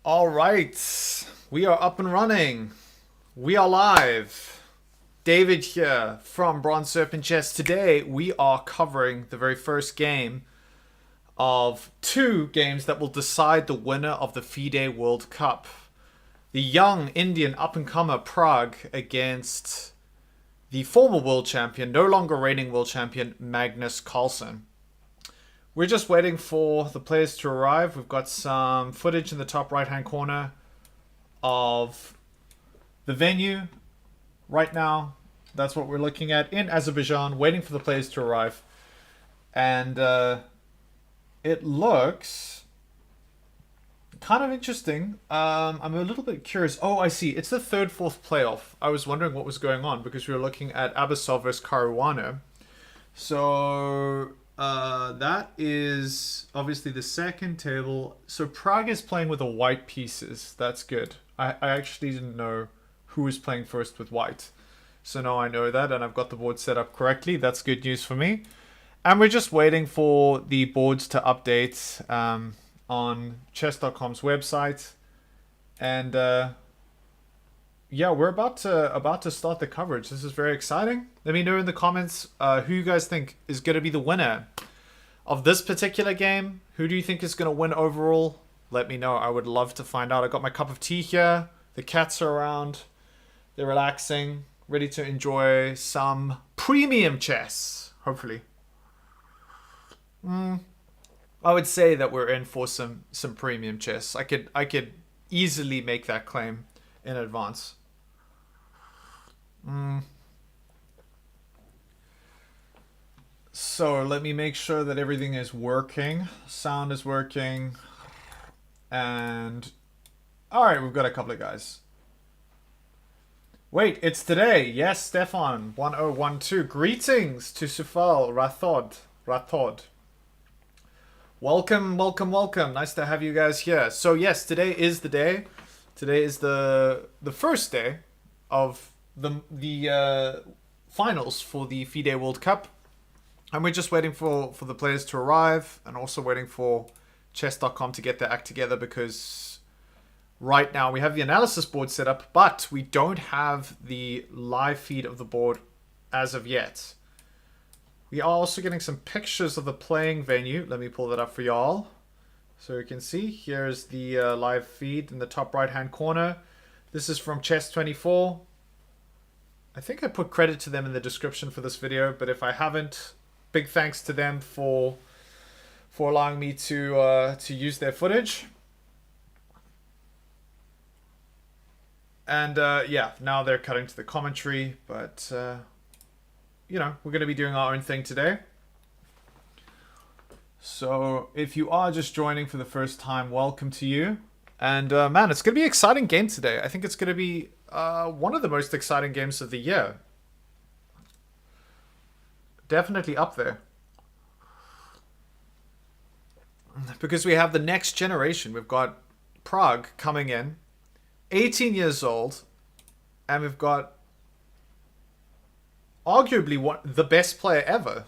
All right, we are up and running. We are live. David here from Bronze Serpent Chess. Today we are covering the very first game of two games that will decide the winner of the FIDE World Cup. The young Indian up-and-comer Pragg against the former world champion, no longer reigning world champion, Magnus Carlsen. We're just waiting for the players to arrive. We've got some footage in the top right-hand corner of the venue right now. That's what we're looking at in Azerbaijan, waiting for the players to arrive. And it looks kind of interesting. I'm a little bit curious. Oh, I see. It's the third, fourth playoff. I was wondering what was going on because we were looking at Abasov versus Karuana. So that is obviously the second table. So Pragg is playing with the white pieces. That's good. I actually didn't know who was playing first with white. So now I know that, and I've got the board set up correctly. That's good news for me. And we're just waiting for the boards to update on chess.com's website. And yeah, we're about to start the coverage. This is very exciting. Let me know in the comments who you guys think is going to be the winner of this particular game. Who do you think is going to win overall? Let me know. I would love to find out. I got my cup of tea here. The cats are around. They're relaxing, ready to enjoy some premium chess, hopefully. I would say that we're in for some premium chess. I could easily make that claim in advance. So let me make sure that everything is working. Sound is working. And alright, we've got a couple of guys. Wait, it's today. Yes, Stefan, 1012. Greetings to Sufal Rathod. Welcome, welcome, welcome. Nice to have you guys here. So yes, today is the day. Today is the first day of the finals for the FIDE World Cup. And we're just waiting for the players to arrive and also waiting for chess.com to get their act together because right now we have the analysis board set up, but we don't have the live feed of the board as of yet. We are also getting some pictures of the playing venue. Let me pull that up for y'all. So you can see, here's the live feed in the top right-hand corner. This is from Chess24. I think I put credit to them in the description for this video, but if I haven't, big thanks to them for allowing me to use their footage. And yeah, now they're cutting to the commentary, but you know, we're going to be doing our own thing today. So if you are just joining for the first time, welcome to you. And man, it's going to be an exciting game today. I think it's going to be one of the most exciting games of the year. Definitely up there. Because we have the next generation. We've got Pragg coming in, 18 years old, and we've got arguably the best player ever.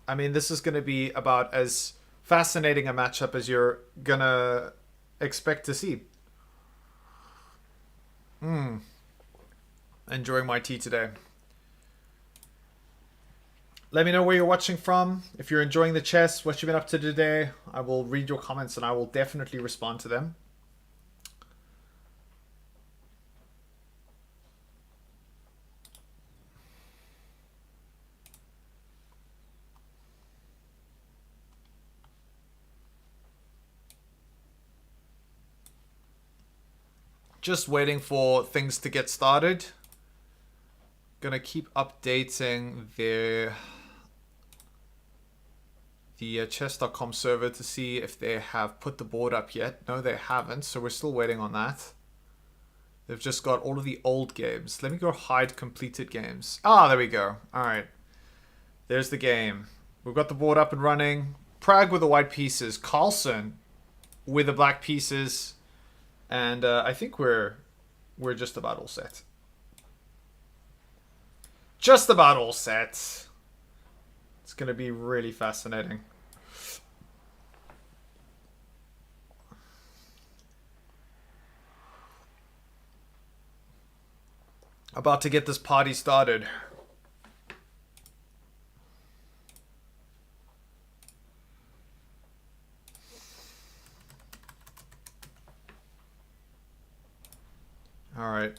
I mean, this is going to be about as fascinating a matchup as you're going to expect to see. Enjoying my tea today. Let me know where you're watching from. If you're enjoying the chess, what you've been up to today. I will read your comments and I will definitely respond to them. Just waiting for things to get started. Gonna keep updating the chess.com server to see if they have put the board up yet. No, they haven't, so we're still waiting on that. They've just got all of the old games. Let me go hide completed games. Ah, there we go. Alright. There's the game. We've got the board up and running. Pragg with the white pieces. Carlsen with the black pieces. And I think we're just about all set. Just about all set. It's going to be really fascinating. About to get this party started. All right.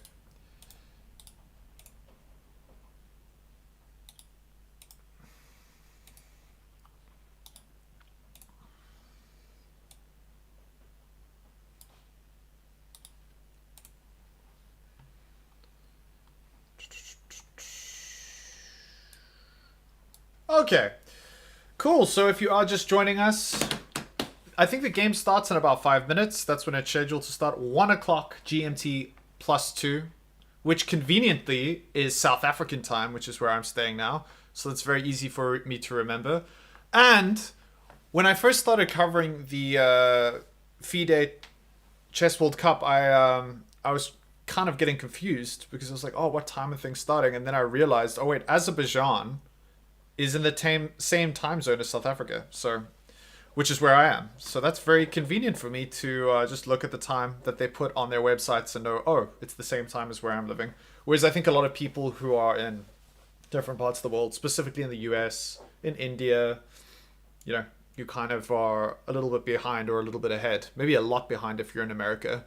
Okay. Cool. So if you are just joining us, I think the game starts in about 5 minutes. That's when it's scheduled to start. 1 o'clock GMT +2, which conveniently is South African time, which is where I'm staying now. So it's very easy for me to remember. And when I first started covering the FIDE Chess World Cup, I was kind of getting confused because I was like, oh, what time are things starting? And then I realized, oh wait, Azerbaijan is in the same time zone as South Africa, so which is where I am. So that's very convenient for me to just look at the time that they put on their websites and know, oh, it's the same time as where I'm living. Whereas I think a lot of people who are in different parts of the world, specifically in the US, in India, you know, you kind of are a little bit behind or a little bit ahead. Maybe a lot behind if you're in America,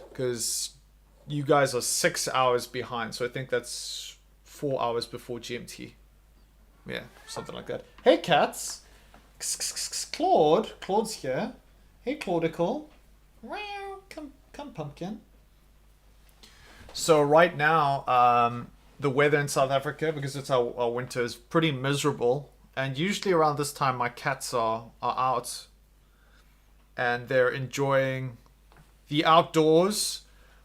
because you guys are 6 hours behind. So I think that's 4 hours before GMT. Yeah, something like that. Hey, cats. Claude's here. Hey, Claudical. Come, pumpkin. So right now, the weather in South Africa, because it's our winter, is pretty miserable. And usually around this time, my cats are out and they're enjoying the outdoors.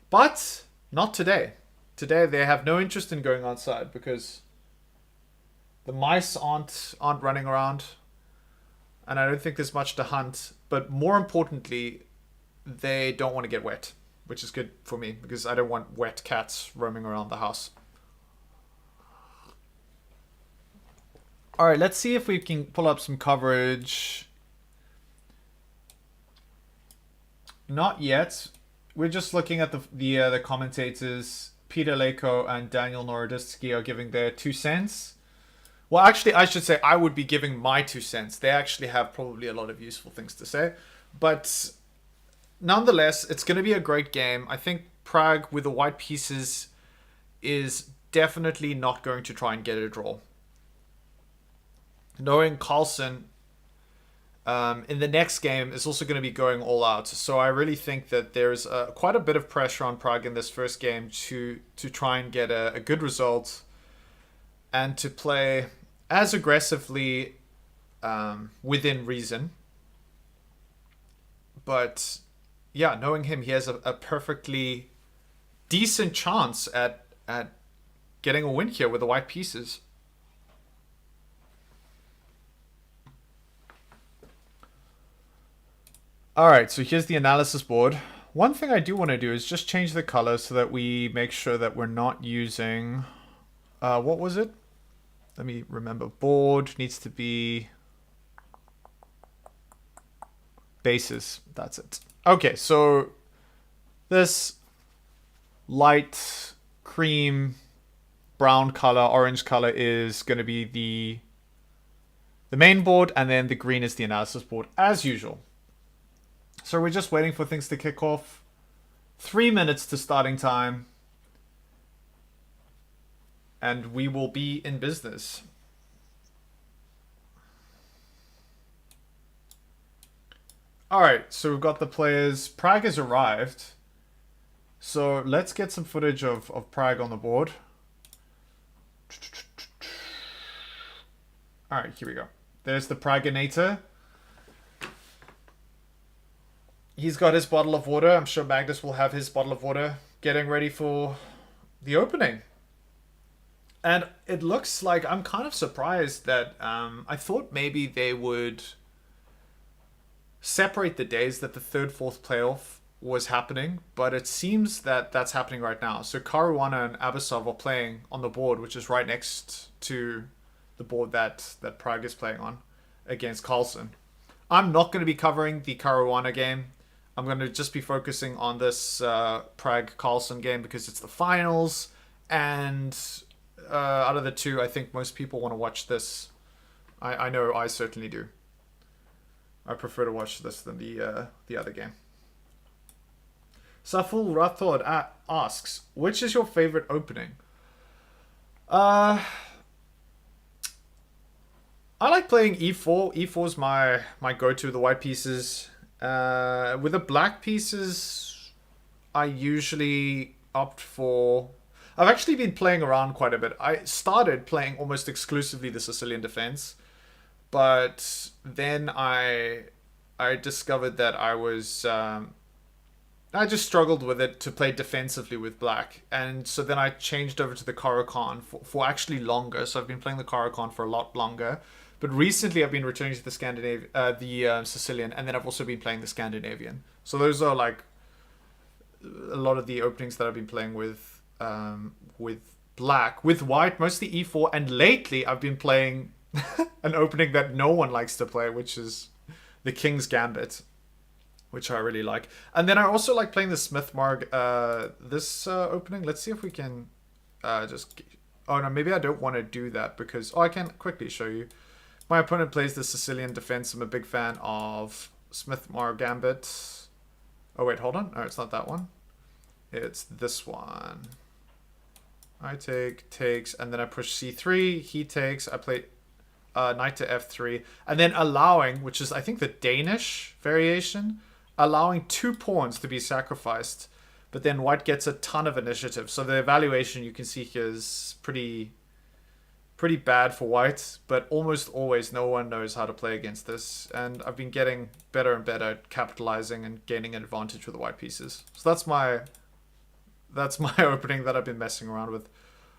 But not today. Today they have no interest in going outside because the mice aren't running around, and I don't think there's much to hunt. But more importantly, they don't want to get wet, which is good for me because I don't want wet cats roaming around the house. All right, let's see if we can pull up some coverage. Not yet. We're just looking at the commentators. Peter Leko and Daniel Noroditsky are giving their 2 cents. Well, actually, I should say I would be giving my 2 cents. They actually have probably a lot of useful things to say. But nonetheless, it's going to be a great game. I think Pragg, with the white pieces, is definitely not going to try and get a draw. Knowing Carlsen in the next game is also going to be going all out. So I really think that there's quite a bit of pressure on Pragg in this first game to try and get a good result and to play as aggressively within reason. But yeah, knowing him, he has a perfectly decent chance at getting a win here with the white pieces. Alright, so here's the analysis board. One thing I do want to do is just change the color so that we make sure that we're not using... what was it? Let me remember. Board needs to be... bases. That's it. Okay, so this light cream brown color, orange color is going to be the main board, and then the green is the analysis board as usual. So we're just waiting for things to kick off. 3 minutes to starting time. And we will be in business. Alright, so we've got the players. Pragg has arrived. So let's get some footage of Pragg on the board. Alright, here we go. There's the Pragginator. He's got his bottle of water. I'm sure Magnus will have his bottle of water. Getting ready for the opening. And it looks like I'm kind of surprised that I thought maybe they would separate the days that the third, fourth playoff was happening. But it seems that that's happening right now. So Karuana and Abasov are playing on the board, which is right next to the board that Pragg is playing on against Carlsen. I'm not going to be covering the Karuana game. I'm going to just be focusing on this Pragg-Carlsen game because it's the finals And out of the two, I think most people want to watch this. I know I certainly do. I prefer to watch this than the other game. Saful Rathod asks, which is your favorite opening? I like playing e4. E4 is my go-to with the white pieces. With the black pieces, I usually opt for... I've actually been playing around quite a bit. I started playing almost exclusively the Sicilian defense, but then I discovered that I just struggled with it to play defensively with black, and so then I changed over to the Karuana for actually longer. So I've been playing the Karuana for a lot longer, but recently I've been returning to the Sicilian, and then I've also been playing the Scandinavian. So those are like a lot of the openings that I've been playing with black. With white, mostly e4, and lately I've been playing an opening that no one likes to play, which is the King's Gambit, which I really like. And then I also like playing the Smith-Marg opening. Let's see if we can just... Oh no, maybe I don't want to do that because... Oh, I can quickly show you. My opponent plays the Sicilian defense. I'm a big fan of Smith-Marg Gambit. Oh wait, hold on. No, it's not that one. It's this one. I takes, and then I push c3. He takes. I play knight to f3, and then allowing, which is I think the Danish variation, allowing 2 pawns to be sacrificed, but then white gets a ton of initiative. So the evaluation you can see here is pretty bad for white, but almost always no one knows how to play against this, and I've been getting better and better at capitalizing and gaining an advantage with the white pieces. So that's my opening that I've been messing around with.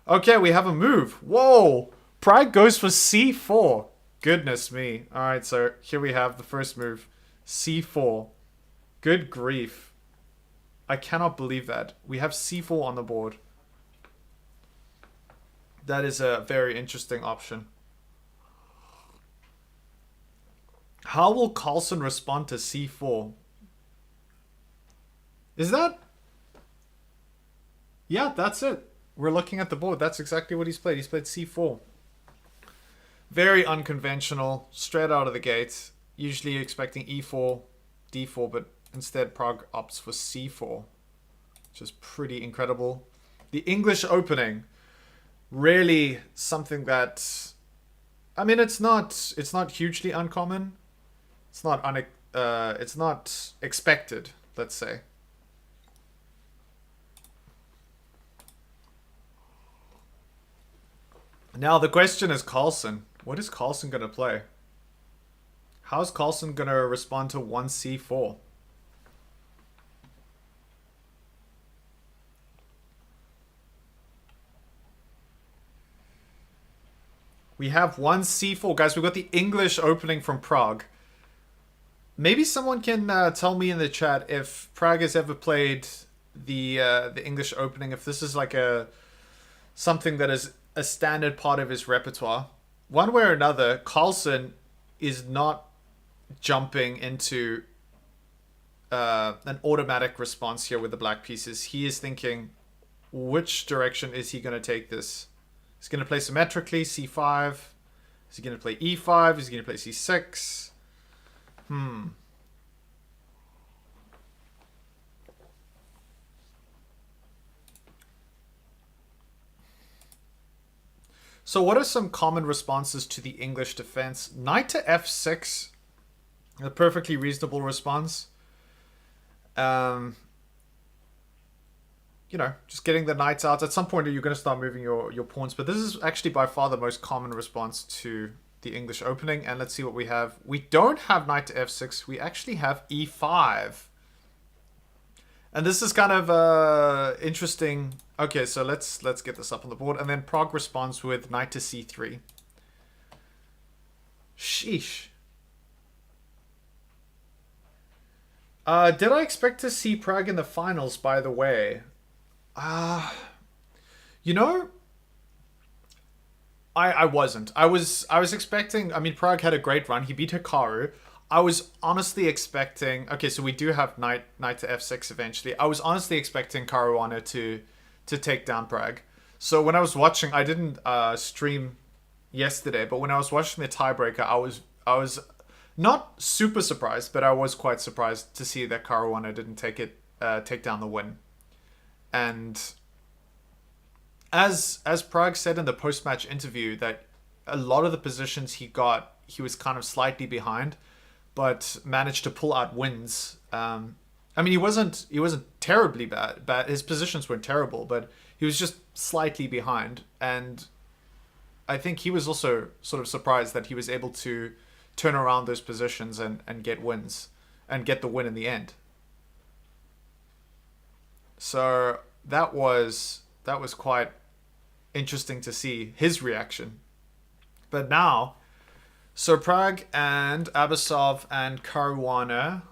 Okay, we have a move. Whoa! Pragg goes for c4. Goodness me. Alright, so here we have the first move. c4. Good grief. I cannot believe that. We have c4 on the board. That is a very interesting option. How will Carlsen respond to c4? Is that... Yeah, that's it. We're looking at the board. That's exactly what he's played. He's played c4. Very unconventional. Straight out of the gate. Usually you're expecting e4, d4, but instead Pragg opts for c4. Which is pretty incredible. The English opening. Really something that... I mean, it's not hugely uncommon. It's not expected, let's say. Now the question is Carlsen. What is Carlsen going to play? How's Carlsen going to respond to 1c4? We have 1c4. Guys, we've got the English opening from Pragg. Maybe someone can tell me in the chat if Pragg has ever played the English opening, if this is like something that is a standard part of his repertoire. One way or another, Carlsen is not jumping into an automatic response here with the black pieces. He is thinking, which direction is he going to take this? He's going to play symmetrically, c5. Is he going to play e5? Is he going to play c6? So what are some common responses to the English defense? Knight to f6, a perfectly reasonable response. You know, just getting the knights out. At some point you're going to start moving your pawns, but this is actually by far the most common response to the English opening. And let's see what we have. We don't have knight to f6. We actually have e5. And this is kind of interesting. Okay, so let's get this up on the board. And then Pragg responds with knight to c3. Sheesh. Did I expect to see Pragg in the finals, by the way? You know, I wasn't. I was expecting... I mean, Pragg had a great run. He beat Hikaru. I was honestly expecting... Okay, so we do have knight to f6 eventually. I was honestly expecting Karuana to take down Pragg. So when I was watching, I didn't stream yesterday, but when I was watching the tiebreaker, I was not super surprised, but I was quite surprised to see that Karuana didn't take down the win. And as Pragg said in the post match interview, that a lot of the positions he got, he was kind of slightly behind, but managed to pull out wins. I mean, he wasn't terribly bad. His positions weren't terrible, but he was just slightly behind. And I think he was also sort of surprised that he was able to turn around those positions and get wins and get the win in the end. So that was quite interesting to see his reaction. But now, so Pragg and Abasov and Karuana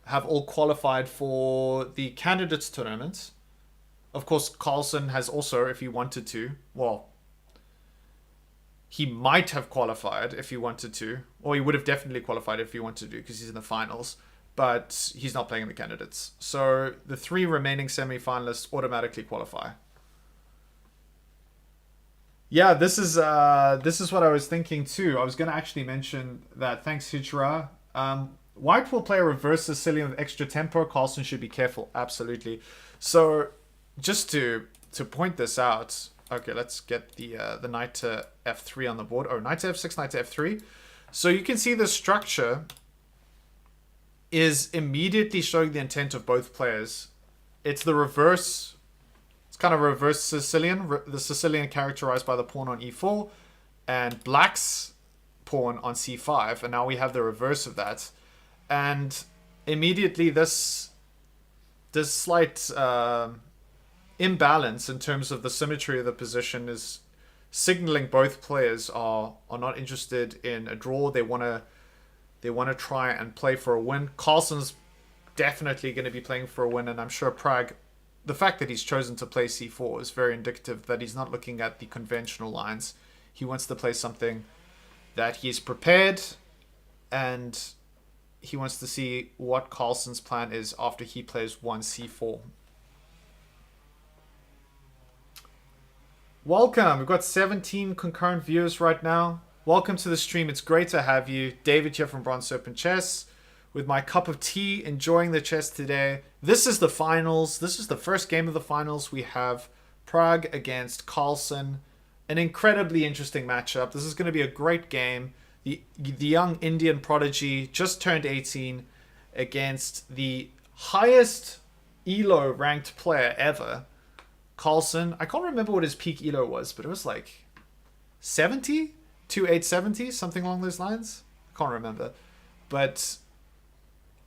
have all qualified for the candidates tournament. Of course, Carlsen has also, if he wanted to, well, he might have qualified if he wanted to, or he would have definitely qualified if he wanted to, because he's in the finals, but he's not playing in the candidates. So the 3 remaining semi-finalists automatically qualify. Yeah, this is what I was thinking too. I was going to actually mention that. Thanks, Hijra. White will play a reverse Sicilian with extra tempo. Carlsen should be careful. Absolutely. So just to point this out, okay, let's get the knight to f3 on the board. Oh, knight to f6, knight to f3. So you can see the structure is immediately showing the intent of both players. It's the reverse. It's kind of reverse Sicilian. The Sicilian characterized by the pawn on e4 and black's pawn on c5. And now we have the reverse of that. And immediately this slight imbalance in terms of the symmetry of the position is signaling both players are not interested in a draw. They want to try and play for a win. Carlsen's definitely going to be playing for a win, and I'm sure Pragg, the fact that he's chosen to play c4 is very indicative that he's not looking at the conventional lines. He wants to play something that he's prepared, and he wants to see what Carlsen's plan is after he plays one c4. Welcome. We've got 17 concurrent viewers right now. Welcome to the stream. It's great to have you. David here from Bronze Serpent Chess with my cup of tea, enjoying the chess today. This is the finals. This is the first game of the finals. We have Pragg against Carlsen. An incredibly interesting matchup. This is going to be a great game. The young Indian prodigy just turned 18 against the highest ELO ranked player ever, Carlsen. I can't remember what his peak ELO was, but it was like 70? 2870? Something along those lines? I can't remember. But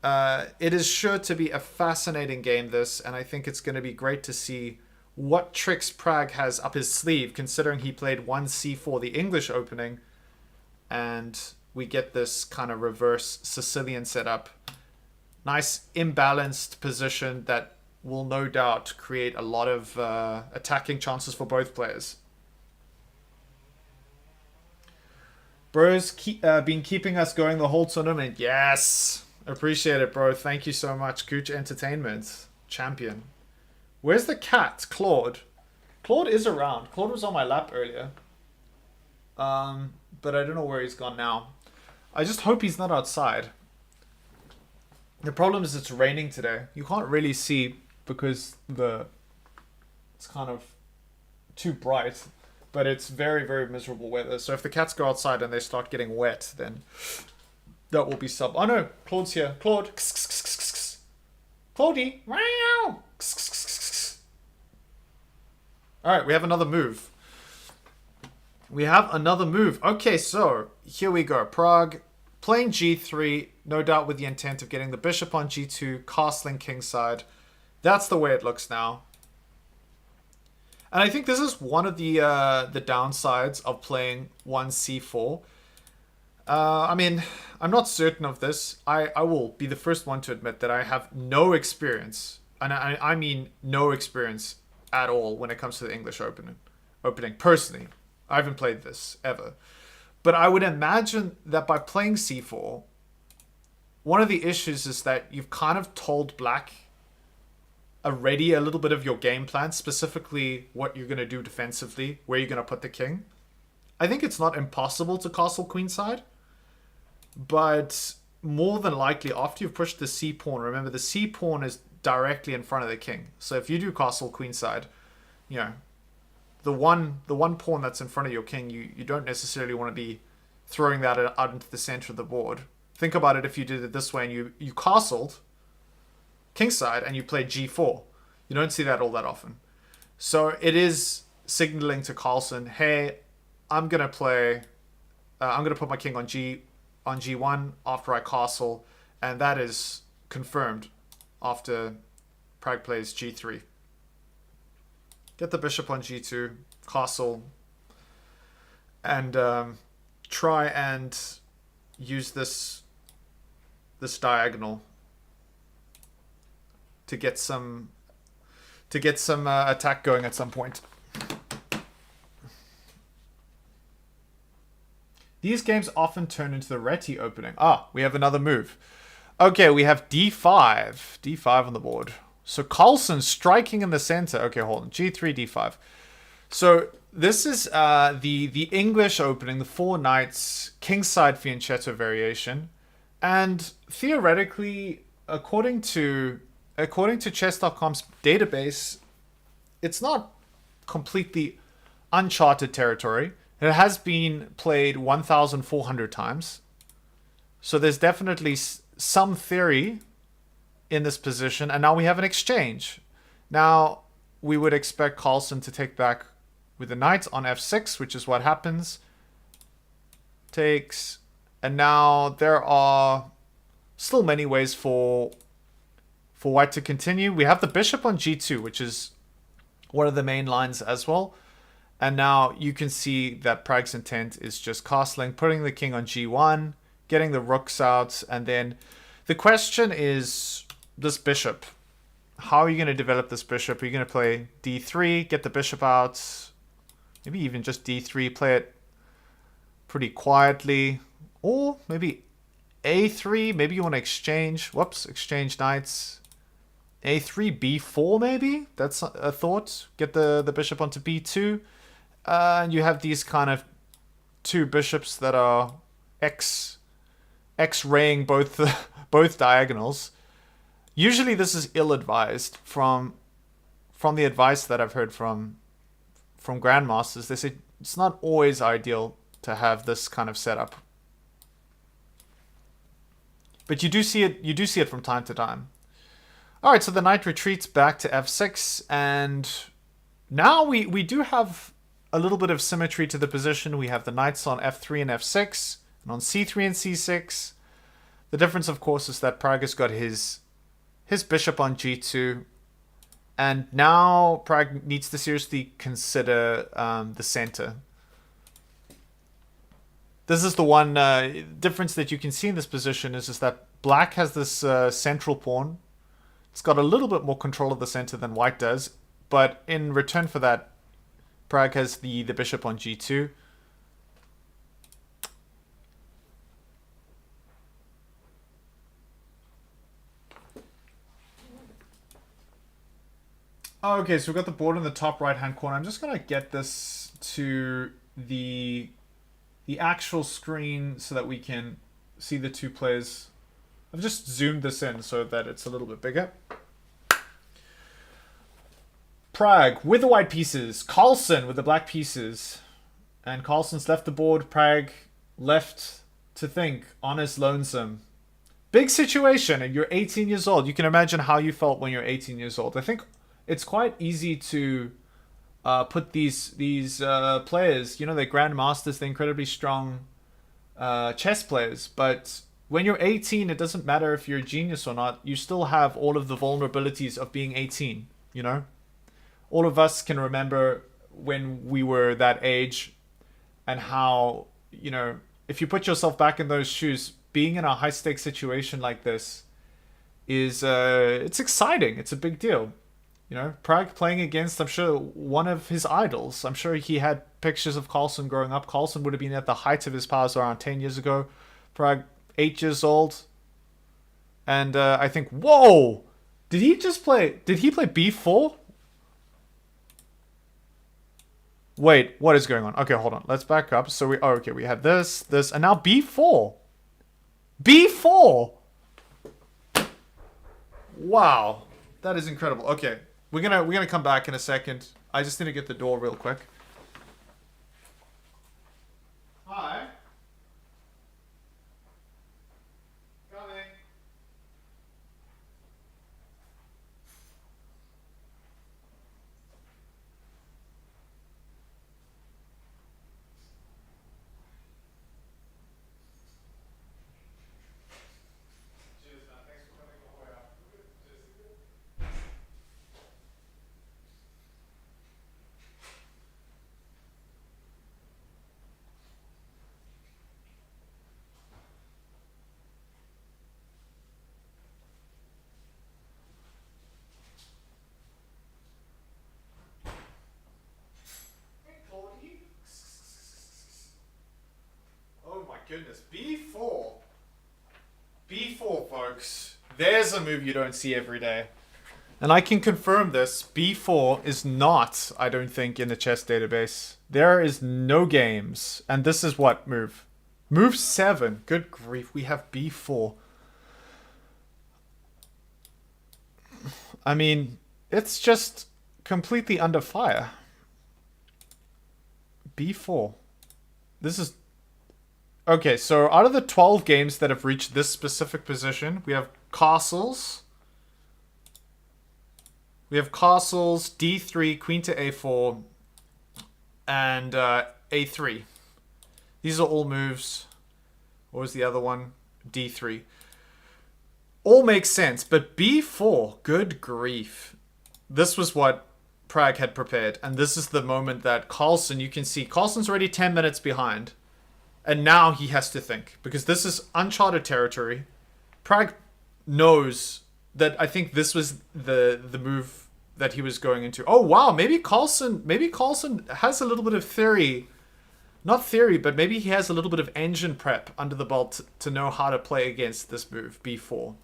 it is sure to be a fascinating game, this, and I think it's going to be great to see what tricks Pragg has up his sleeve, considering he played one c4 the English opening, and we get this kind of reverse Sicilian setup. Nice imbalanced position that will no doubt create a lot of attacking chances for both players. Bro's been keeping us going the whole tournament. Yes! Appreciate it, bro. Thank you so much. Gooch Entertainment. Champion. Where's the cat? Claude. Claude is around. Claude was on my lap earlier. But I don't know where he's gone now. I just hope he's not outside. The problem is it's raining today. You can't really see because it's kind of too bright. But it's very, very miserable weather. So if the cats go outside and they start getting wet, then that will be sub. Oh no, Claude's here. Claude. Claudie. Alright, we have another move. Okay, so here we go. Pragg playing g3, no doubt with the intent of getting the bishop on g2, castling kingside. That's the way it looks now. And I think this is one of the downsides of playing one c4. I mean, I'm not certain of this. I will be the first one to admit that I have no experience, and I mean no experience at all when it comes to the English opening. Personally, I haven't played this ever. But I would imagine that by playing c4, one of the issues is that you've kind of told black already a little bit of your game plan, specifically what you're going to do defensively, where you're going to put the king. I think it's not impossible to castle queenside, but more than likely after you've pushed the c pawn, remember the c pawn is directly in front of the king. So if you do castle queenside, you know, the one pawn that's in front of your king, you don't necessarily want to be throwing that out into the center of the board. Think about it if you did it this way and you castled kingside and you played g4. You don't see that all that often. So it is signaling to Carlsen, hey, I'm gonna put my king on g1 after I castle, and that is confirmed after Pragg plays g3. Get the bishop on g2, castle, and try and use this diagonal to get some attack going at some point. These games often turn into the Reti opening. Ah, we have another move. Okay, we have d5. d5 on the board. So Carlsen striking in the center. Okay, hold on. g3, d5. So this is the English opening, the 4 knights, kingside fianchetto variation. And theoretically, according to chess.com's database, it's not completely uncharted territory. It has been played 1,400 times. So there's definitely some theory in this position. And now we have an exchange. Now, we would expect Carlsen to take back with the knight on f6, which is what happens. Takes. And now there are still many ways for white to continue. We have the bishop on g2, which is one of the main lines as well. And now you can see that Pragg's intent is just castling, putting the king on g1, getting the rooks out. And then the question is this bishop. How are you going to develop this bishop? Are you going to play d3, get the bishop out? Maybe even just d3, play it pretty quietly. Or maybe a3, maybe you want to exchange. Whoops, exchange knights. a3, b4 maybe? That's a thought. Get the bishop onto b2. And you have these kind of two bishops that are X-raying both diagonals. Usually this is ill-advised from the advice that I've heard from grandmasters. They say it's not always ideal to have this kind of setup. But you do see it from time to time. All right, so the knight retreats back to f6, and now we do have a little bit of symmetry to the position. We have the knights on f3 and f6, and on c3 and c6. The difference, of course, is that Pragg has got his bishop on g2, and now Pragg needs to seriously consider the center. This is the one difference that you can see in this position is that black has this central pawn. It's got a little bit more control of the center than white does, but in return for that, Pragg has the bishop on g2. Okay, so we've got the board in the top right-hand corner. I'm just going to get this to the actual screen so that we can see the two players. I've just zoomed this in so that it's a little bit bigger. Pragg with the white pieces. Carlsen with the black pieces. And Carlsen's left the board. Pragg left to think on his lonesome. Big situation, and you're 18 years old. You can imagine how you felt when you're 18 years old. I think it's quite easy to put these players, you know, they're grandmasters, they're incredibly strong chess players. But when you're 18, it doesn't matter if you're a genius or not. You still have all of the vulnerabilities of being 18, you know? All of us can remember when we were that age and how, you know, if you put yourself back in those shoes, being in a high-stakes situation like this is, it's exciting. It's a big deal. You know, Pragg playing against, I'm sure, one of his idols. I'm sure he had pictures of Carlsen growing up. Carlsen would have been at the height of his powers around 10 years ago. Pragg, 8 years old. And I think, whoa! Did he just play... Did he play b4? Wait, what is going on? Okay, hold on. Let's back up. So we... Oh, okay, we had this, and now b4. b4! Wow. That is incredible. Okay, we're gonna come back in a second. I just need to get the door real quick. Hi. Coming. Cheers, man. Thanks for coming all the way up. Oh my goodness, b4. b4, folks. There's a move you don't see every day. And I can confirm this. b4 is not, I don't think, in the chess database. There is no games. And this is what move? Move 7. Good grief, we have b4. I mean, it's just completely under fire. b4. This is... Okay, so out of the 12 games that have reached this specific position, we have castles. We have castles, d3, queen to a4, and a3. These are all moves. What was the other one? d3. All makes sense, but b4, good grief. This was what Pragg had prepared, and this is the moment that Carlsen, you can see, Carlsen's already 10 minutes behind. And now he has to think, because this is uncharted territory. Pragg knows that I think this was the move that he was going into. Oh wow, maybe Carlsen has a little bit of theory. Not theory, but maybe he has a little bit of engine prep under the belt to know how to play against this move, b4.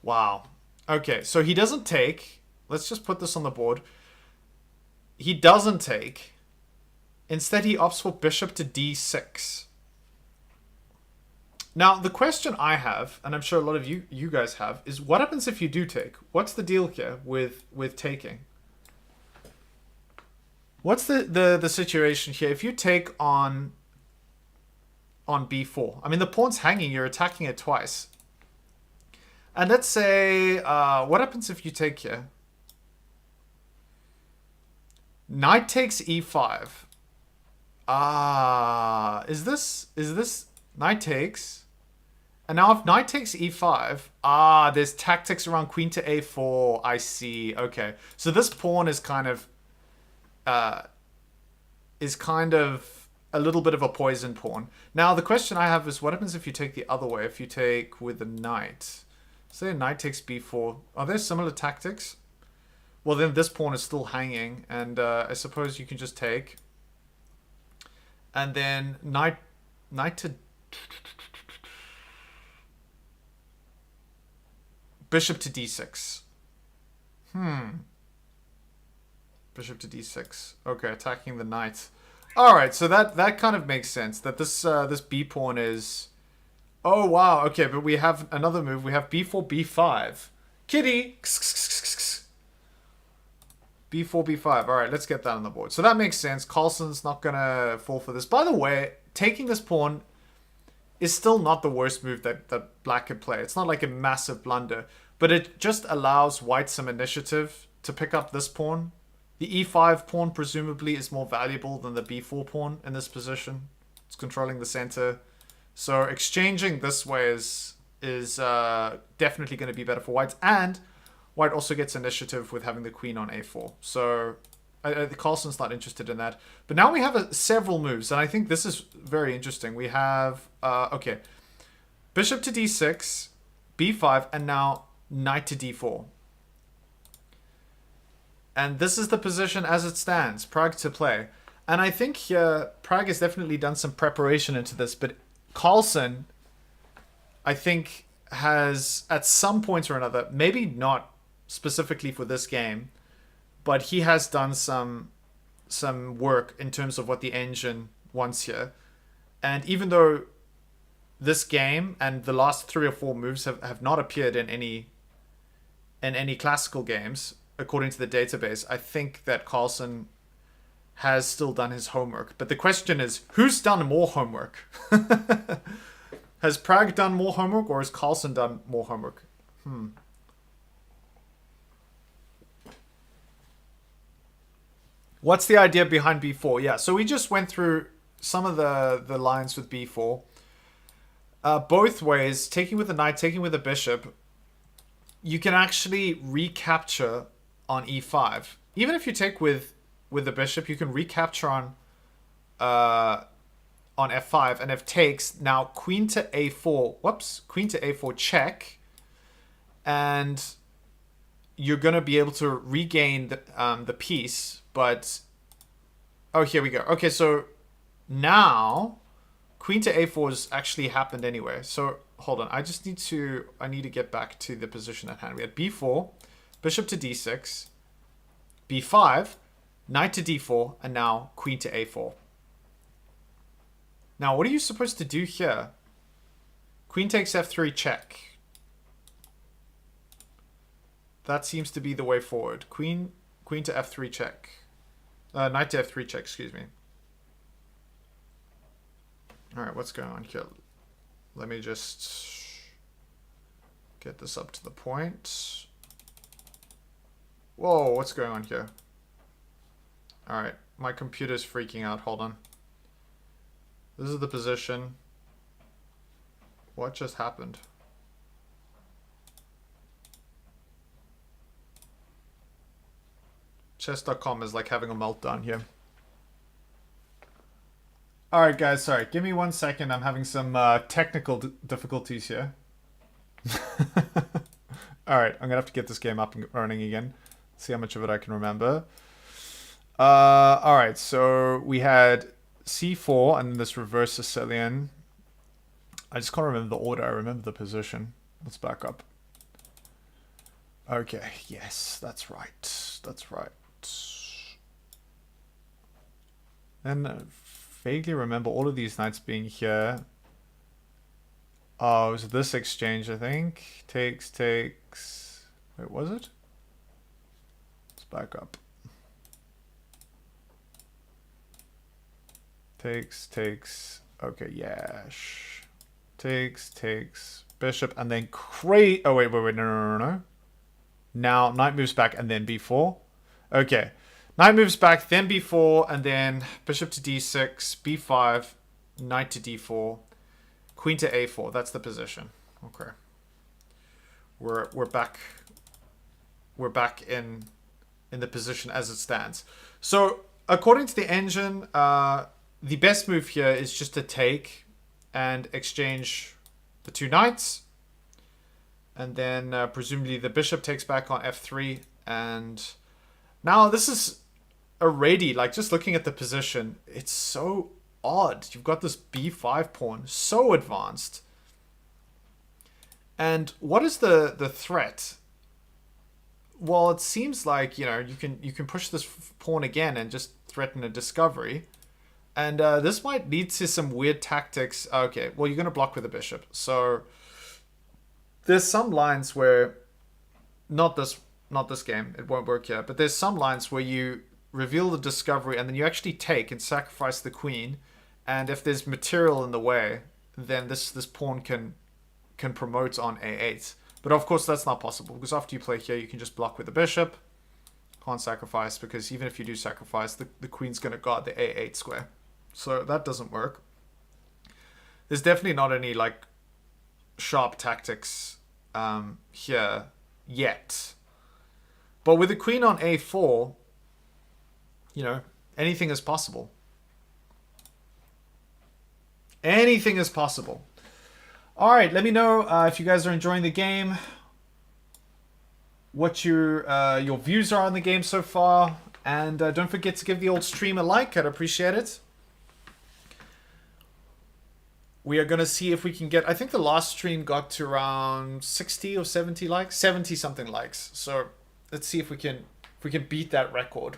Wow. Okay, so he doesn't take. Let's just put this on the board. He doesn't take. Instead, he opts for bishop to d6. Now, the question I have, and I'm sure a lot of you guys have, is what happens if you do take? What's the deal here with taking? What's the situation here? If you take on b4, I mean, the pawn's hanging, you're attacking it twice. And let's say, what happens if you take here? Knight takes e5. Is this knight takes? And now if knight takes e5, there's tactics around queen to a4. I see. Okay, so this pawn is kind of a little bit of a poison pawn. Now the question I have is, what happens if you take the other way? If you take with the knight, say a knight takes b4, are there similar tactics? Well, then this pawn is still hanging, and I suppose you can just take. And then knight to bishop to d6. Bishop to d6. Okay, attacking the knight. All right, so that kind of makes sense. That this b pawn is. Oh wow. Okay, but we have another move. We have b4, b5. Kitty. b4, b5. All right, let's get that on the board. So that makes sense. Carlsen's not going to fall for this. By the way, taking this pawn is still not the worst move that black could play. It's not like a massive blunder, but it just allows white some initiative to pick up this pawn. The e5 pawn presumably is more valuable than the b4 pawn in this position. It's controlling the center. So exchanging this way is definitely going to be better for white. And white also gets initiative with having the queen on a4. So Carlsen's not interested in that. But now we have several moves, and I think this is very interesting. We have, okay, bishop to d6, b5, and now knight to d4. And this is the position as it stands. Pragg to play. And I think Pragg has definitely done some preparation into this, but Carlsen, I think, has, at some point or another, maybe not specifically for this game, but he has done some work in terms of what the engine wants here. And even though this game and the last 3 or 4 moves have not appeared in any classical games, according to the database, I think that Carlson has still done his homework. But the question is, who's done more homework? Has Pragg done more homework, or has Carlson done more homework? What's the idea behind b4? Yeah, so we just went through some of the lines with b4. Both ways, taking with the knight, taking with the bishop, you can actually recapture on e5. Even if you take with the bishop, you can recapture on f5, and if takes, now queen to a4. Whoops, queen to a4 check, and you're gonna be able to regain the piece. But oh, here we go. Okay, so now queen to a4 has actually happened anyway. So hold on, I need to get back to the position at hand. We had b4, bishop to d6, b5, knight to d4, and now queen to a4. Now, what are you supposed to do here? Queen takes f3, check. That seems to be the way forward. Queen to f3, check. Knight to f3, check, excuse me. Alright, what's going on here? Let me just get this up to the point. Whoa, what's going on here? Alright, my computer's freaking out. Hold on. This is the position. What just happened? Chess.com is like having a meltdown here. Alright guys, sorry. Give me 1 second. I'm having some technical difficulties here. Alright, I'm going to have to get this game up and running again. See how much of it I can remember. Alright, so we had c4 and this reverse Sicilian. I just can't remember the order. I remember the position. Let's back up. Okay, yes, that's right. That's right. And vaguely remember all of these knights being here. Oh, it was this exchange, I think. Takes. Wait, was it? Let's back up. Takes. Okay, yeah. Takes. Bishop, and then oh, wait, no. Now, knight moves back, and then b4. Okay. Knight moves back, then b4, and then bishop to d6, b5, knight to d4, queen to a4. That's the position. Okay. We're back. We're back in the position as it stands. So, according to the engine, the best move here is just to take and exchange the 2 knights. And then presumably the bishop takes back on f3. And now this is already, like, just looking at the position, it's so odd. You've got this b5 pawn, so advanced. And what is the threat? Well, it seems like, you know, you can push this pawn again and just threaten a discovery. And this might lead to some weird tactics. Okay, well, you're going to block with the bishop. So there's some lines where, not this game, it won't work here, but there's some lines where you reveal the discovery and then you actually take and sacrifice the queen. And if there's material in the way, then this pawn can promote on a8. But of course that's not possible, because after you play here, you can just block with the bishop. Can't sacrifice, because even if you do sacrifice, the queen's going to guard the a8 square. So that doesn't work. There's definitely not any, like, sharp tactics here yet. But with the queen on a4, you know, anything is possible. Anything is possible. All right, let me know if you guys are enjoying the game, what your views are on the game so far, and don't forget to give the old stream a like. I'd appreciate it. We are going to see if we can get... I think the last stream got to around 60 or 70 likes. 70 something likes. So let's see if we can beat that record.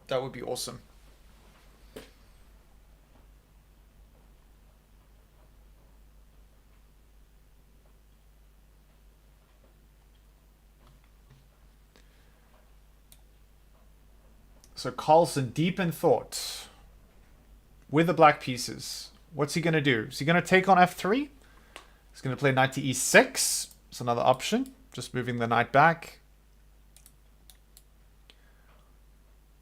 That would be awesome. So Carlsen deep in thought with the black pieces. What's he going to do? Is he going to take on f3? He's going to play knight to e6. It's another option. Just moving the knight back.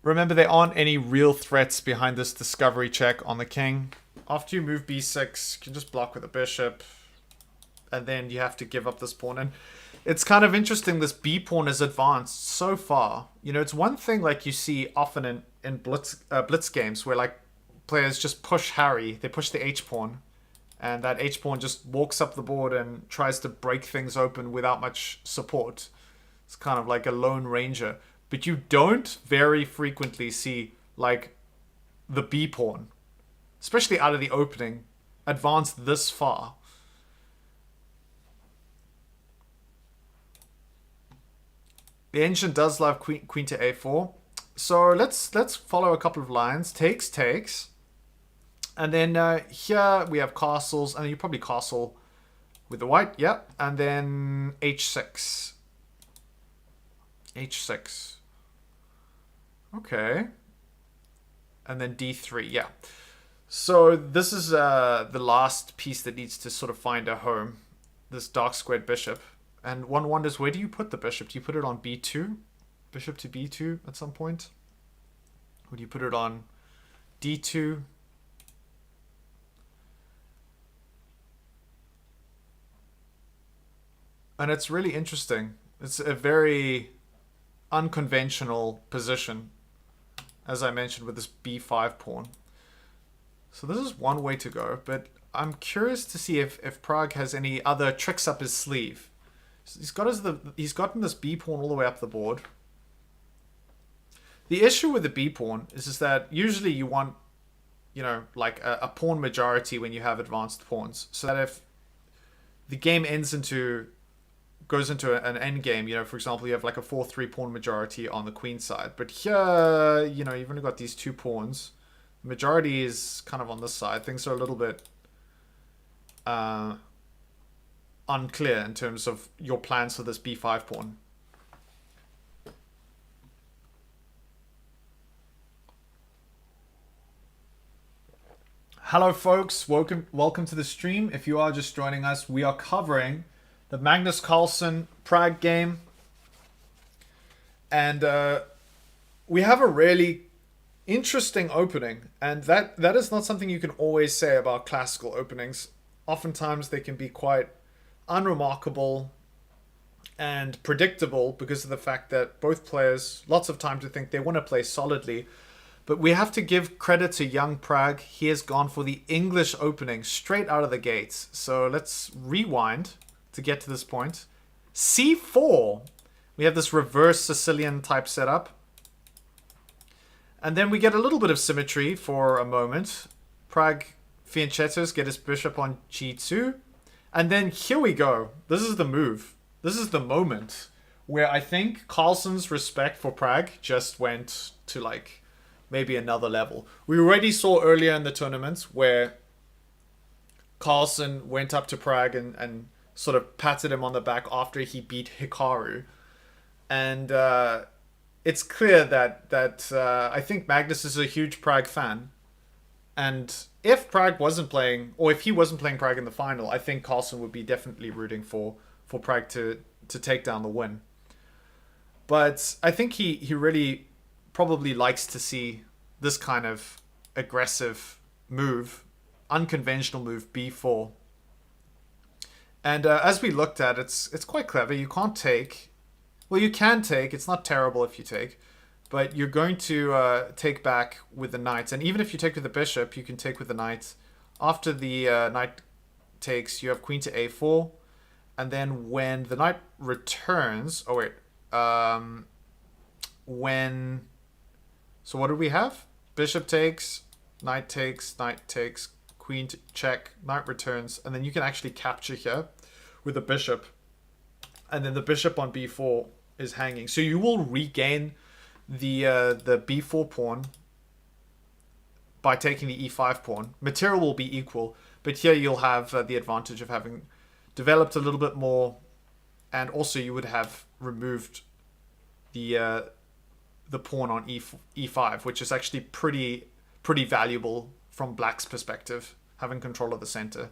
Remember, there aren't any real threats behind this discovery check on the king. After you move b6, you can just block with the bishop. And then you have to give up this pawn. And it's kind of interesting, this b pawn is advanced so far. You know, it's one thing like you see often in blitz games where like players just push Harry. They push the h pawn. And that h pawn just walks up the board and tries to break things open without much support. It's kind of like a lone ranger. But you don't very frequently see like the b pawn, especially out of the opening, advanced this far. The ancient does love queen to a4. So let's follow a couple of lines. Takes. And then here we have castles. And you probably castle with the white. Yep. And then h6. h6. Okay. And then d3. Yeah. So this is the last piece that needs to sort of find a home. This dark squared bishop. And one wonders, where do you put the bishop? Do you put it on b2? Bishop to b2 at some point? Or do you put it on d2? And it's really interesting. It's a very unconventional position, as I mentioned, with this b5 pawn. So this is one way to go, but I'm curious to see if Pragg has any other tricks up his sleeve. He's gotten this b pawn all the way up the board. The issue with the b pawn is that usually you want, you know, like a pawn majority when you have advanced pawns, so that if the game goes into an end game, you know, for example, you have like a 4-3 pawn majority on the queen side, but here, you know, you've only got these two pawns. The majority is kind of on this side. Things are a little bit unclear in terms of your plans for this b5 pawn. Hello folks, welcome to the stream. If you are just joining us, we are covering the Magnus Carlsen Pragg game. And we have a really interesting opening, and that is not something you can always say about classical openings. Oftentimes they can be quite unremarkable and predictable because of the fact that both players lots of time to think they want to play solidly. But we have to give credit to young Pragg. He has gone for the English opening straight out of the gates. So let's rewind to get to this point. c4. We have this reverse Sicilian type setup. And then we get a little bit of symmetry for a moment. Pragg fianchettos get his bishop on g2. And then here we go. This is the move. This is the moment where I think Carlsen's respect for Pragg just went to like maybe another level. We already saw earlier in the tournament where Carlsen went up to Pragg and sort of patted him on the back after he beat Hikaru. And it's clear that I think Magnus is a huge Pragg fan. And if Pragg wasn't playing, or if he wasn't playing Pragg in the final, I think Carlsen would be definitely rooting for Pragg to take down the win. But I think he really probably likes to see this kind of aggressive move, unconventional move, b4. And as we looked at, it's quite clever. You can't take. Well, you can take. It's not terrible if you take. But you're going to take back with the knight. And even if you take with the bishop, you can take with the knight. After the knight takes, you have queen to a4. And then when the knight returns... Oh, wait. So what do we have? Bishop takes, knight takes, queen to check, knight returns, and then you can actually capture here with a bishop. And then the bishop on b4 is hanging. So you will regain the b4 pawn by taking the e5 pawn. Material will be equal, but here you'll have the advantage of having developed a little bit more, and also you would have removed the pawn on e5, which is actually pretty valuable from Black's perspective, having control of the center.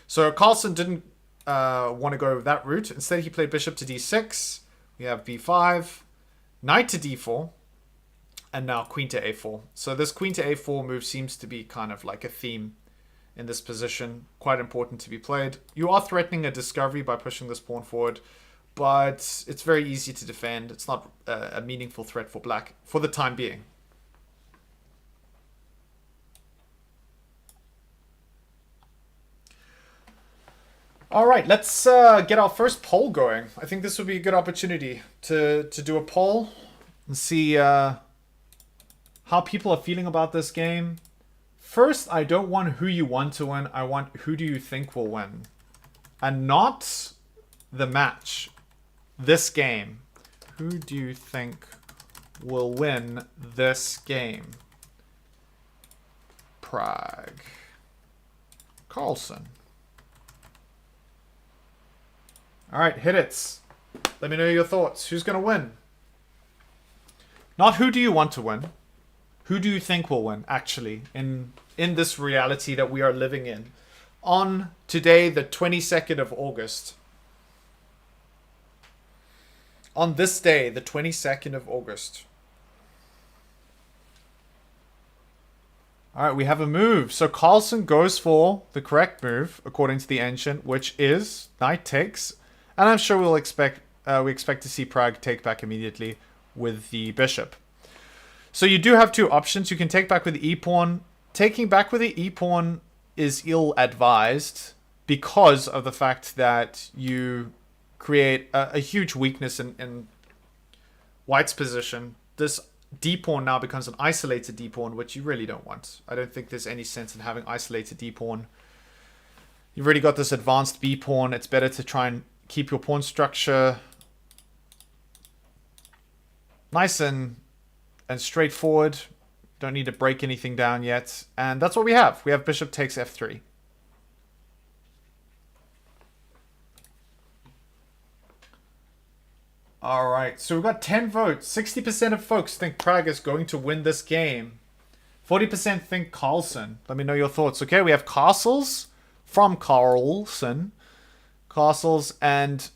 So Carlsen didn't want to go that route. Instead, he played bishop to d6. We have b5, knight to d4, and now queen to a4. So this queen to a4 move seems to be kind of like a theme in this position. Quite important to be played. You are threatening a discovery by pushing this pawn forward, but it's very easy to defend. It's not a meaningful threat for Black for the time being. All right, let's get our first poll going. I think this would be a good opportunity to do a poll and see how people are feeling about this game. First, I don't want who you want to win. I want who do you think will win. And not the match. This game. Who do you think will win this game? Pragg. Carlsen. All right, hit it. Let me know your thoughts. Who's going to win? Not who do you want to win. Who do you think will win, actually, in this reality that we are living in? On today, the 22nd of August. On this day, the 22nd of August. All right, we have a move. So Carlsen goes for the correct move, according to the ancient, which is knight takes. And I'm sure we expect to see Pragg take back immediately with the bishop. So you do have two options. You can take back with the e-pawn. Taking back with the e-pawn is ill-advised because of the fact that you create a huge weakness in White's position. This d-pawn now becomes an isolated d-pawn, which you really don't want. I don't think there's any sense in having isolated d-pawn. You've already got this advanced b-pawn. It's better to try and keep your pawn structure nice and straightforward. Don't need to break anything down yet. And that's what we have. We have bishop takes f3. All right, so we've got 10 votes. 60% of folks think Pragg is going to win this game. 40% think Carlsen. Let me know your thoughts. Okay, we have castles from Carlsen. Castles, and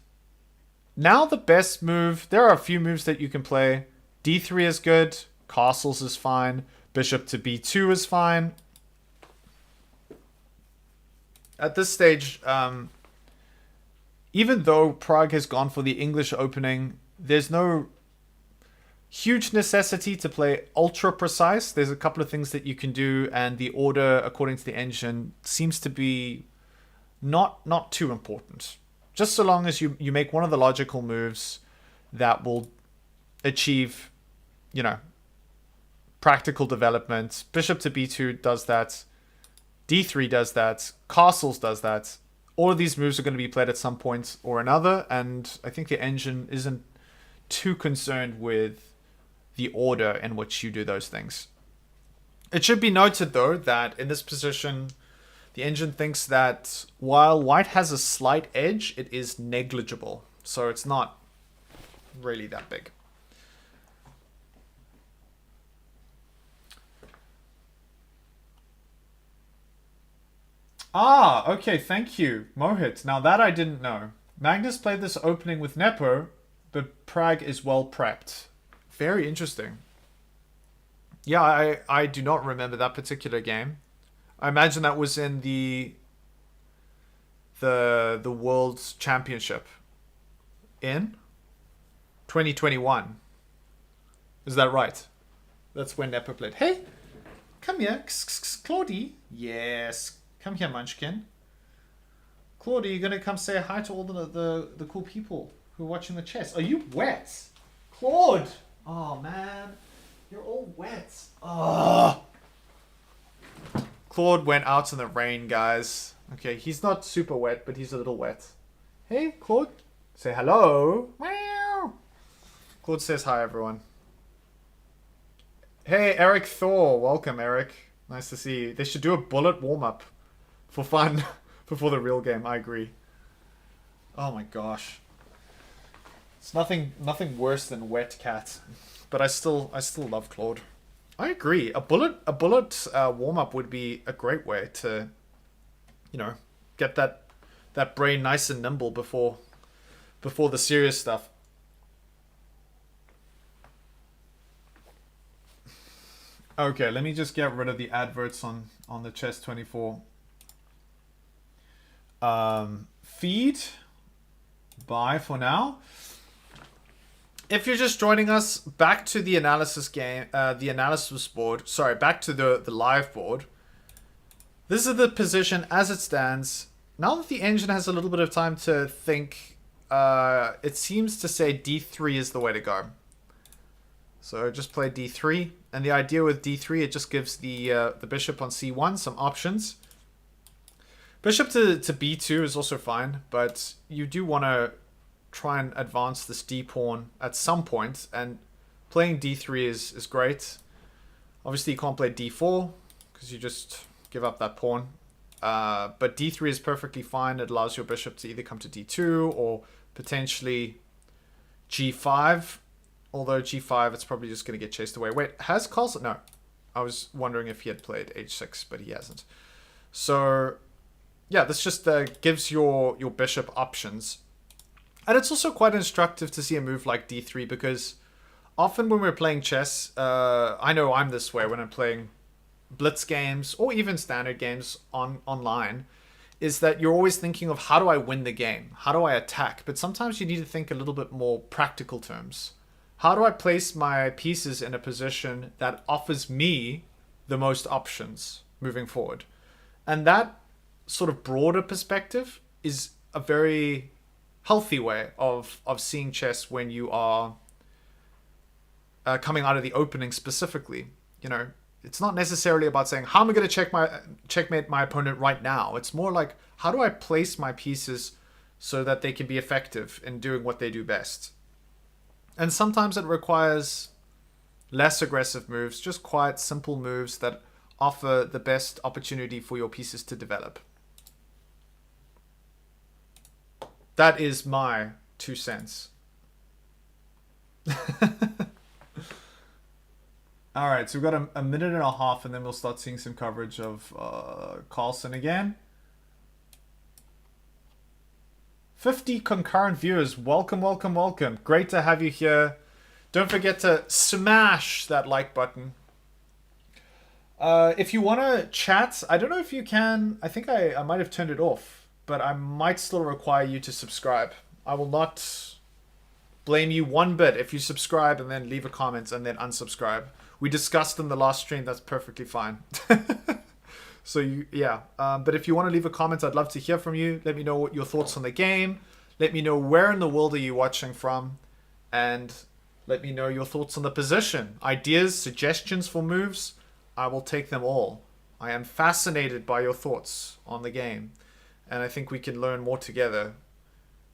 now the best move. There are a few moves that you can play. d3 is good. Castles is fine. Bishop to b2 is fine. At this stage, even though Pragg has gone for the English opening, there's no huge necessity to play ultra precise. There's a couple of things that you can do, and the order, according to the engine, seems to be not too important. Just so long as you make one of the logical moves that will achieve, practical development. Bishop to b2 does that. d3 does that. Castles does that. All of these moves are going to be played at some point or another, and I think the engine isn't too concerned with the order in which you do those things. It should be noted, though, that in this position, the engine thinks that while White has a slight edge, it is negligible. So it's not really that big. Ah, okay, thank you, Mohit. Now that I didn't know. Magnus played this opening with Nepo, but Pragg is well prepped. Very interesting. Yeah, I do not remember that particular game. I imagine that was in the World's Championship in 2021. Is that right? That's when Nepo played. Hey, come here, Claudie. Yes, come here, Munchkin. Claudie, you're gonna come say hi to all the cool people who are watching the chess. Are you wet, Claude? Oh man, you're all wet. Oh. Claude went out in the rain, guys. Okay, he's not super wet, but he's a little wet. Hey, Claude. Say hello. Meow. Claude says hi, everyone. Hey, Eric Thor. Welcome, Eric. Nice to see you. They should do a bullet warm-up for fun before the real game. I agree. Oh my gosh. It's nothing worse than wet cat. But I still love Claude. I agree. A bullet warm-up would be a great way to, you know, get that brain nice and nimble before the serious stuff. Okay, let me just get rid of the adverts on the Chess24 feed. Bye for now. If you're just joining us, back to the analysis game, the analysis board. Sorry, back to the live board. This is the position as it stands. Now that the engine has a little bit of time to think, it seems to say d3 is the way to go. So just play d3, and the idea with d3, it just gives the bishop on c1 some options. Bishop to b2 is also fine, but you do want to try and advance this d pawn at some point, and playing d3 is great. Obviously you can't play d4 because you just give up that pawn, but d3 is perfectly fine. It allows your bishop to either come to d2 or potentially g5, although g5 it's probably just going to get chased away. Wait, has Carlsen? No, I was wondering if he had played h6, but he hasn't. So yeah, this just gives your bishop options. And it's also quite instructive to see a move like d3, because often when we're playing chess, I know I'm this way when I'm playing blitz games or even standard games online, is that you're always thinking of how do I win the game? How do I attack? But sometimes you need to think a little bit more practical terms. How do I place my pieces in a position that offers me the most options moving forward? And that sort of broader perspective is a very healthy way of seeing chess when you are coming out of the opening specifically. You know, it's not necessarily about saying, how am I going to checkmate my opponent right now? It's more like, how do I place my pieces so that they can be effective in doing what they do best? And sometimes it requires less aggressive moves, just quiet, simple moves that offer the best opportunity for your pieces to develop. That is my 2 cents. All right, so we've got a minute and a half, and then we'll start seeing some coverage of Carlsen again. 50 concurrent viewers. Welcome, welcome, welcome. Great to have you here. Don't forget to smash that like button. If you want to chat, I don't know if you can. I think I might have turned it off, but I might still require you to subscribe. I will not blame you one bit if you subscribe and then leave a comment and then unsubscribe. We discussed in the last stream, that's perfectly fine. So yeah, but if you want to leave a comment, I'd love to hear from you. Let me know what your thoughts on the game. Let me know where in the world are you watching from, and let me know your thoughts on the position. Ideas, suggestions for moves, I will take them all. I am fascinated by your thoughts on the game, and I think we can learn more together.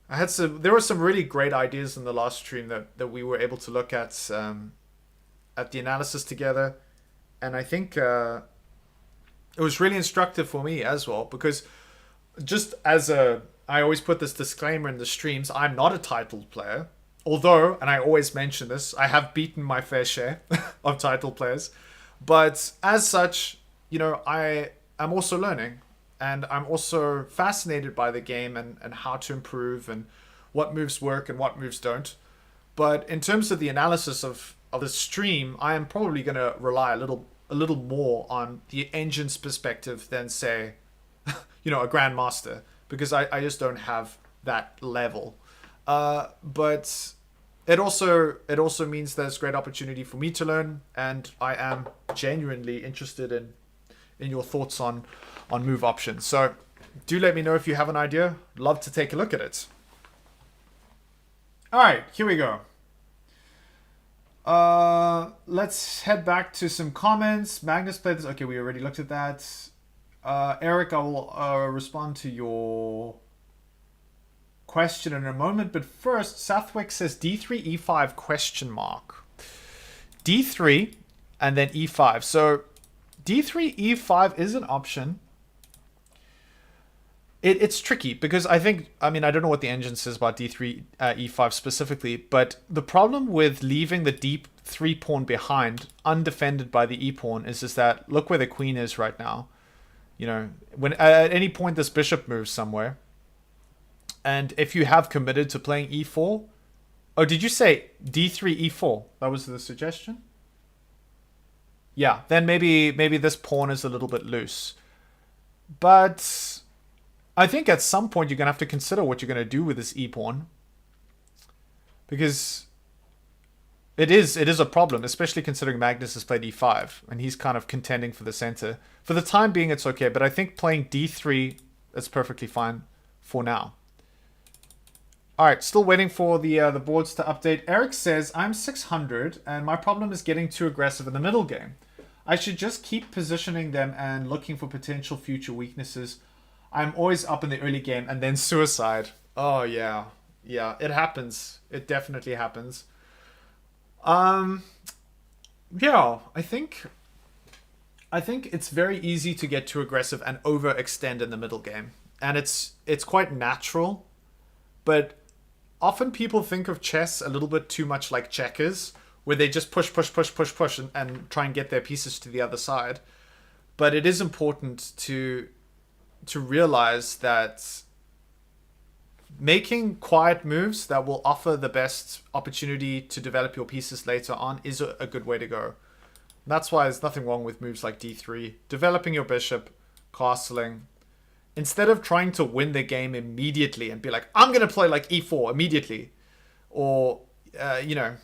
There were some really great ideas in the last stream that we were able to look at the analysis together, and I think it was really instructive for me as well, because just I always put this disclaimer in the streams, I'm not a titled player, although, and I always mention this, I have beaten my fair share of titled players, but as such, you know, I am also learning, and I'm also fascinated by the game and how to improve and what moves work and what moves don't. But in terms of the analysis of the stream, I am probably going to rely a little more on the engine's perspective than, say, you know, a grandmaster, because I just don't have that level. But it also means there's great opportunity for me to learn, and I am genuinely interested in your thoughts on move options. So do let me know if you have an idea. Love to take a look at it. All right, here we go. Let's head back to some comments. Magnus played this. Okay, we already looked at that. Eric, I will respond to your question in a moment, but first, Southwick says d3 e5 question mark. d3 and then e5. So d3 e5 is an option. It's tricky because I mean, I don't know what the engine says about d3 e5 specifically, but the problem with leaving the d3 pawn behind undefended by the e pawn is that look where the queen is right now. You know, when at any point this bishop moves somewhere, and if you have committed to playing e4, oh, did you say d3 e4? That was the suggestion. Yeah, then maybe this pawn is a little bit loose, but I think at some point you're going to have to consider what you're going to do with this e-pawn. Because it is a problem, especially considering Magnus has played e5. And he's kind of contending for the center. For the time being, it's okay. But I think playing d3 is perfectly fine for now. Alright, still waiting for the boards to update. Eric says, I'm 600 and my problem is getting too aggressive in the middle game. I should just keep positioning them and looking for potential future weaknesses. I'm always up in the early game and then suicide. Oh, yeah. Yeah, it happens. It definitely happens. Yeah, I think it's very easy to get too aggressive and overextend in the middle game. And it's quite natural. But often people think of chess a little bit too much like checkers, where they just push, and try and get their pieces to the other side. But it is important to realize that making quiet moves that will offer the best opportunity to develop your pieces later on is a good way to go. And that's why there's nothing wrong with moves like d3. Developing your bishop, castling. Instead of trying to win the game immediately and be like, I'm going to play like e4 immediately. Or, you know,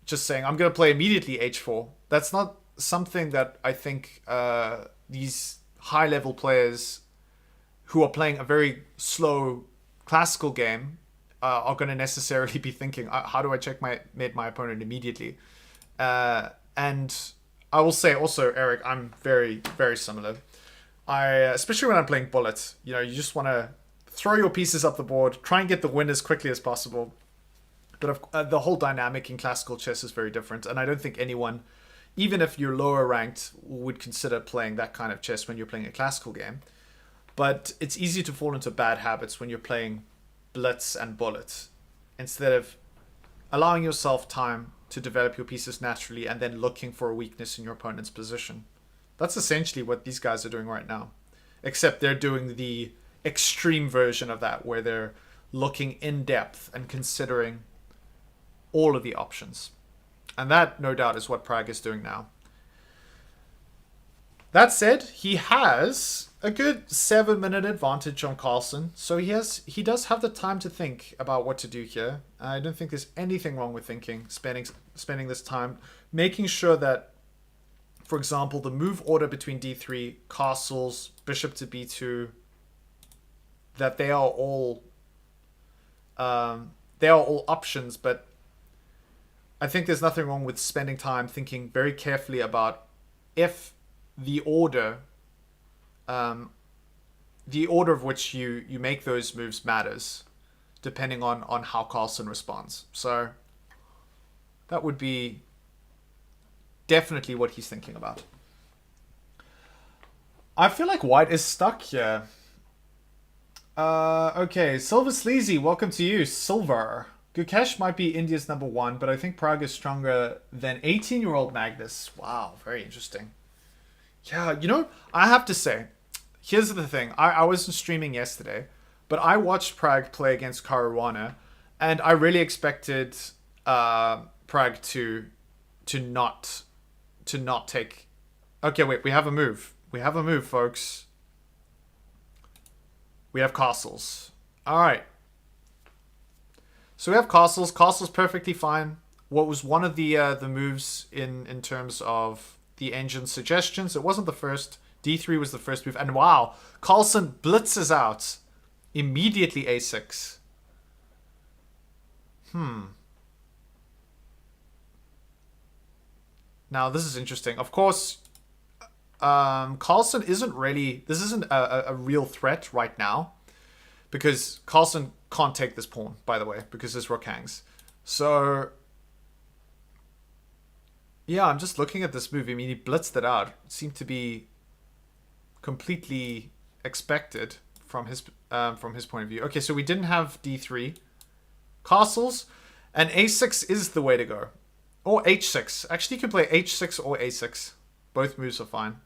just saying, I'm going to play immediately h4. That's not something that I think these high-level players who are playing a very slow classical game are going to necessarily be thinking, how do I checkmate my opponent immediately? And I will say also, Eric, I'm very, very similar. Especially when I'm playing bullets, you know, you just want to throw your pieces up the board, try and get the win as quickly as possible. But the whole dynamic in classical chess is very different, and I don't think anyone, even if you're lower ranked, would consider playing that kind of chess when you're playing a classical game. But it's easy to fall into bad habits when you're playing blitz and bullets, instead of allowing yourself time to develop your pieces naturally and then looking for a weakness in your opponent's position. That's essentially what these guys are doing right now. Except they're doing the extreme version of that, where they're looking in depth and considering all of the options. And that, no doubt, is what Pragg is doing now. That said, he has a good 7-minute advantage on Carlsen, so he does have the time to think about what to do here. I don't think there's anything wrong with spending this time, making sure that, for example, the move order between d3, castles, bishop to b2, that they are all options. But I think there's nothing wrong with spending time thinking very carefully about if the order of which you make those moves matters, depending on how Carlsen responds. So that would be definitely what he's thinking about. I feel like white is stuck here. Okay, Silver Sleazy, welcome to you. Silver. Gukesh might be India's #1, but I think Pragg is stronger than 18-year-old Magnus. Wow, very interesting. Yeah, you know, I have to say, here's the thing. I wasn't streaming yesterday, but I watched Pragg play against Karuana, and I really expected Pragg to not take... Okay, wait, we have a move. We have a move, folks. We have castles. Alright. So we have castles. Castles perfectly fine. What was one of the moves in terms of the engine suggestions? It wasn't the first. d3 was the first move. And wow, Carlsen blitzes out. Immediately a6. Now this is interesting. Of course, Carlsen isn't really... This isn't a real threat right now. Because Carlsen can't take this pawn, by the way. Because his rook hangs. So... Yeah, I'm just looking at this move. I mean, he blitzed it out. It seemed to be completely expected from his point of view. Okay, so we didn't have d3 castles, and a6 is the way to go, or h6. Actually, you can play h6 or a6. Both moves are fine.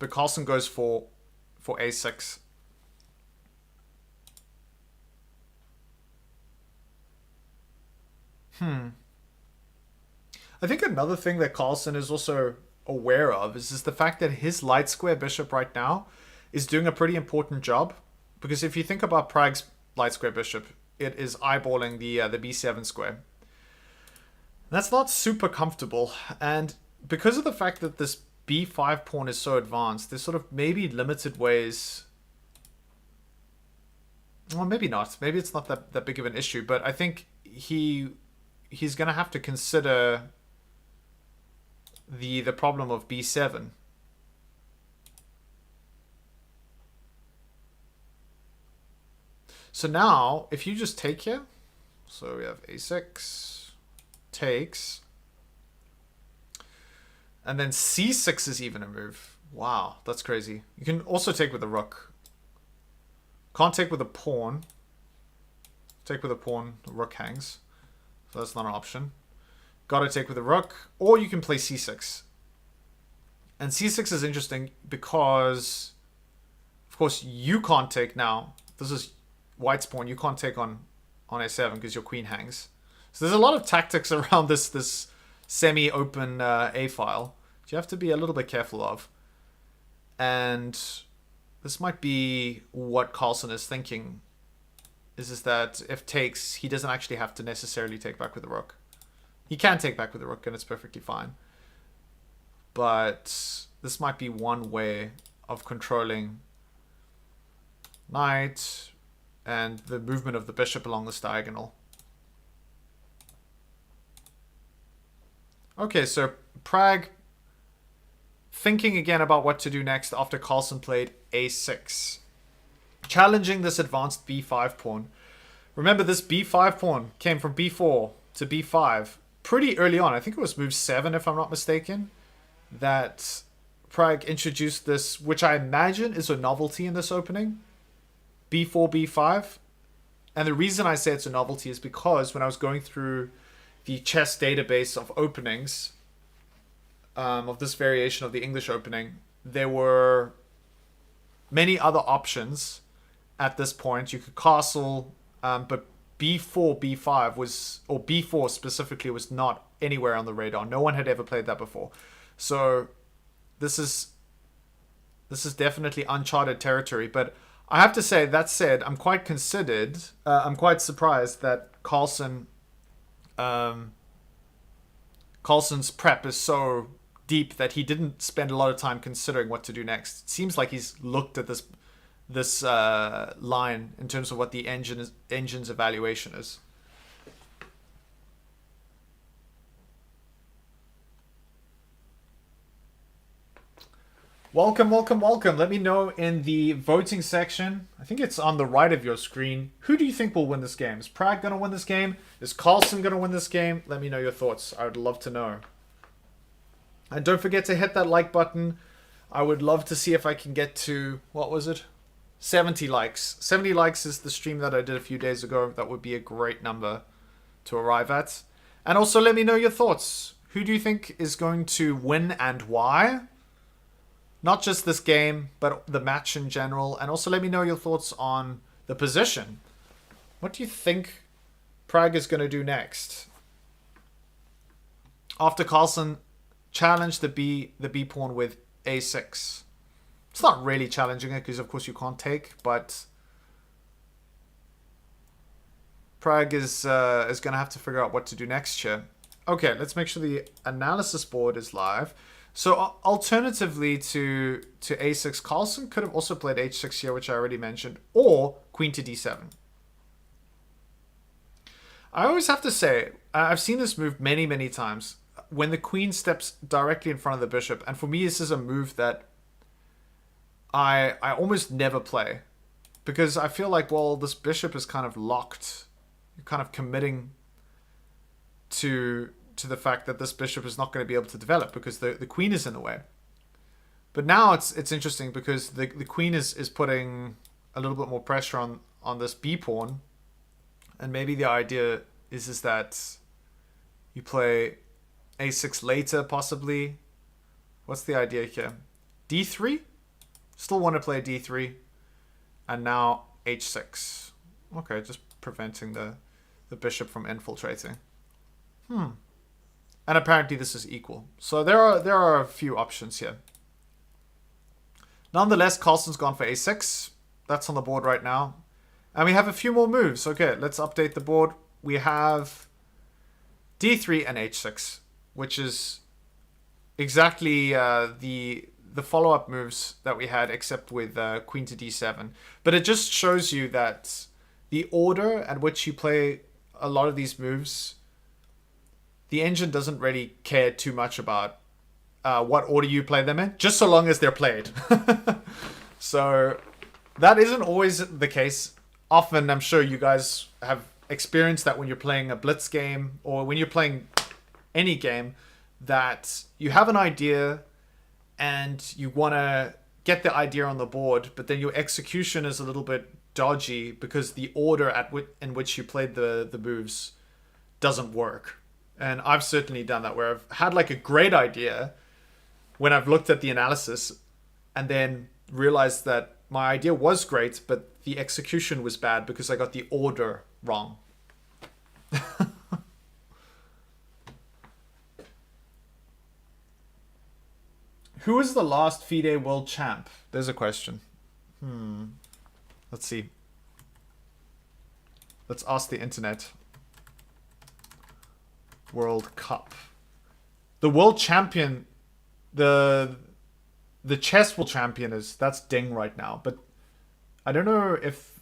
But Carlsen goes for a6. I think another thing that Carlsen is also aware of is the fact that his light square bishop right now is doing a pretty important job. Because if you think about Pragg's light square bishop, it is eyeballing the b7 square. That's not super comfortable. And because of the fact that this b5 pawn is so advanced, there's sort of maybe limited ways... Well, maybe not. Maybe it's not that big of an issue. But I think he's going to have to consider the problem of b7. So now, if you just take here, so we have a6, takes, and then c6 is even a move. Wow, that's crazy. You can also take with the rook. Can't take with a pawn. Take with a pawn, the rook hangs. So that's not an option. Gotta take with a rook, or you can play c6. And c6 is interesting because, of course, you can't take now. This is white's pawn. You can't take on a7 because your queen hangs. So there's a lot of tactics around this semi-open a file that you have to be a little bit careful of. And this might be what Carlsen is thinking. Is that if takes, he doesn't actually have to necessarily take back with the rook. He can take back with the rook and it's perfectly fine. But this might be one way of controlling knight and the movement of the bishop along this diagonal. Okay, so Pragg thinking again about what to do next after Carlsen played a6. Challenging this advanced b5 pawn. Remember, this b5 pawn came from b4 to b5 pretty early on. I think it was move 7, if I'm not mistaken, that Pragg introduced this, which I imagine is a novelty in this opening. b4, b5. And the reason I say it's a novelty is because when I was going through the chess database of openings, of this variation of the English opening, there were many other options at this point. You could castle, but b4, b5 was, or b4 specifically, was not anywhere on the radar. No one had ever played that before. So this is definitely uncharted territory. But I have to say, that said, I'm quite surprised that Carlsen's prep is so deep that he didn't spend a lot of time considering what to do next. It seems like he's looked at this line in terms of what the engine's evaluation is. Welcome, welcome, welcome. Let me know in the voting section. I think it's on the right of your screen. Who do you think will win this game? Is Pragg going to win this game? Is Carlsen going to win this game? Let me know your thoughts. I would love to know. And don't forget to hit that like button. I would love to see if I can get to, what was it? 70 likes. 70 likes is the stream that I did a few days ago. That would be a great number to arrive at. And also let me know your thoughts. Who do you think is going to win and why? Not just this game, but the match in general. And also let me know your thoughts on the position. What do you think Pragg is going to do next? After Carlsen challenged the B pawn with a6. It's not really challenging it because of course you can't take, but Pragg is going to have to figure out what to do next here. Okay, let's make sure the analysis board is live. So alternatively to a6, Carlsen could have also played h6 here, which I already mentioned, or queen to d7. I always have to say, I've seen this move many, many times. when the queen steps directly in front of the bishop, and for me this is a move that I almost never play, because I feel like, well, this bishop is kind of locked. You're kind of committing to the fact that this bishop is not going to be able to develop because the queen is in the way. But now it's interesting because the queen is putting a little bit more pressure on this b pawn, and maybe the idea is that you play a6 later, possibly. What's the idea here? d3? Still want to play d3. And now h6. Okay, just preventing the bishop from infiltrating. And apparently this is equal. So there are a few options here. Nonetheless, Carlsen's gone for a6. That's on the board right now. And we have a few more moves. Okay, let's update the board. We have d3 and h6, which is exactly the follow-up moves that we had, except with queen to d7. But it just shows you that the order at which you play a lot of these moves, the engine doesn't really care too much about what order you play them in, just so long as they're played. So that isn't always the case. Often, I'm sure you guys have experienced that when you're playing a blitz game, or when you're playing any game, that you have an idea and you want to get the idea on the board, but then your execution is a little bit dodgy because the order in which you played the moves doesn't work. And I've certainly done that, where I've had like a great idea when I've looked at the analysis and then realized that my idea was great, but the execution was bad because I got the order wrong. Who is the last FIDE world champ? There's a question. Let's see. Let's ask the internet. World Cup. The world champion, the chess world champion that's Ding right now, but I don't know if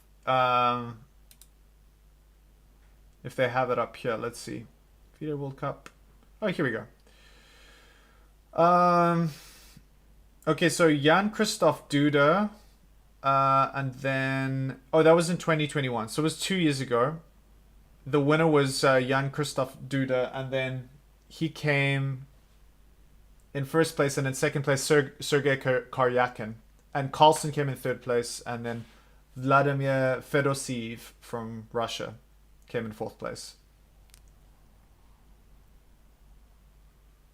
they have it up here. Let's see. FIDE World Cup. Oh, here we go. Okay, so Jan Christoph Duda, and then that was in 2021, so it was 2 years ago. The winner was Jan Christoph Duda, and then he came in first place, and in second place Sergei Karyakin, and Carlsen came in third place, and then Vladimir Fedosiv from Russia came in fourth place.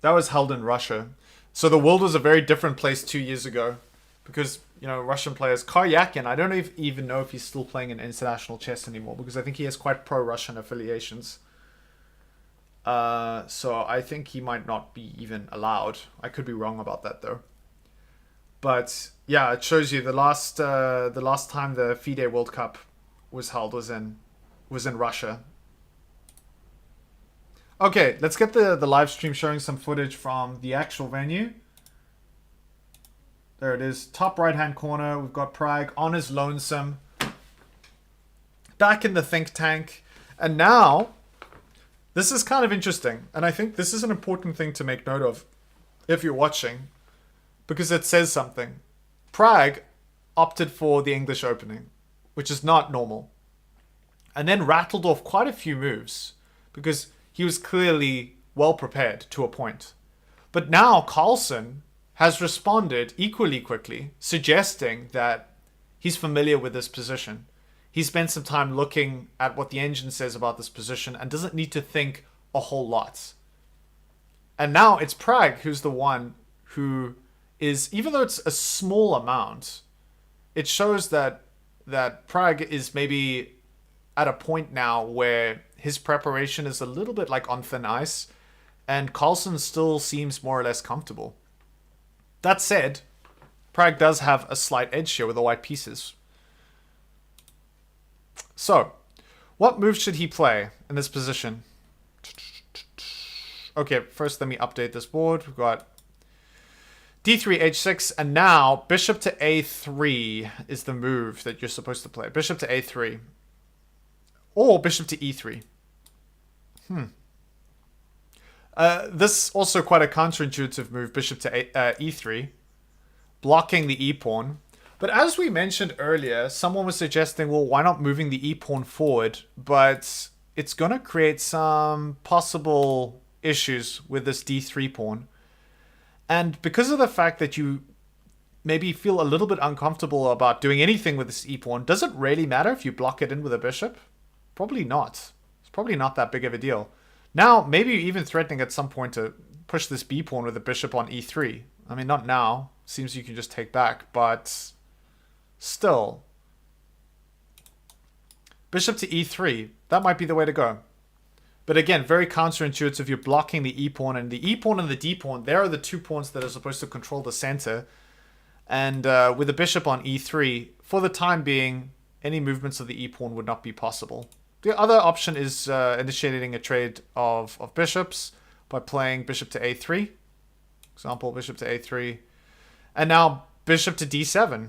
That was held in Russia. So the world was a very different place 2 years ago, because, you know, Russian players, Karyakin, I don't even know if he's still playing in international chess anymore, because I think he has quite pro-Russian affiliations. So I think he might not be even allowed. I could be wrong about that though. But yeah, it shows you the last time the FIDE World Cup was held was in Russia. Okay, let's get the live stream showing some footage from the actual venue. There it is, top right hand corner. We've got Pragg on his lonesome, back in the think tank. And now, this is kind of interesting, and I think this is an important thing to make note of if you're watching, because it says something. Pragg opted for the English opening, which is not normal, and then rattled off quite a few moves, because he was clearly well prepared to a point. But now Carlsen has responded equally quickly, suggesting that he's familiar with this position. He spent some time looking at what the engine says about this position and doesn't need to think a whole lot. And now it's Pragg who's the one who is, even though it's a small amount, it shows that Pragg is maybe at a point now where his preparation is a little bit like on thin ice, and Carlsen still seems more or less comfortable. That said, Pragg does have a slight edge here with the white pieces. So, what move should he play in this position? Okay, first let me update this board. We've got d3, h6, and now bishop to a3 is the move that you're supposed to play. Bishop to a3. Or bishop to e3. This also quite a counterintuitive move, bishop to e3, blocking the e-pawn. But as we mentioned earlier, someone was suggesting, well, why not moving the e-pawn forward? But it's going to create some possible issues with this d3 pawn. And because of the fact that you maybe feel a little bit uncomfortable about doing anything with this e-pawn, does it really matter if you block it in with a bishop? Probably not. It's probably not that big of a deal. Now, maybe you're even threatening at some point to push this b-pawn with a bishop on e3. I mean, not now. Seems you can just take back, but still. Bishop to e3. That might be the way to go. But again, very counterintuitive. You're blocking the e-pawn, and the e-pawn and the d-pawn, there are the two pawns that are supposed to control the center. And with the bishop on e3, for the time being, any movements of the e-pawn would not be possible. The other option is initiating a trade of bishops by playing bishop to a3. Example, bishop to a3. And now bishop to d7.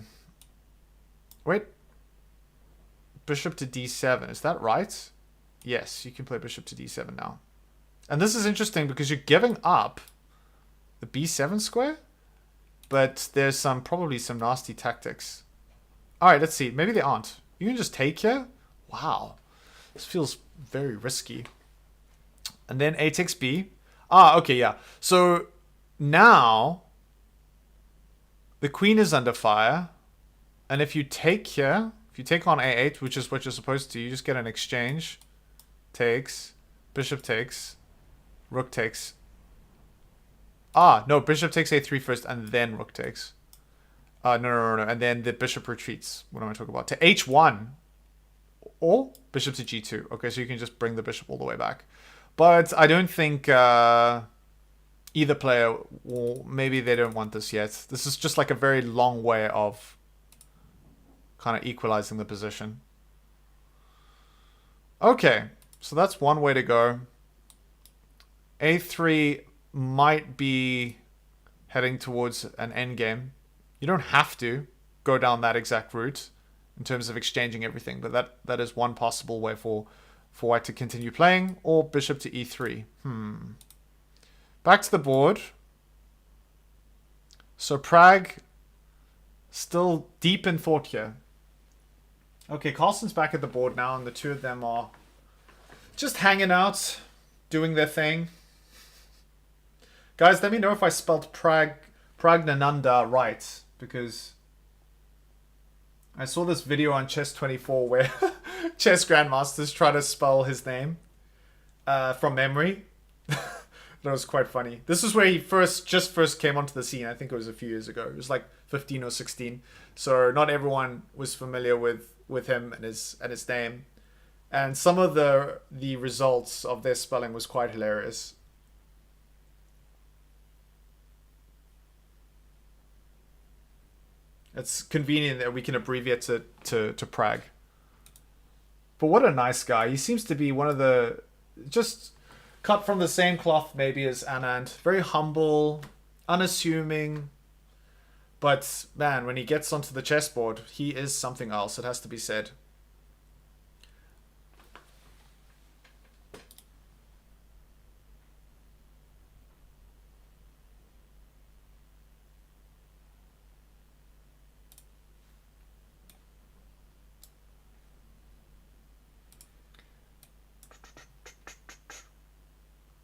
Wait. Bishop to d7. Is that right? Yes, you can play bishop to d7 now. And this is interesting because you're giving up the b7 square, but there's probably some nasty tactics. All right, let's see. Maybe they aren't. You can just take here. Wow. This feels very risky. And then a takes b. Ah, okay, yeah. So now the queen is under fire. And if you take here, if you take on a8, which is what you're supposed to, you just get an exchange. Takes. Bishop takes. Rook takes. Ah, no, bishop takes a3 first and then rook takes. No. And then the bishop retreats. What am I talking about? To h1. Or bishop to g2. Okay, so you can just bring the bishop all the way back. But I don't think either player will... Maybe they don't want this yet. This is just like a very long way of kind of equalizing the position. Okay, so that's one way to go. a3 might be heading towards an endgame. You don't have to go down that exact route in terms of exchanging everything, but that is one possible way for white to continue playing, or bishop to e3. Back to the board. So Pragg still deep in thought here. Okay, Carlsen's back at the board now, and the two of them are just hanging out, doing their thing. Guys, let me know if I spelled Pragnananda right, because I saw this video on Chess24 where chess grandmasters try to spell his name from memory. That was quite funny. This is where he first came onto the scene. I think it was a few years ago. It was like 15 or 16. So not everyone was familiar with him and his name. And some of the results of their spelling was quite hilarious. It's convenient that we can abbreviate it to Pragg. But what a nice guy. He seems to be one of the... Just cut from the same cloth maybe as Anand. Very humble, unassuming. But man, when he gets onto the chessboard, he is something else. It has to be said.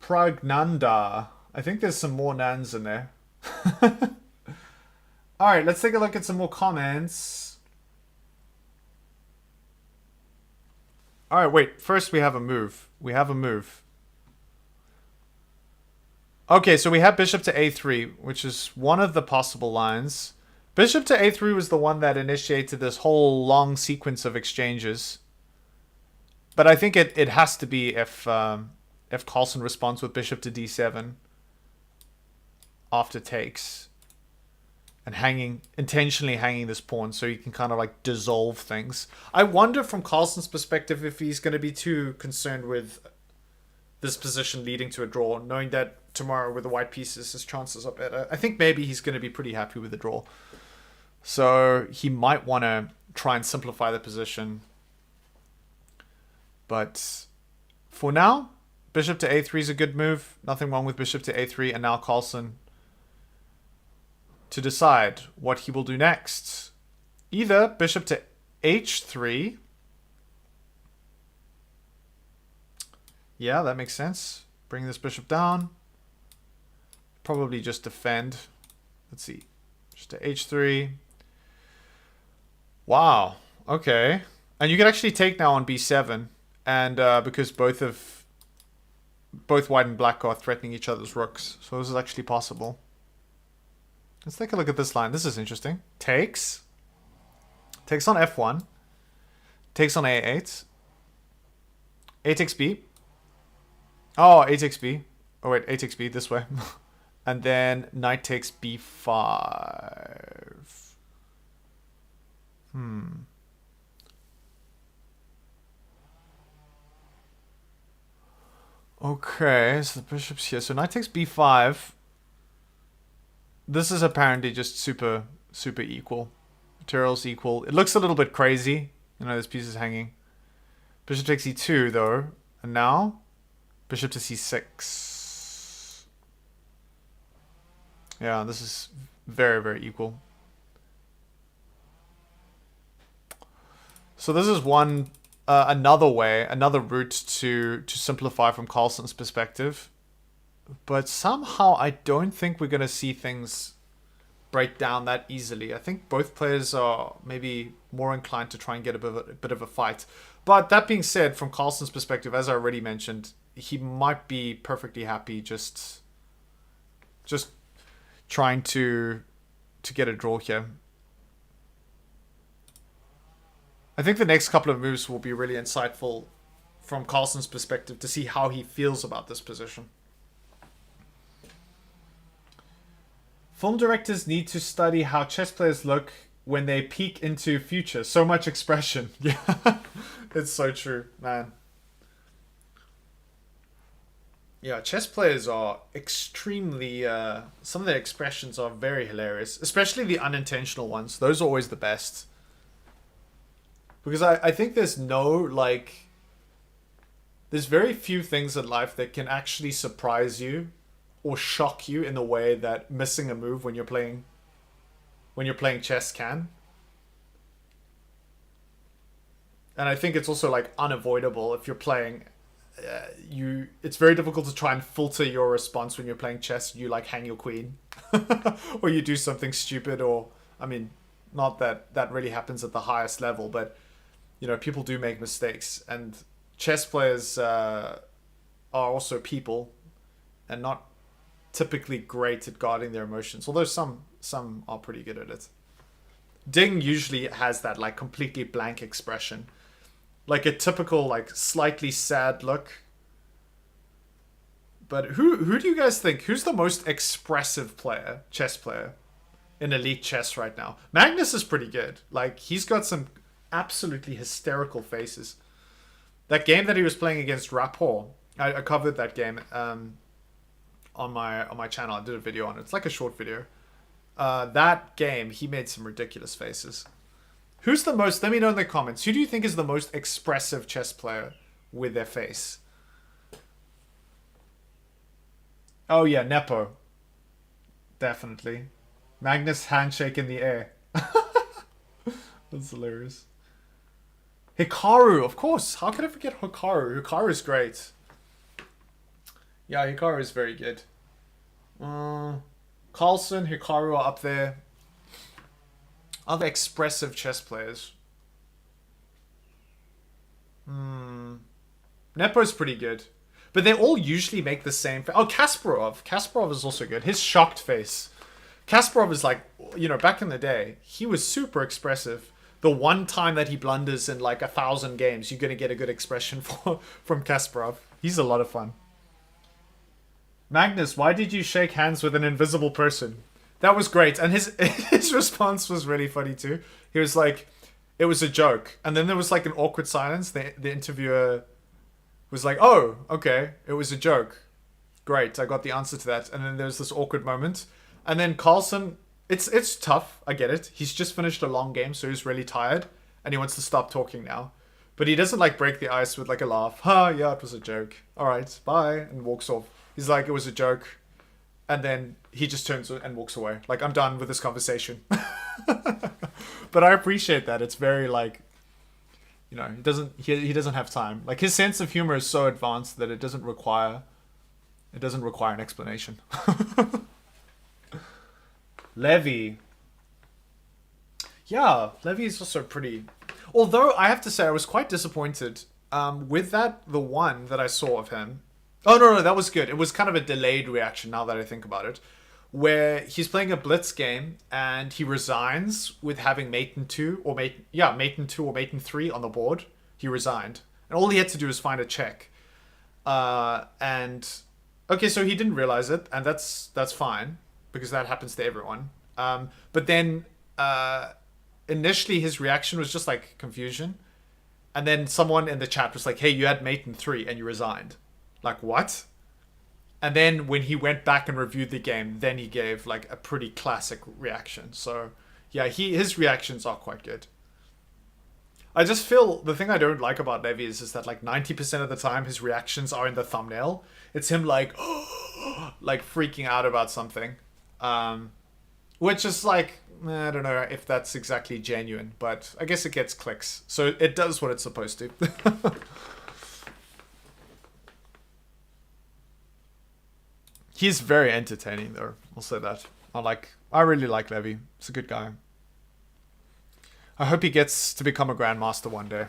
Pragnanda. I think there's some more nans in there. Alright, let's take a look at some more comments. Alright, wait. First we have a move. Okay, so we have bishop to a3, which is one of the possible lines. Bishop to a3 was the one that initiated this whole long sequence of exchanges. But I think it has to be if Carlsen responds with bishop to d7 after takes and intentionally hanging this pawn so you can kind of like dissolve things. I wonder from Carlsen's perspective if he's going to be too concerned with this position leading to a draw, knowing that tomorrow with the white pieces his chances are better. I think maybe he's going to be pretty happy with the draw. So he might want to try and simplify the position. But for now, Bishop to a3 is a good move. Nothing wrong with bishop to a3. And now Carlsen to decide what he will do next. Either bishop to h3. Yeah, that makes sense. Bring this bishop down. Probably just defend. Let's see. Just to h3. Wow. Okay. And you can actually take now on b7. And because both white and black are threatening each other's rooks. So this is actually possible. Let's take a look at this line. This is interesting. Takes. Takes on f1. Takes on a8. A takes b. Oh, a takes b. Oh wait, a takes b this way. And then knight takes b5. Okay, so the bishop's here. So knight takes b5. This is apparently just super equal. Material's equal. It looks a little bit crazy. You know, this piece is hanging. Bishop takes e2 though. And now bishop to c6. Yeah, this is very equal. So this is another way, another route to simplify from Carlsen's perspective. But somehow I don't think we're going to see things break down that easily. I think both players are maybe more inclined to try and get a bit of a fight. But that being said, from Carlsen's perspective, as I already mentioned, he might be perfectly happy just trying to get a draw here. I think the next couple of moves will be really insightful from Carlsen's perspective to see how he feels about this position. Film directors need to study how chess players look when they peek into future. So much expression. Yeah, it's so true, man. Yeah, chess players are extremely... some of their expressions are very hilarious. Especially the unintentional ones. Those are always the best. Because I think there's there's very few things in life that can actually surprise you or shock you in the way that missing a move when you're playing chess can. And I think it's also unavoidable if you're playing. It's very difficult to try and filter your response when you're playing chess. You hang your queen, or you do something stupid, or I mean, not that really happens at the highest level, but you know, people do make mistakes, and chess players are also people, and not typically great at guarding their emotions. Although some are pretty good at it. Ding usually has that completely blank expression, like a typical slightly sad look. But who do you guys think? Who's the most expressive chess player in elite chess right now? Magnus is pretty good. He's got some absolutely hysterical faces. That game that he was playing against Rapport, I covered that game on my channel. I did a video on it. It's like a short video. That game, he made some ridiculous faces. Who's the most... Let me know in the comments. Who do you think is the most expressive chess player with their face? Oh yeah, Nepo. Definitely. Magnus handshake in the air. That's hilarious. Hikaru, of course. How could I forget Hikaru? Hikaru's great. Yeah, Hikaru is very good. Carlsen, Hikaru are up there. Other expressive chess players. Nepo's pretty good. But they all usually make the same face. Oh, Kasparov. Kasparov is also good. His shocked face. Kasparov is back in the day, he was super expressive. The one time that he blunders in 1,000 games, you're going to get a good expression from Kasparov. He's a lot of fun. Magnus, why did you shake hands with an invisible person? That was great. And his response was really funny too. He was like, it was a joke. And then there was an awkward silence. The interviewer was like, oh, okay, it was a joke. Great, I got the answer to that. And then there was this awkward moment. And then Carlsen, it's tough, I get it. He's just finished a long game, so he's really tired. And he wants to stop talking now. But he doesn't like break the ice with like a laugh. Ha, yeah, it was a joke. All right, bye, and walks off. He's like, it was a joke. And then he just turns and walks away. Like, I'm done with this conversation. But I appreciate that. It's very like, you know, he doesn't have time. Like, his sense of humor is so advanced that it doesn't require an explanation. Levy. Yeah, Levy is also pretty. Although I have to say I was quite disappointed with the one that I saw of him. Oh, no, that was good. It was kind of a delayed reaction now that I think about it. Where he's playing a blitz game and he resigns with having Maten 2 or Maten 2 or Maten 3 on the board. He resigned. And all he had to do was find a check. And okay, so he didn't realize it, and that's fine because that happens to everyone. But then initially his reaction was just like confusion. And then someone in the chat was like, "Hey, you had Maten 3 and you resigned." Like, what? And then when he went back and reviewed the game, then he gave like a pretty classic reaction. So yeah, his reactions are quite good. I just feel the thing I don't like about Levy is that like 90% of the time his reactions are in the thumbnail. It's him like like freaking out about something. Which is like, I don't know if that's exactly genuine, but I guess it gets clicks. So it does what it's supposed to. He's very entertaining, though. I'll say that. I really like Levy. He's a good guy. I hope he gets to become a grandmaster one day.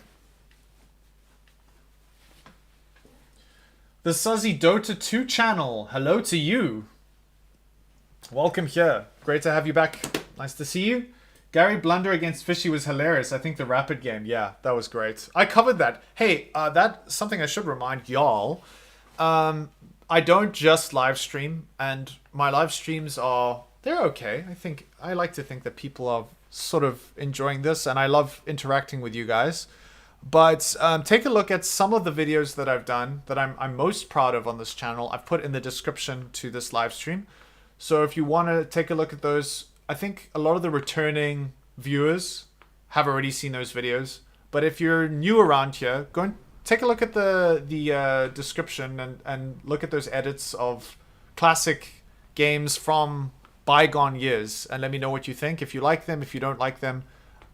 The Suzzy Dota 2 channel. Hello to you. Welcome here. Great to have you back. Nice to see you. Gary Blunder against Fishy was hilarious. I think the rapid game. Yeah, that was great. I covered that. Hey, that's something I should remind y'all. I don't just live stream, and my live streams they're okay. I like to think that people are sort of enjoying this, and I love interacting with you guys. But take a look at some of the videos that I've done that I'm most proud of on this channel. I've put in the description to this live stream. So if you want to take a look at those, I think a lot of the returning viewers have already seen those videos. But if you're new around here, go and take a look at the description and look at those edits of classic games from bygone years and let me know what you think. If you like them, if you don't like them,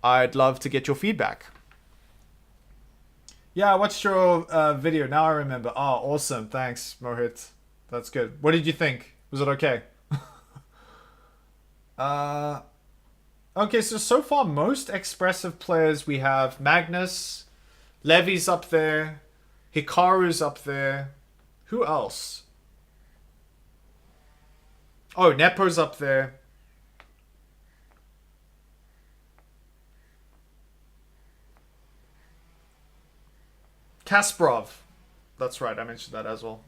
I'd love to get your feedback. Yeah, I watched your video. Now I remember. Oh, awesome. Thanks, Mohit. That's good. What did you think? Was it okay? Okay, so far most expressive players we have Magnus, Levy's up there, Hikaru's up there. Who else? Oh, Nepo's up there. Kasparov. That's right, I mentioned that as well.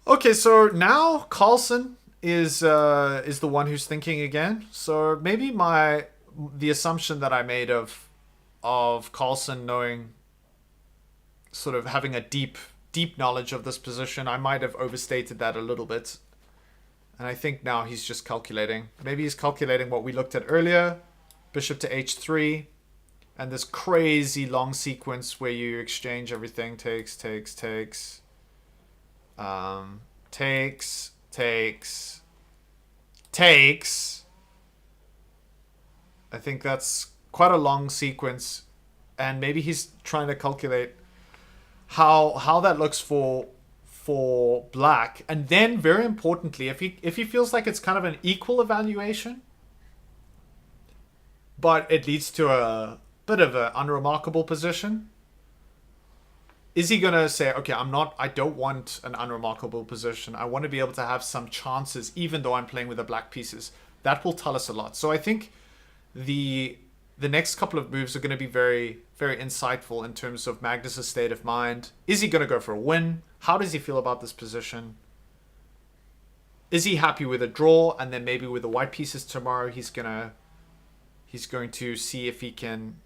Okay, so now Carlson is the one who's thinking again. So maybe the assumption that I made of Carlson knowing, sort of having a deep knowledge of this position, I might have overstated that a little bit. And I think now he's just calculating. Maybe he's calculating what we looked at earlier. Bishop to h3. And this crazy long sequence where you exchange everything. Takes. I think that's quite a long sequence. And maybe he's trying to calculate how that looks for black. And then, very importantly, if he feels like it's kind of an equal evaluation, but it leads to a bit of an unremarkable position, is he gonna say, okay, I don't want an unremarkable position. I want to be able to have some chances, even though I'm playing with the black pieces. That will tell us a lot. So I think the next couple of moves are going to be very, very insightful in terms of Magnus' state of mind. Is he going to go for a win? How does he feel about this position? Is he happy with a draw? And then maybe with the white pieces tomorrow, he's going to see if he can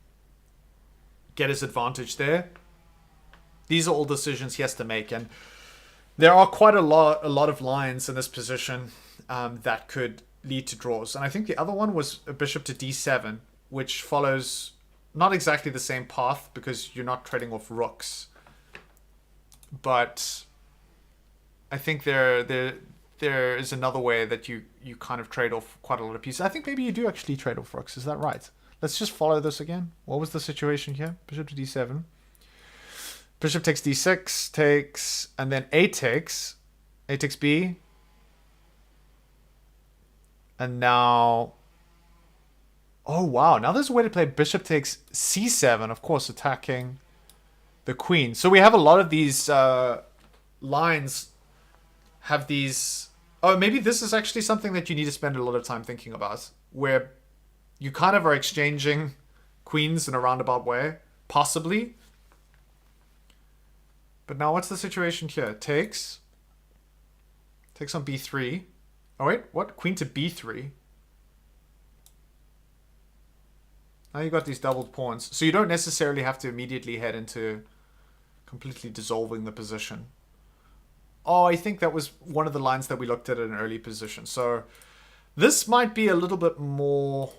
get his advantage there. These are all decisions he has to make, and there are quite a lot of lines in this position that could lead to draws. And I think the other one was a bishop to d7, which follows not exactly the same path because you're not trading off rooks. But I think there is another way that you kind of trade off quite a lot of pieces. I think maybe you do actually trade off rooks. Is that right? Let's just follow this again. What was the situation here? Bishop to d7. Bishop takes d6, takes, and then a takes b. And now... Oh, wow. Now there's a way to play bishop takes c7, of course, attacking the queen. So we have a lot of these lines have these... Oh, maybe this is actually something that you need to spend a lot of time thinking about, where you kind of are exchanging queens in a roundabout way, possibly. But now what's the situation here? Takes on b3. Oh, wait, what? Queen to b3. Now you got these doubled pawns. So you don't necessarily have to immediately head into completely dissolving the position. Oh, I think that was one of the lines that we looked at in an early position. So this might be a little bit more...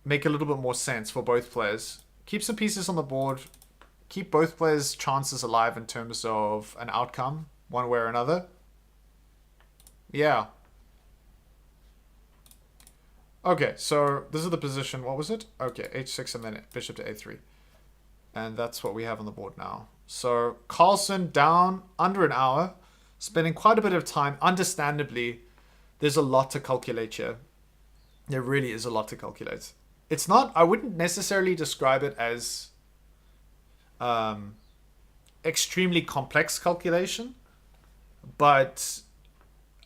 Make a little bit more sense for both players. Keep some pieces on the board. Keep both players' chances alive in terms of an outcome, one way or another. Yeah. Okay, so this is the position. What was it? Okay, h6 and then bishop to a3. And that's what we have on the board now. So Carlsen down under an hour, spending quite a bit of time. Understandably, there's a lot to calculate here. There really is a lot to calculate. It's not, I wouldn't necessarily describe it as extremely complex calculation, but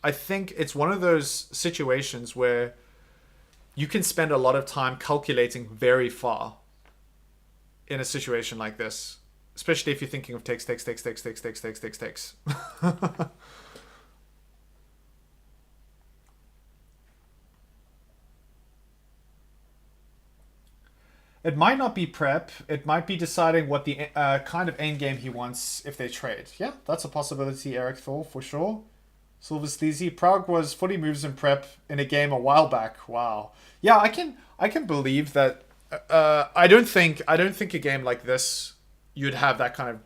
I think it's one of those situations where you can spend a lot of time calculating very far in a situation like this, especially if you're thinking of takes. It might not be prep. It might be deciding what the kind of endgame he wants if they trade. Yeah, that's a possibility, Eric Thor, for sure. Silver Sleazy. Pragg was 40 moves in prep in a game a while back. Wow. Yeah, I can believe that. I don't think a game like this you'd have that kind of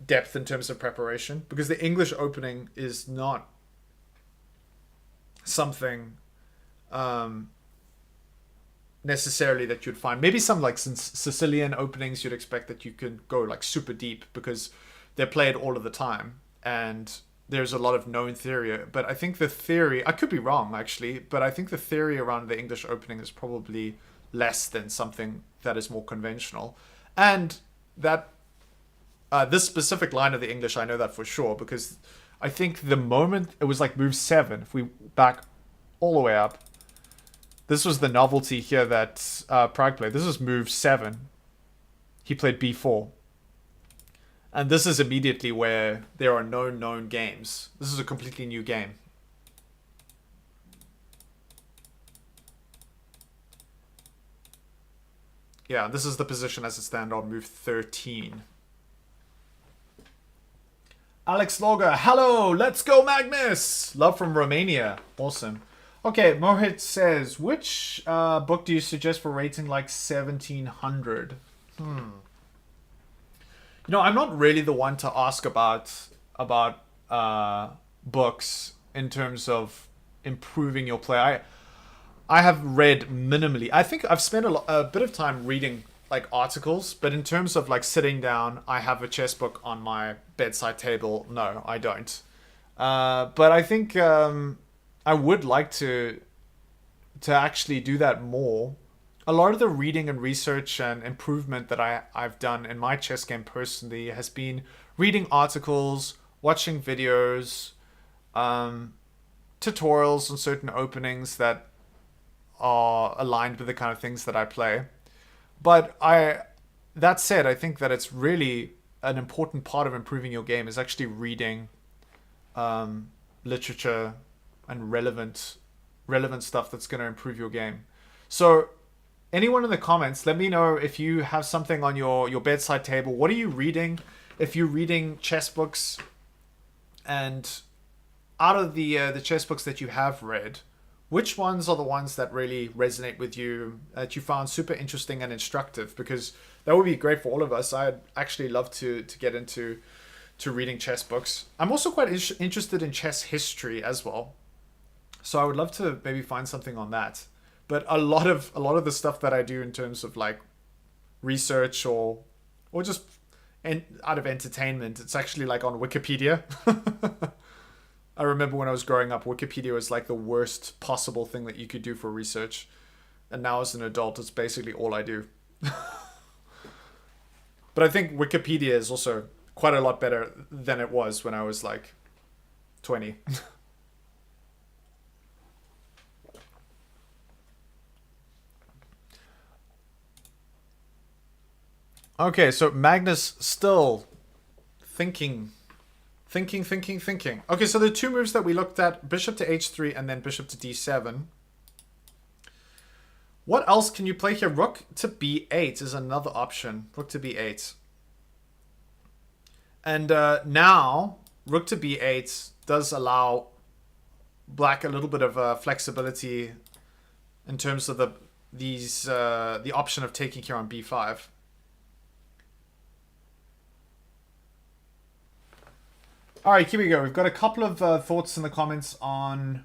depth in terms of preparation, because the English opening is not something necessarily that you'd find. Maybe some like Sicilian openings you'd expect that you could go like super deep because they're played all of the time and there's a lot of known theory. But I think the theory, I could be wrong actually, but I think the theory around the English opening is probably less than something that is more conventional. And that this specific line of the English, I know that for sure, because I think the moment it was like move 7, if we back all the way up, this was the novelty here that Pragg played. This was move 7. He played b4. And this is immediately where there are no known games. This is a completely new game. Yeah, this is the position as it stands on move 13. Alex Logger, hello, let's go Magnus! Love from Romania. Awesome. Okay, Mohit says, which book do you suggest for rating like 1700? You know, I'm not really the one to ask about books in terms of improving your play. I have read minimally. I think I've spent a bit of time reading like articles, but in terms of like sitting down, I have a chess book on my bedside table. No, I don't. But I think I would like to actually do that more. A lot of the reading and research and improvement that I've done in my chess game personally has been reading articles, watching videos, tutorials on certain openings that are aligned with the kind of things that I play. But that said, I think that it's really an important part of improving your game is actually reading literature and relevant stuff that's going to improve your game. So anyone in the comments, let me know if you have something on your bedside table. What are you reading? If you're reading chess books, and out of the chess books that you have read, which ones are the ones that really resonate with you, that you found super interesting and instructive? Because that would be great for all of us. I'd actually love to get into reading chess books. I'm also quite interested in chess history as well. So I would love to maybe find something on that. But a lot of the stuff that I do in terms of like research or just out of entertainment, it's actually like on Wikipedia. I remember when I was growing up, Wikipedia was like the worst possible thing that you could do for research. And now as an adult, it's basically all I do. But I think Wikipedia is also quite a lot better than it was when I was like 20. Okay, so Magnus still thinking. Okay, so the two moves that we looked at, bishop to h3 and then bishop to d7. What else can you play here? Rook to b8 is another option. Rook to b8. And now, rook to b8 does allow black a little bit of flexibility in terms of the option of taking here on b5. All right, here we go. We've got a couple of thoughts in the comments on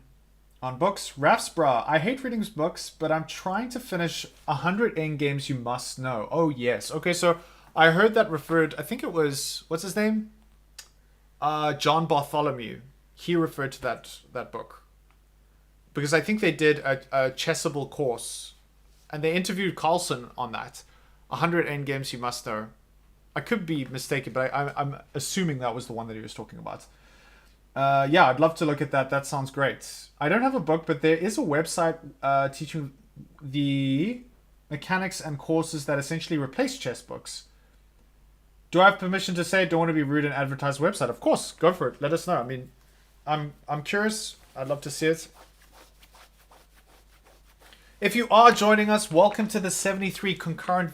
books. Rafsbra, I hate reading books, but I'm trying to finish 100 endgames you must know. Oh, yes. Okay, so I heard that referred, I think it was, what's his name? John Bartholomew. He referred to that book. Because I think they did a Chessable course, and they interviewed Carlson on that. 100 endgames you must know. I could be mistaken, but I'm assuming that was the one that he was talking about. Yeah, I'd love to look at that. That sounds great. I don't have a book, but there is a website teaching the mechanics and courses that essentially replace chess books. Do I have permission to say don't want to be rude and advertise a website? Of course, go for it. Let us know. I mean, I'm curious. I'd love to see it. If you are joining us, welcome to the 73 concurrent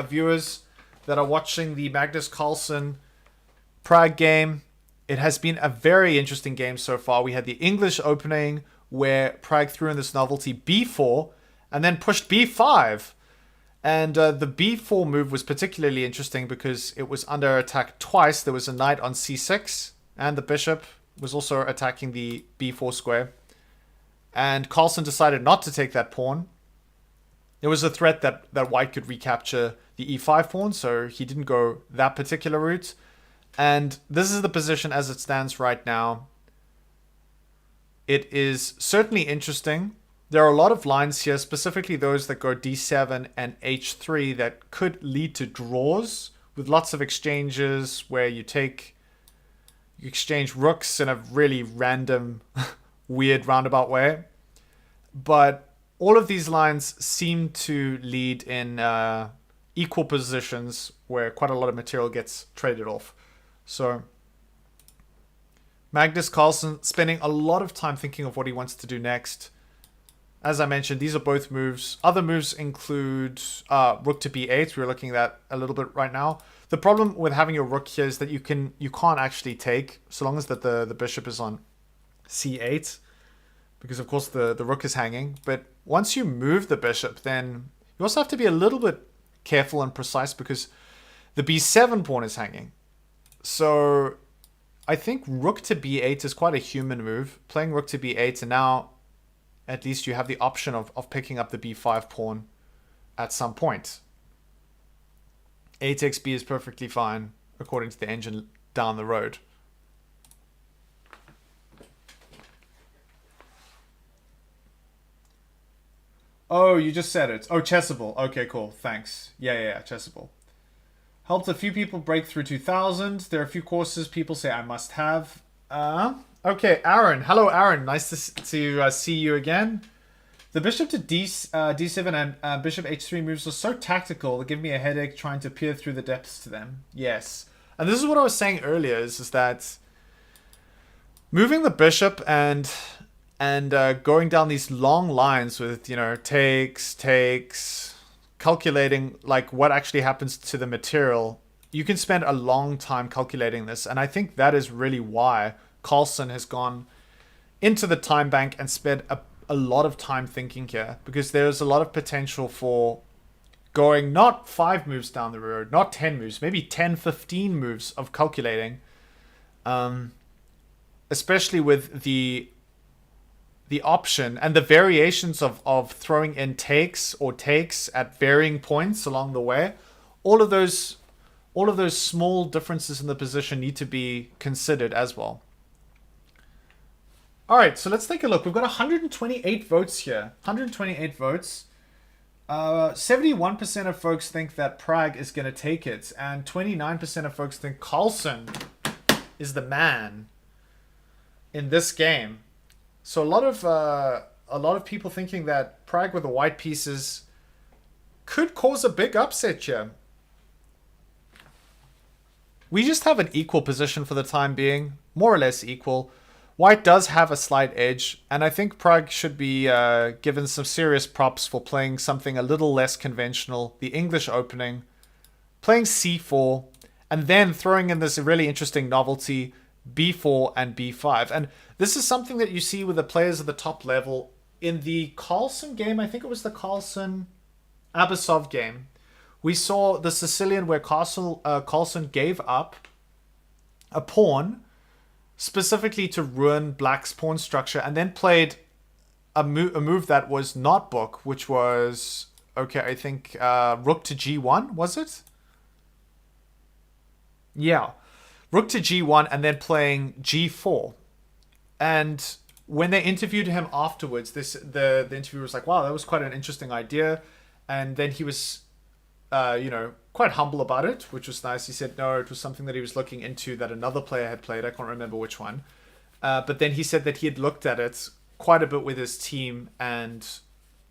viewers that are watching the Magnus Carlsen Pragg game. It has been a very interesting game so far. We had the English opening where Pragg threw in this novelty b4 and then pushed b5. And the b4 move was particularly interesting because it was under attack twice. There was a knight on c6 and the bishop was also attacking the b4 square. And Carlsen decided not to take that pawn. There was a threat that white could recapture the e5 pawn, so he didn't go that particular route. And this is the position as it stands right now. It is certainly interesting. There are a lot of lines here, specifically those that go d7 and h3 that could lead to draws with lots of exchanges where you exchange rooks in a really random, weird roundabout way. But all of these lines seem to lead in equal positions where quite a lot of material gets traded off. So Magnus Carlsen spending a lot of time thinking of what he wants to do next. As I mentioned, these are both moves. Other moves include rook to b8. We're looking at that a little bit right now. The problem with having your rook here is that you can't actually take so long as that the bishop is on c8. Because of course the rook is hanging. But once you move the bishop, then you also have to be a little bit careful and precise because the b7 pawn is hanging. So I think rook to b8 is quite a human move. Playing rook to b8, and now at least you have the option of picking up the b5 pawn at some point. A takes b is perfectly fine according to the engine down the road. Oh, you just said it. Oh, Chessable. Okay, cool. Thanks. Yeah, Chessable. Helped a few people break through 2000. There are a few courses people say I must have. Okay, Aaron. Hello, Aaron. Nice to see you again. The bishop to d7 and bishop h3 moves are so tactical. They give me a headache trying to peer through the depths to them. Yes. And this is what I was saying earlier, is that moving the bishop and going down these long lines with, takes, calculating like what actually happens to the material, you can spend a long time calculating this. And I think that is really why Carlsen has gone into the time bank and spent a lot of time thinking here, because there's a lot of potential for going not 5 moves down the road, not 10 moves, maybe 10, 15 moves of calculating. Especially with the option and the variations of throwing in takes or takes at varying points along the way. All of those small differences in the position need to be considered as well. All right, so let's take a look. We've got 128 votes here. 128 votes. 71% of folks think that Pragg is going to take it, and 29% of folks think Carlsen is the man in this game. So a lot of people thinking that Pragg with the white pieces could cause a big upset here. We just have an equal position for the time being, more or less equal. White does have a slight edge, and I think Pragg should be given some serious props for playing something a little less conventional, the English opening, playing c4, and then throwing in this really interesting novelty, b4 and b5. And this is something that you see with the players at the top level. In the Carlsen game, I think it was the Carlsen-Abasov game, we saw the Sicilian where Carlsen gave up a pawn specifically to ruin Black's pawn structure, and then played a move that was not book, which was, okay, I think rook to g1, was it? Yeah. Rook to g1 and then playing g4. And when they interviewed him afterwards, the interviewer was like, wow, that was quite an interesting idea. And then he was, quite humble about it, which was nice. He said, no, it was something that he was looking into that another player had played. I can't remember which one. But then he said that he had looked at it quite a bit with his team, and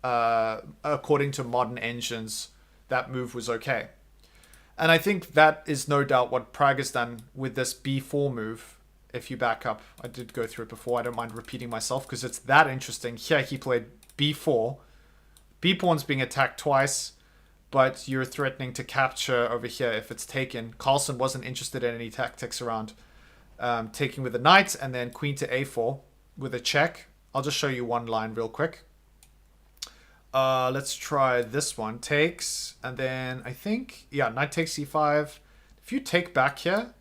according to modern engines, that move was okay. And I think that is no doubt what Pragg has done with this b4 move. If you back up, I did go through it before. I don't mind repeating myself because it's that interesting. Here he played b4. B-pawn's being attacked twice, but you're threatening to capture over here if it's taken. Carlsen wasn't interested in any tactics around taking with the knight, and then queen to a4 with a check. I'll just show you one line real quick. Let's try this one. Takes, and then I think, yeah, knight takes c5. If you take back here,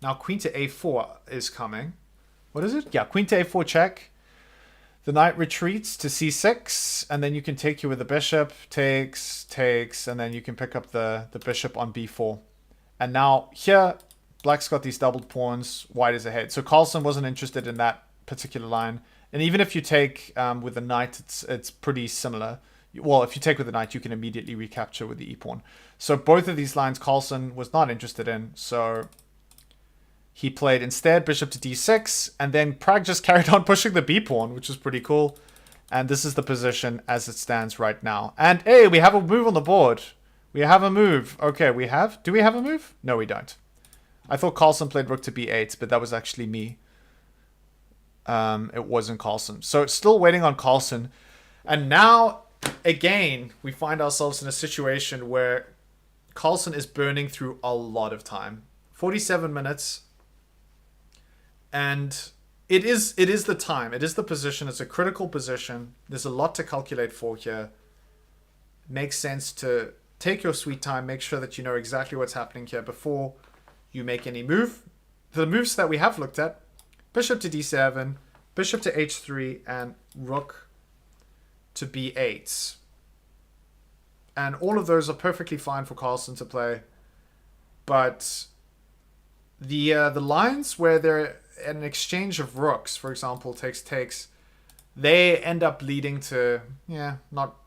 now queen to a4 is coming. What is it? Yeah, queen to a4 check. The knight retreats to c6, and then you can take you with the bishop. Takes, and then you can pick up the bishop on b4. And now here, Black's got these doubled pawns. White is ahead. So Carlsen wasn't interested in that particular line. And even if you take with the knight, it's pretty similar. Well, if you take with the knight, you can immediately recapture with the e-pawn. So both of these lines Carlsen was not interested in. So he played instead bishop to d6, and then Pragg just carried on pushing the b-pawn, which is pretty cool. And this is the position as it stands right now. And hey, we have a move on the board. We have a move. Okay, we have... Do we have a move? No, we don't. I thought Carlsen played rook to b8, but that was actually me. It wasn't Carlsen. So still waiting on Carlsen. And now, again, we find ourselves in a situation where Carlsen is burning through a lot of time. 47 minutes. And it is the time. It is the position. It's a critical position. There's a lot to calculate for here. It makes sense to take your sweet time. Make sure that you know exactly what's happening here before you make any move. The moves that we have looked at: bishop to d7, bishop to h3, and rook to b8. And all of those are perfectly fine for Carlsen to play. But the lines where they're an exchange of rooks, for example, takes, they end up leading to, not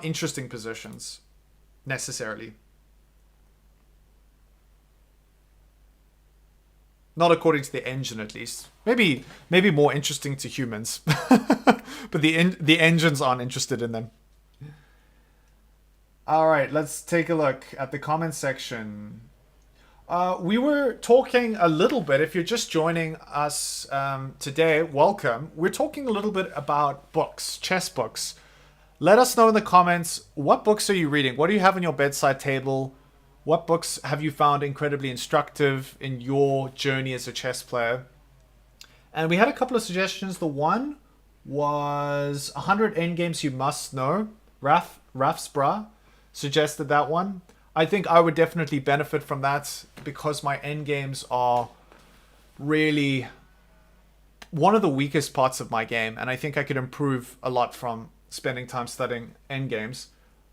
interesting positions, necessarily. Not according to the engine, at least. Maybe more interesting to humans. But the engines aren't interested in them. Alright, let's take a look at the comment section. We were talking a little bit, if you're just joining us today, welcome. We're talking a little bit about books, chess books. Let us know in the comments, what books are you reading? What do you have on your bedside table? What books have you found incredibly instructive in your journey as a chess player? And we had a couple of suggestions. The one was 100 endgames you must know. Rafsbra suggested that one. I think I would definitely benefit from that because my endgames are really one of the weakest parts of my game, and I think I could improve a lot from spending time studying endgames.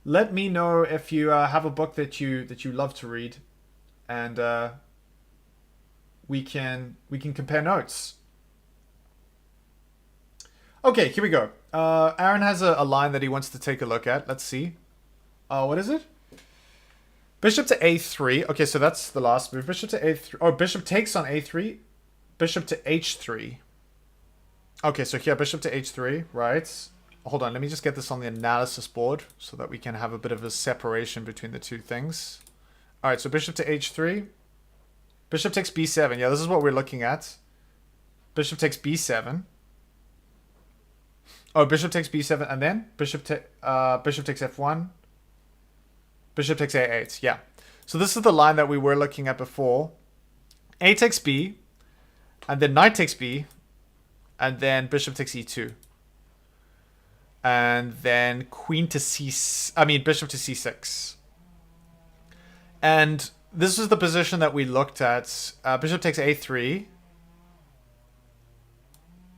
Let me know if you have a book that you love to read, and we can compare notes. Okay, here we go. Aaron has a line that he wants to take a look at. Let's see. What is it? Bishop to a3. Okay, so that's the last move. Bishop to a3. Oh, bishop takes on a3. Bishop to h3. Okay, so here, bishop to h3, right? Hold on, let me just get this on the analysis board so that we can have a bit of a separation between the two things. All right, so bishop to h3. Bishop takes b7. Yeah, this is what we're looking at. Bishop takes b7. Oh, bishop takes b7, and then bishop takes f1. Bishop takes a8. Yeah. So this is the line that we were looking at before. A takes b, and then knight takes b, and then bishop takes e2. And then queen to bishop to c6. And this is the position that we looked at. Bishop takes a3.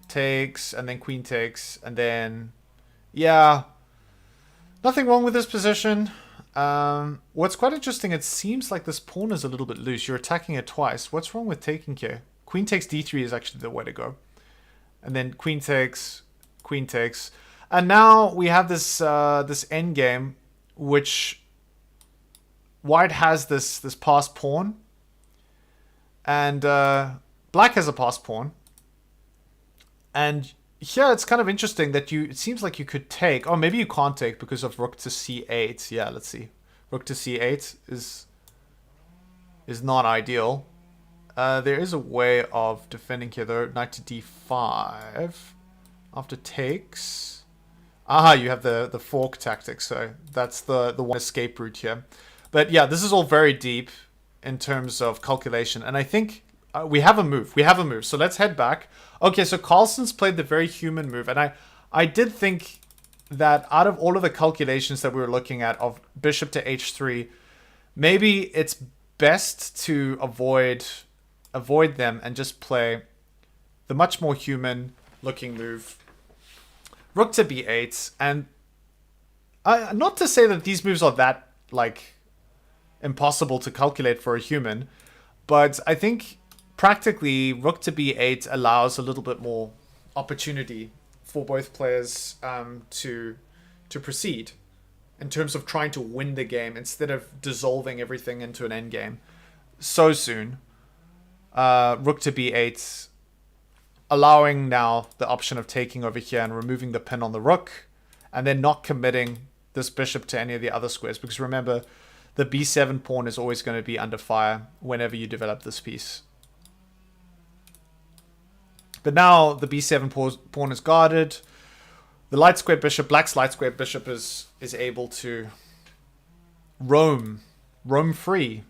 Takes, and then queen takes, and then... Yeah. Nothing wrong with this position. What's quite interesting, it seems like this pawn is a little bit loose. You're attacking it twice. What's wrong with taking here? Queen takes d3 is actually the way to go. And then queen takes, and now we have this this endgame, which white has this passed pawn, and black has a passed pawn. And here it's kind of interesting that it seems like you could take, or maybe you can't take because of rook to c8. Yeah, let's see. Rook to c8 is not ideal. There is a way of defending here though. Knight to d5 after takes. Aha, you have the fork tactic, so that's the one escape route here. But yeah, this is all very deep in terms of calculation, and I think we have a move. So let's head back. Okay, so Carlsen's played the very human move, and I did think that out of all of the calculations that we were looking at of bishop to h3, maybe it's best to avoid them and just play the much more human looking move, rook to b8. And not to say that these moves are that like impossible to calculate for a human, but I think practically rook to b8 allows a little bit more opportunity for both players to proceed in terms of trying to win the game instead of dissolving everything into an endgame so soon. Rook to b8, allowing now the option of taking over here and removing the pin on the rook, and then not committing this bishop to any of the other squares, because remember, the b7 pawn is always going to be under fire whenever you develop this piece. But now the b7 pawn is guarded. The light square bishop, black's light square bishop is able to roam free.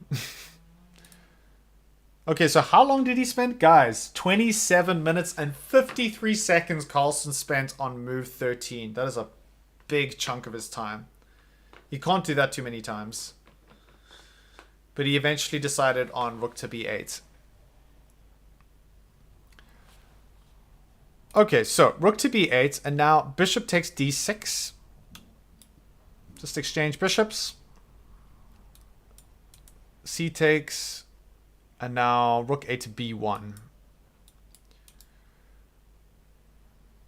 Okay, so how long did he spend? Guys, 27 minutes and 53 seconds Carlsen spent on move 13. That is a big chunk of his time. He can't do that too many times. But he eventually decided on rook to b8. Okay, so rook to b8, and now bishop takes d6. Just exchange bishops. C takes, and now rook a to b1.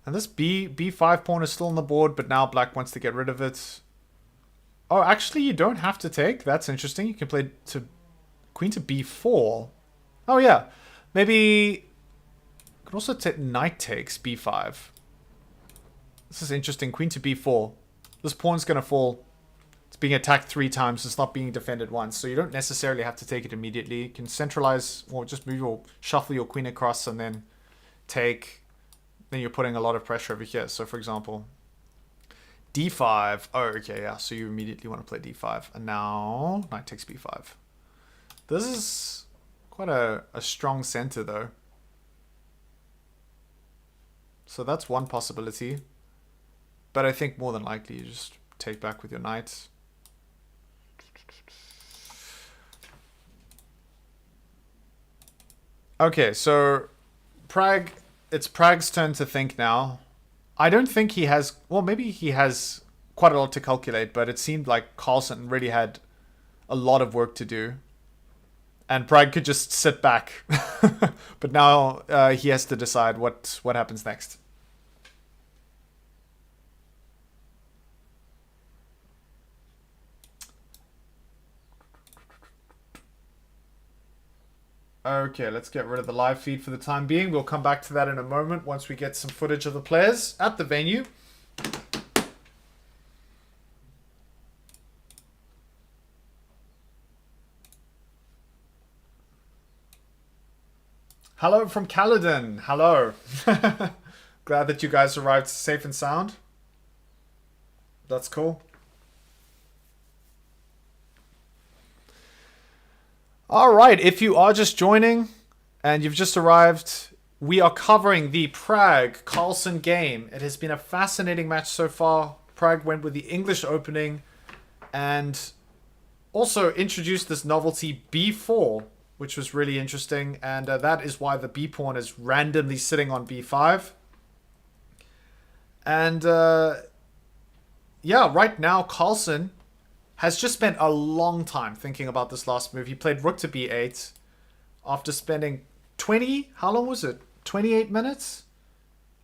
And this b5 pawn is still on the board, but now black wants to get rid of it. Oh, actually, you don't have to take. That's interesting. You can play to queen to b4. Oh, yeah. Maybe... could also take knight takes b5. This is interesting. Queen to b4. This pawn's going to fall. It's being attacked 3 times. It's not being defended once. So you don't necessarily have to take it immediately. You can centralize or just move or shuffle your queen across and then take. Then you're putting a lot of pressure over here. So for example, d5. Oh, okay, yeah. So you immediately want to play d5. And now knight takes b5. This is quite a strong center though. So that's one possibility. But I think more than likely you just take back with your knight. Okay, so Pragg, it's Pragg's turn to think now. I don't think he has, well, maybe he has quite a lot to calculate, but it seemed like Carlsen really had a lot of work to do. And Pragg could just sit back. But now he has to decide what happens next. Okay, let's get rid of the live feed for the time being. We'll come back to that in a moment once we get some footage of the players at the venue. Hello from Caledon. Hello. Glad that you guys arrived safe and sound. That's cool. All right, if you are just joining and you've just arrived, we are covering the Pragg Carlsen game. It has been a fascinating match so far. Pragg went with the English opening and also introduced this novelty b4, which was really interesting, and that is why the b pawn is randomly sitting on b5. And yeah, right now Carlsen has just spent a long time thinking about this last move. He played rook to b8 after spending 20, how long was it? 28 minutes?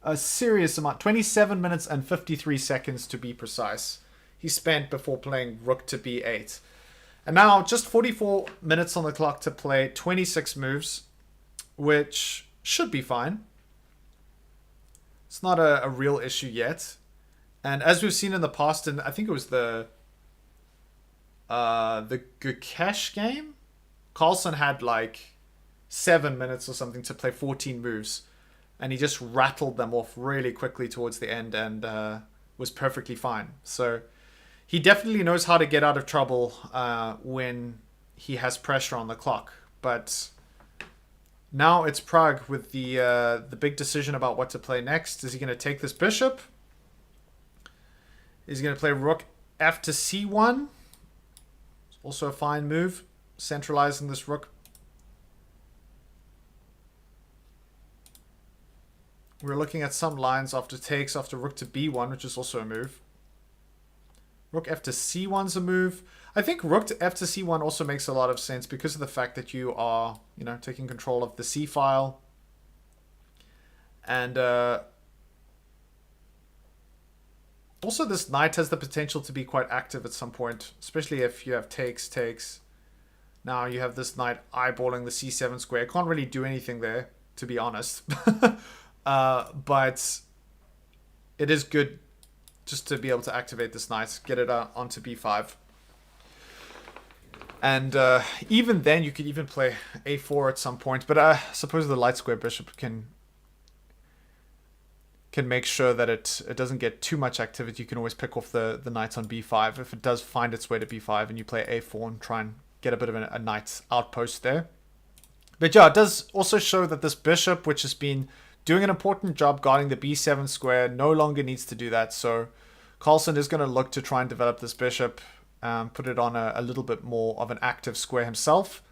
A serious amount. 27 minutes and 53 seconds to be precise. He spent before playing rook to b8. And now just 44 minutes on the clock to play 26 moves, which should be fine. It's not a real issue yet. And as we've seen in the past, and I think it was the Gukesh game, Carlsen had like 7 minutes or something to play 14 moves, and he just rattled them off really quickly towards the end and was perfectly fine. So he definitely knows how to get out of trouble when he has pressure on the clock. But now it's Pragg with the big decision about what to play next. Is he going to take this bishop? Is he going to play rook f to c1? Also a fine move, centralizing this rook. We're looking at some lines after takes, after rook to b1, which is also a move. Rook f to c1's a move. I think rook to f to c1 also makes a lot of sense because of the fact that you are, taking control of the c file. And also this knight has the potential to be quite active at some point, especially if you have takes. Now you have this knight eyeballing the c7 square. Can't really do anything there, to be honest. But it is good just to be able to activate this knight, get it onto b5. And even then, you could even play a4 at some point. But I suppose the light square bishop can make sure that it doesn't get too much activity. You can always pick off the knight on b5 if it does find its way to b5 and you play a4 and try and get a bit of a knight outpost there. But yeah, it does also show that this bishop, which has been doing an important job guarding the b7 square, no longer needs to do that. So Carlsen is going to look to try and develop this bishop, put it on a little bit more of an active square himself,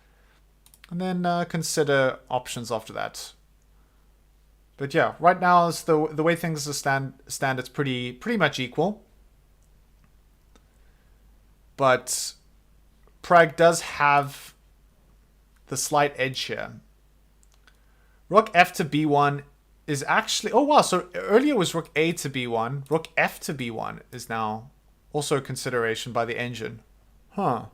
and then consider options after that. But yeah, right now, it's the way things stand, it's pretty much equal. But Pragg does have the slight edge here. Rook f to b1 is actually... Oh, wow. So earlier was rook a to b1. Rook f to b1 is now also a consideration by the engine. Huh.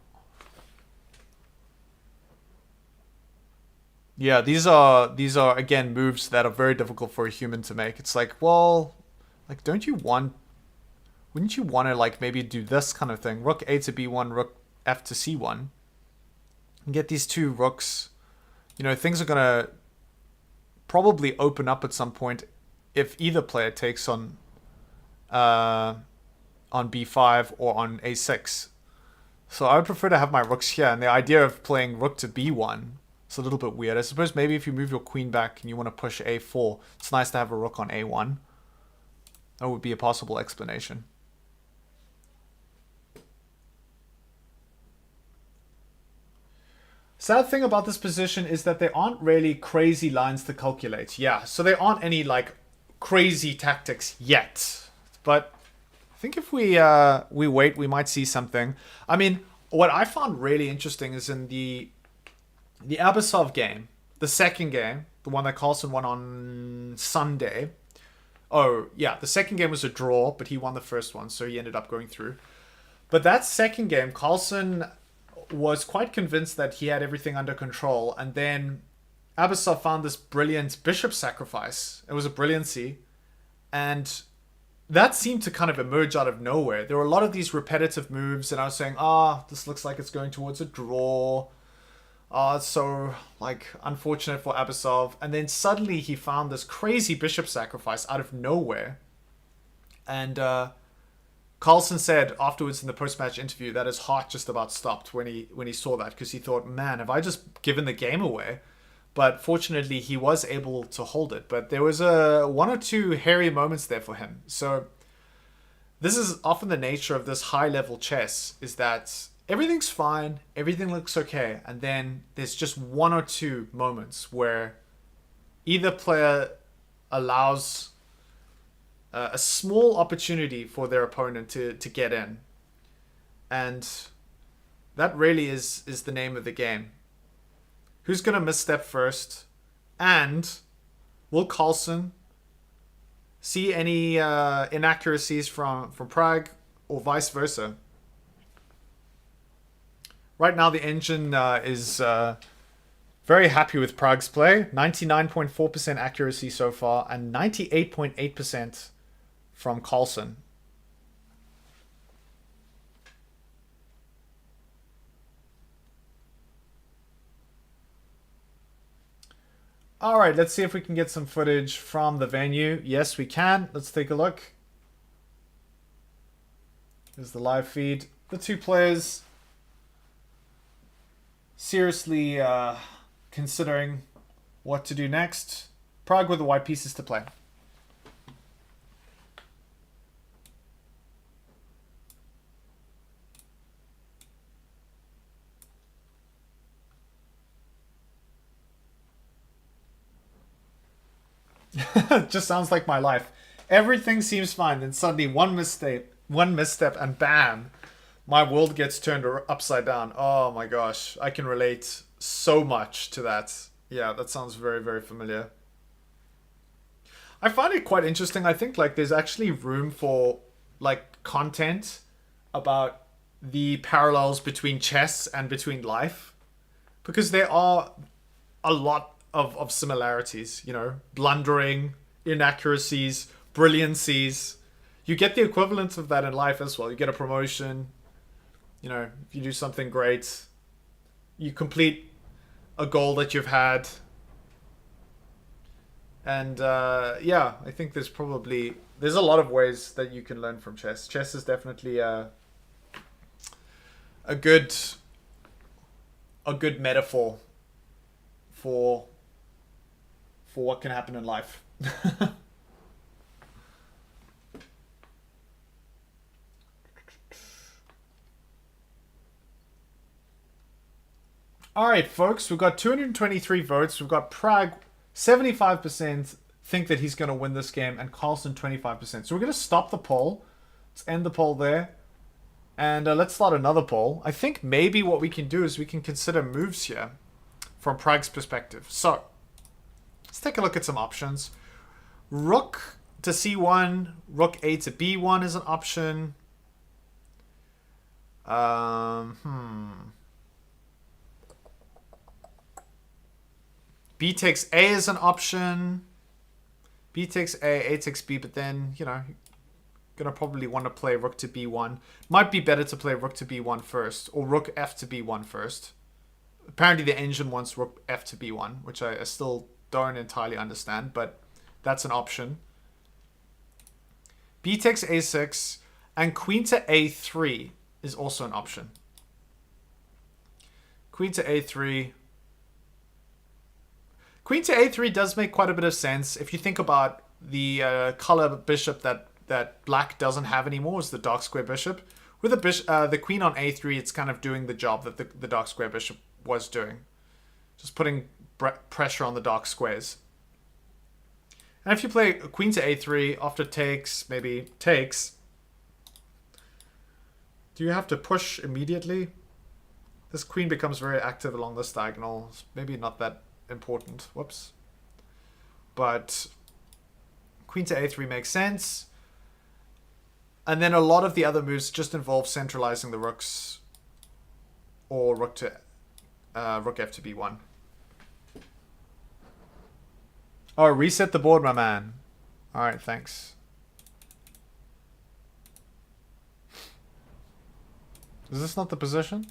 Yeah, these are again moves that are very difficult for a human to make. It's like, well, like wouldn't you want to like maybe do this kind of thing? Rook a to b1, rook f to c1. And get these two rooks. Things are gonna probably open up at some point if either player takes on b5 or on a6. So I would prefer to have my rooks here, and the idea of playing rook to b1 It's a little bit weird. I suppose maybe if you move your queen back and you want to push a4, it's nice to have a rook on a1. That would be a possible explanation. Sad thing about this position is that there aren't really crazy lines to calculate. Yeah, so there aren't any like crazy tactics yet. But I think if we wait, we might see something. I mean, what I found really interesting is in the Abasov game, the second game, the one that Carlsen won on Sunday. Oh, yeah, the second game was a draw, but he won the first one, so he ended up going through. But that second game, Carlsen was quite convinced that he had everything under control, and then Abasov found this brilliant bishop sacrifice. It was a brilliancy, and that seemed to kind of emerge out of nowhere. There were a lot of these repetitive moves, and I was saying, this looks like it's going towards a draw. It's so, like, unfortunate for Abasov. And then suddenly he found this crazy bishop sacrifice out of nowhere. And Carlsen said afterwards in the post-match interview that his heart just about stopped when he saw that, because he thought, man, have I just given the game away? But fortunately, he was able to hold it. But there was one or two hairy moments there for him. So this is often the nature of this high-level chess, is that everything's fine, everything looks okay, and then there's just one or two moments where either player allows a small opportunity for their opponent to get in. And that really is the name of the game. Who's going to misstep first? And will Carlsen see any inaccuracies from Pragg, or vice versa? Right now, the engine is very happy with Pragg's play. 99.4% accuracy so far, and 98.8% from Carlsen. All right, let's see if we can get some footage from the venue. Yes, we can. Let's take a look. Here's the live feed. The two players seriously considering what to do next. Pragg with the white pieces to play. Just sounds like my life. Everything seems fine, then suddenly one misstep, and bam, my world gets turned upside down. Oh my gosh, I can relate so much to that. Yeah, that sounds very, very familiar. I find it quite interesting. I think like there's actually room for like content about the parallels between chess and between life, because there are a lot of similarities, you know, blundering, inaccuracies, brilliancies. You get the equivalent of that in life as well. You get a promotion, you know, if you do something great, you complete a goal that you've had. And yeah, I think there's a lot of ways that you can learn from chess. Chess is definitely a good metaphor for what can happen in life. All right, folks, we've got 223 votes. We've got Pragg, 75% think that he's going to win this game, and Carlsen, 25%. So we're going to stop the poll. Let's end the poll there. And let's start another poll. I think maybe what we can do is we can consider moves here from Pragg's perspective. So let's take a look at some options. Rook to c1, rook a to b1 is an option. B takes A is an option. B takes A takes B, but then, you know, you're going to probably want to play rook to B1. Might be better to play rook to B1 first, or rook F to B1 first. Apparently the engine wants rook F to B1, which I still don't entirely understand, but that's an option. B takes A6, and queen to A3 is also an option. Queen to A3. Queen to a3 does make quite a bit of sense. If you think about the color bishop that black doesn't have anymore is the dark square bishop. With the queen on a3, it's kind of doing the job that the dark square bishop was doing. Just putting pressure on the dark squares. And if you play queen to a3, after takes, maybe takes, do you have to push immediately? This queen becomes very active along this diagonal. It's maybe not that important. Whoops. But queen to a3 makes sense. And then a lot of the other moves just involve centralizing the rooks, or rook f to b1. Oh, reset the board, my man. All right, thanks. Is this not the position?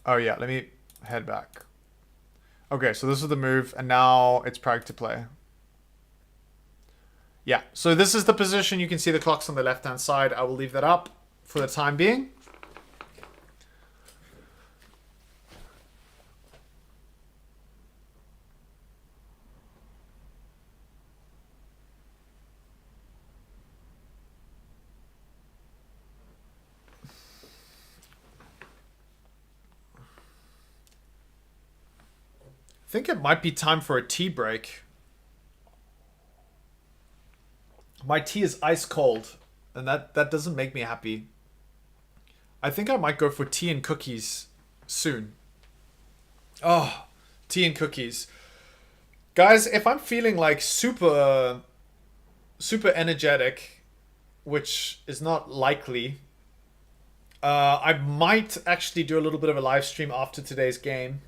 Oh yeah, let me head back. Okay, so this is the move, and now it's Pragg to play. Yeah, so this is the position. You can see the clock's on the left-hand side. I will leave that up for the time being. I think it might be time for a tea break. My tea is ice cold, and that doesn't make me happy. I think I might go for tea and cookies soon. Oh, tea and cookies. Guys, if I'm feeling like super energetic, which is not likely, I might actually do a little bit of a live stream after today's game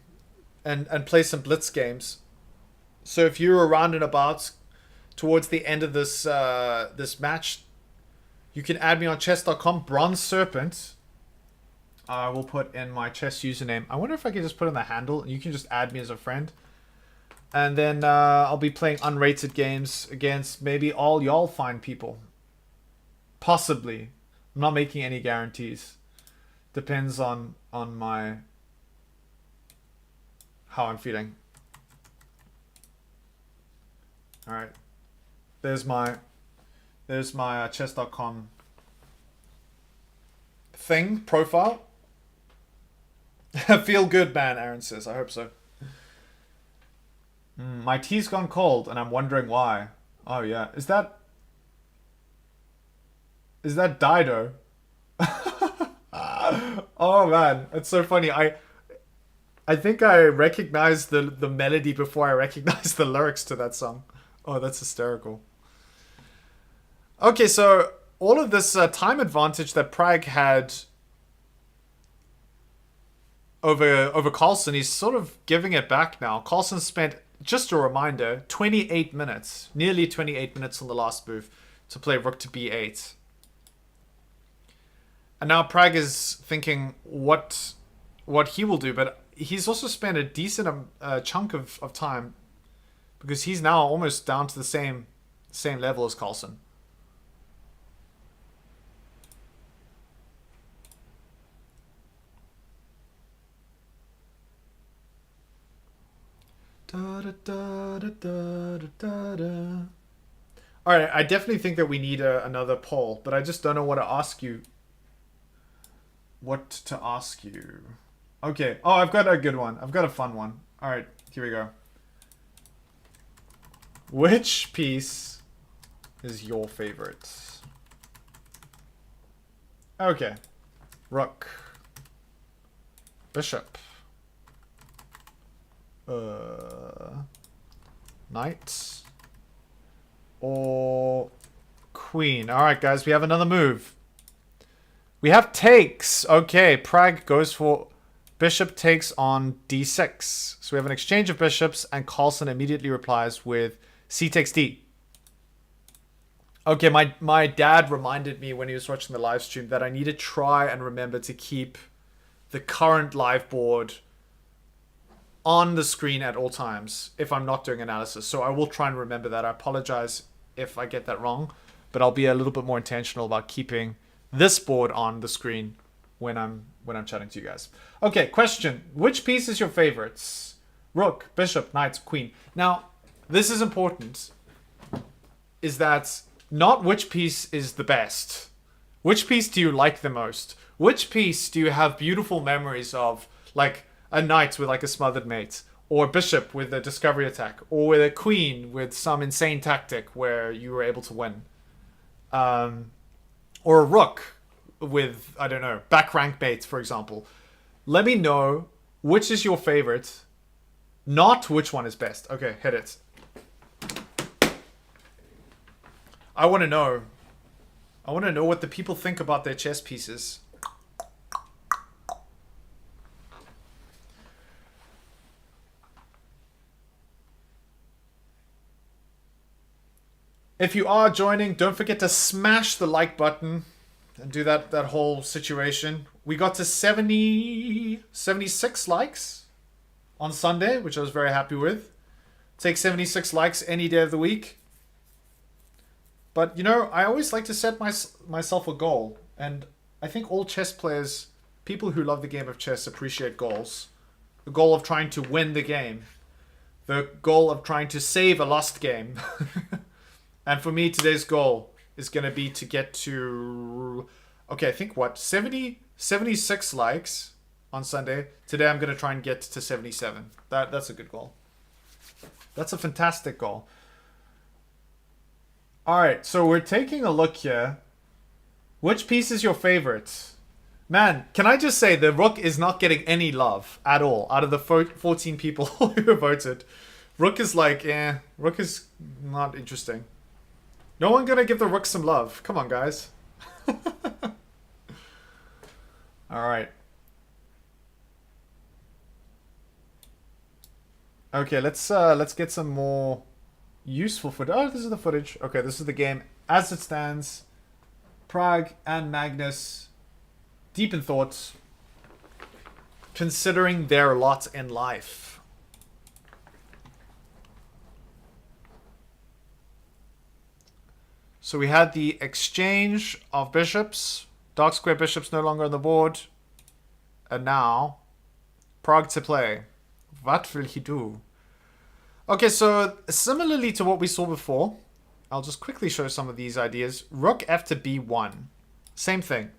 and play some blitz games. So if you're around and about towards the end of this this match, you can add me on chess.com, Bronze Serpent. I will put in my chess username. I wonder if I can just put in the handle and you can just add me as a friend. And then I'll be playing unrated games against maybe all y'all fine people. Possibly. I'm not making any guarantees. Depends on my how I'm feeling. All right. There's my chess.com thing profile. Feel good, man, Aaron says. I hope so. My tea's gone cold and I'm wondering why. Oh yeah. Is that Dido? Oh man, it's so funny. I think I recognized the melody before I recognized the lyrics to that song. Oh, that's hysterical. Okay, so all of this time advantage that Pragg had over Carlsen, he's sort of giving it back now. Carlsen spent, just a reminder, 28 minutes, nearly 28 minutes on the last move to play rook to b8. And now Pragg is thinking what he will do, but he's also spent a decent chunk of time because he's now almost down to the same level as Carlsen. Alright, I definitely think that we need another poll, but I just don't know what to ask you. What to ask you. Okay. Oh, I've got a good one. I've got a fun one. Alright, here we go. Which piece is your favorite? Okay. Rook. Bishop. Knight. Or queen. Alright, guys, we have another move. We have takes. Okay, Pragg goes for bishop takes on d6. So we have an exchange of bishops, and Carlsen immediately replies with c takes d. Okay, my dad reminded me when he was watching the live stream that I need to try and remember to keep the current live board on the screen at all times if I'm not doing analysis. So I will try and remember that. I apologize if I get that wrong, but I'll be a little bit more intentional about keeping this board on the screen when I'm chatting to you guys. Okay, question. Which piece is your favorites? Rook, bishop, knight, queen. Now, this is important. Is that not which piece is the best? Which piece do you like the most? Which piece do you have beautiful memories of? Like a knight with like a smothered mate, or a bishop with a discovery attack, or with a queen with some insane tactic where you were able to win. Or a rook with, I don't know, back rank bait, for example. Let me know which is your favorite, not which one is best. Okay, hit it. I want to know. I want to know what the people think about their chess pieces. If you are joining, don't forget to smash the like button and do that whole situation. We got to 76 likes on Sunday, which I was very happy with. Take 76 likes any day of the week. But, you know, I always like to set myself a goal. And I think all chess players, people who love the game of chess, appreciate goals. The goal of trying to win the game. The goal of trying to save a lost game. And for me, today's goal is going to be to get to, okay, I think what, 76 likes on Sunday. Today I'm going to try and get to 77. That's a good goal. That's a fantastic goal. All right, so we're taking a look here. Which piece is your favorite? Man, can I just say the rook is not getting any love at all out of the 14 people who voted. Rook is like, rook is not interesting. No one gonna give the rook some love. Come on, guys. Alright. Okay, let's get some more useful footage. Oh, this is the footage. Okay, this is the game as it stands. Pragg and Magnus, deep in thoughts, considering their lot in life. So we had the exchange of bishops. Dark square bishops no longer on the board. And now, Pragg to play. What will he do? Okay, so similarly to what we saw before, I'll just quickly show some of these ideas. Rook f to b1. Same thing.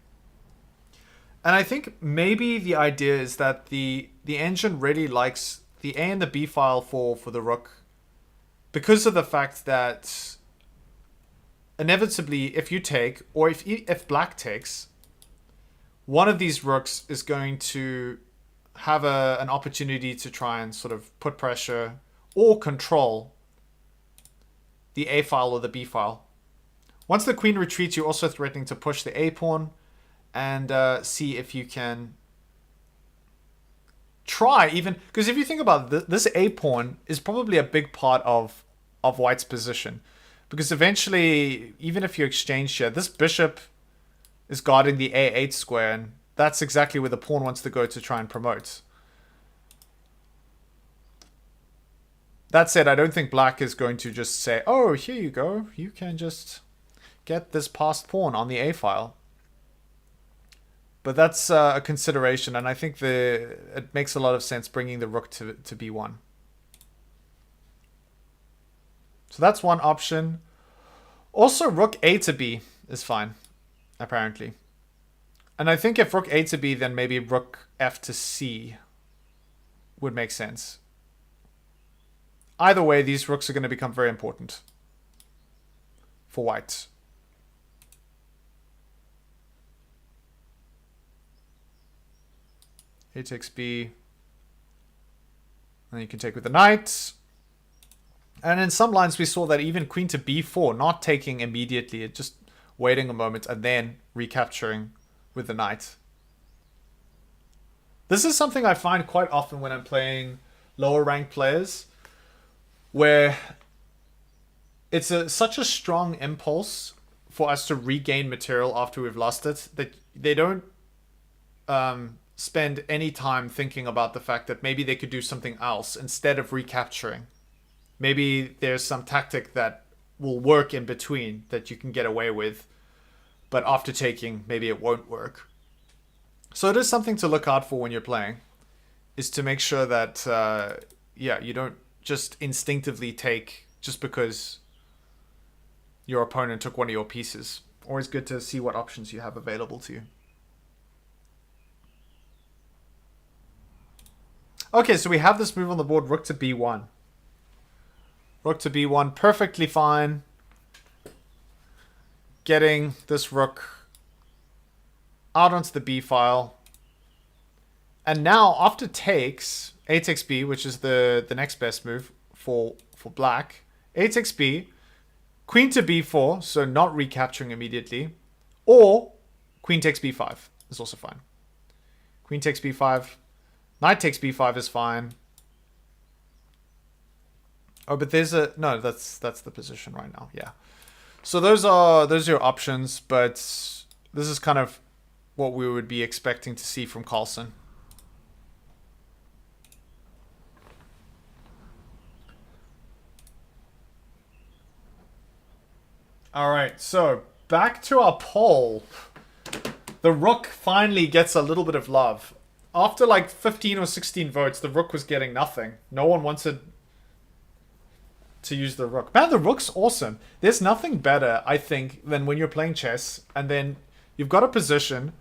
And I think maybe the idea is that the engine really likes the A and the B file for the rook. Because of the fact that inevitably, if you take, or if black takes, one of these rooks is going to have an opportunity to try and sort of put pressure or control the A file or the B file. Once the queen retreats, you're also threatening to push the A pawn and see if you can try even, because if you think about it, this A pawn is probably a big part of white's position. Because eventually, even if you exchange here, this bishop is guarding the A8 square, and that's exactly where the pawn wants to go to try and promote. That said, I don't think black is going to just say, oh, here you go. You can just get this passed pawn on the A file. But that's a consideration, and I think it makes a lot of sense bringing the rook to b1. So that's one option. Also, rook A to B is fine, apparently. And I think if rook A to B, then maybe rook F to C would make sense. Either way, these rooks are going to become very important for white. A takes B. And you can take with the knight. And in some lines we saw that even queen to b4, not taking immediately, just waiting a moment and then recapturing with the knight. This is something I find quite often when I'm playing lower ranked players, where it's such a strong impulse for us to regain material after we've lost it that they don't spend any time thinking about the fact that maybe they could do something else instead of recapturing. Maybe there's some tactic that will work in between that you can get away with, but after taking, maybe it won't work. So it is something to look out for when you're playing, is to make sure that yeah, you don't just instinctively take just because your opponent took one of your pieces. Always good to see what options you have available to you. Okay, so we have this move on the board, rook to b1. Rook to b1, perfectly fine. Getting this rook out onto the b file. And now, after takes, a takes b, which is the next best move for black. A takes b, queen to b4, so not recapturing immediately. Or queen takes b5 is also fine. Queen takes b5. Knight takes b5 is fine. Oh, but there's a... No, that's the position right now. Yeah. So those are your options, but this is kind of what we would be expecting to see from Carlsen. All right, so back to our poll. The rook finally gets a little bit of love. After like 15 or 16 votes, the rook was getting nothing. No one wanted to use the rook. Man, the rook's awesome. There's nothing better, I think, than when you're playing chess and then you've got a position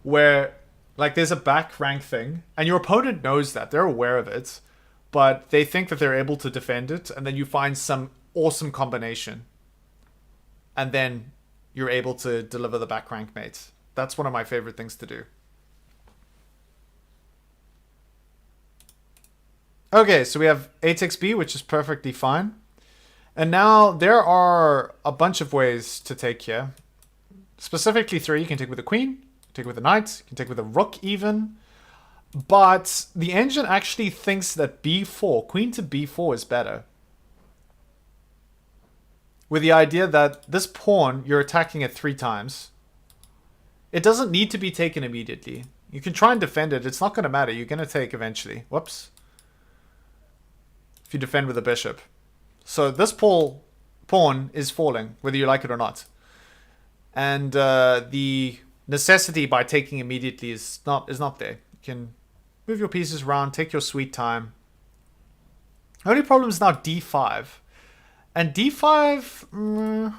where like there's a back rank thing and your opponent knows that. They're aware of it, but they think that they're able to defend it, and then you find some awesome combination. And then you're able to deliver the back rank mate. That's one of my favorite things to do. Okay, so we have a takes b, which is perfectly fine. And now there are a bunch of ways to take here. Specifically 3. You can take with the queen, take with the knight, you can take with the rook even. But the engine actually thinks that b4, queen to b4 is better. With the idea that this pawn, you're attacking it 3 times. It doesn't need to be taken immediately. You can try and defend it. It's not going to matter. You're going to take eventually. Whoops. If you defend with a bishop. So this pawn is falling, whether you like it or not. And the necessity by taking immediately is not there. You can move your pieces around, take your sweet time. Only problem is now d5. And d5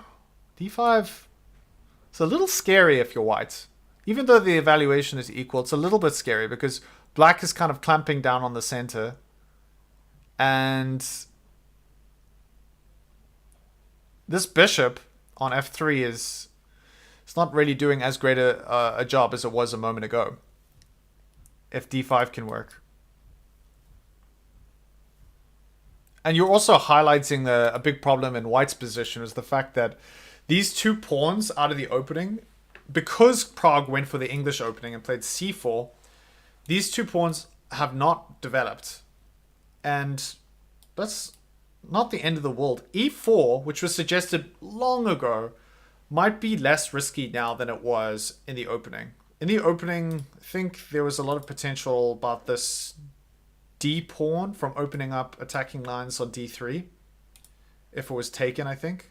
it's a little scary if you're white. Even though the evaluation is equal, it's a little bit scary because black is kind of clamping down on the center. And this bishop on f3 is not really doing as great a job as it was a moment ago. If d5 can work. And you're also highlighting a big problem in white's position is the fact that these 2 pawns out of the opening, because Pragg went for the English opening and played c4, these 2 pawns have not developed. And that's not the end of the world. e4, which was suggested long ago, might be less risky now than it was in the opening. In the opening, I think there was a lot of potential about this d pawn from opening up attacking lines on d3. If it was taken, I think.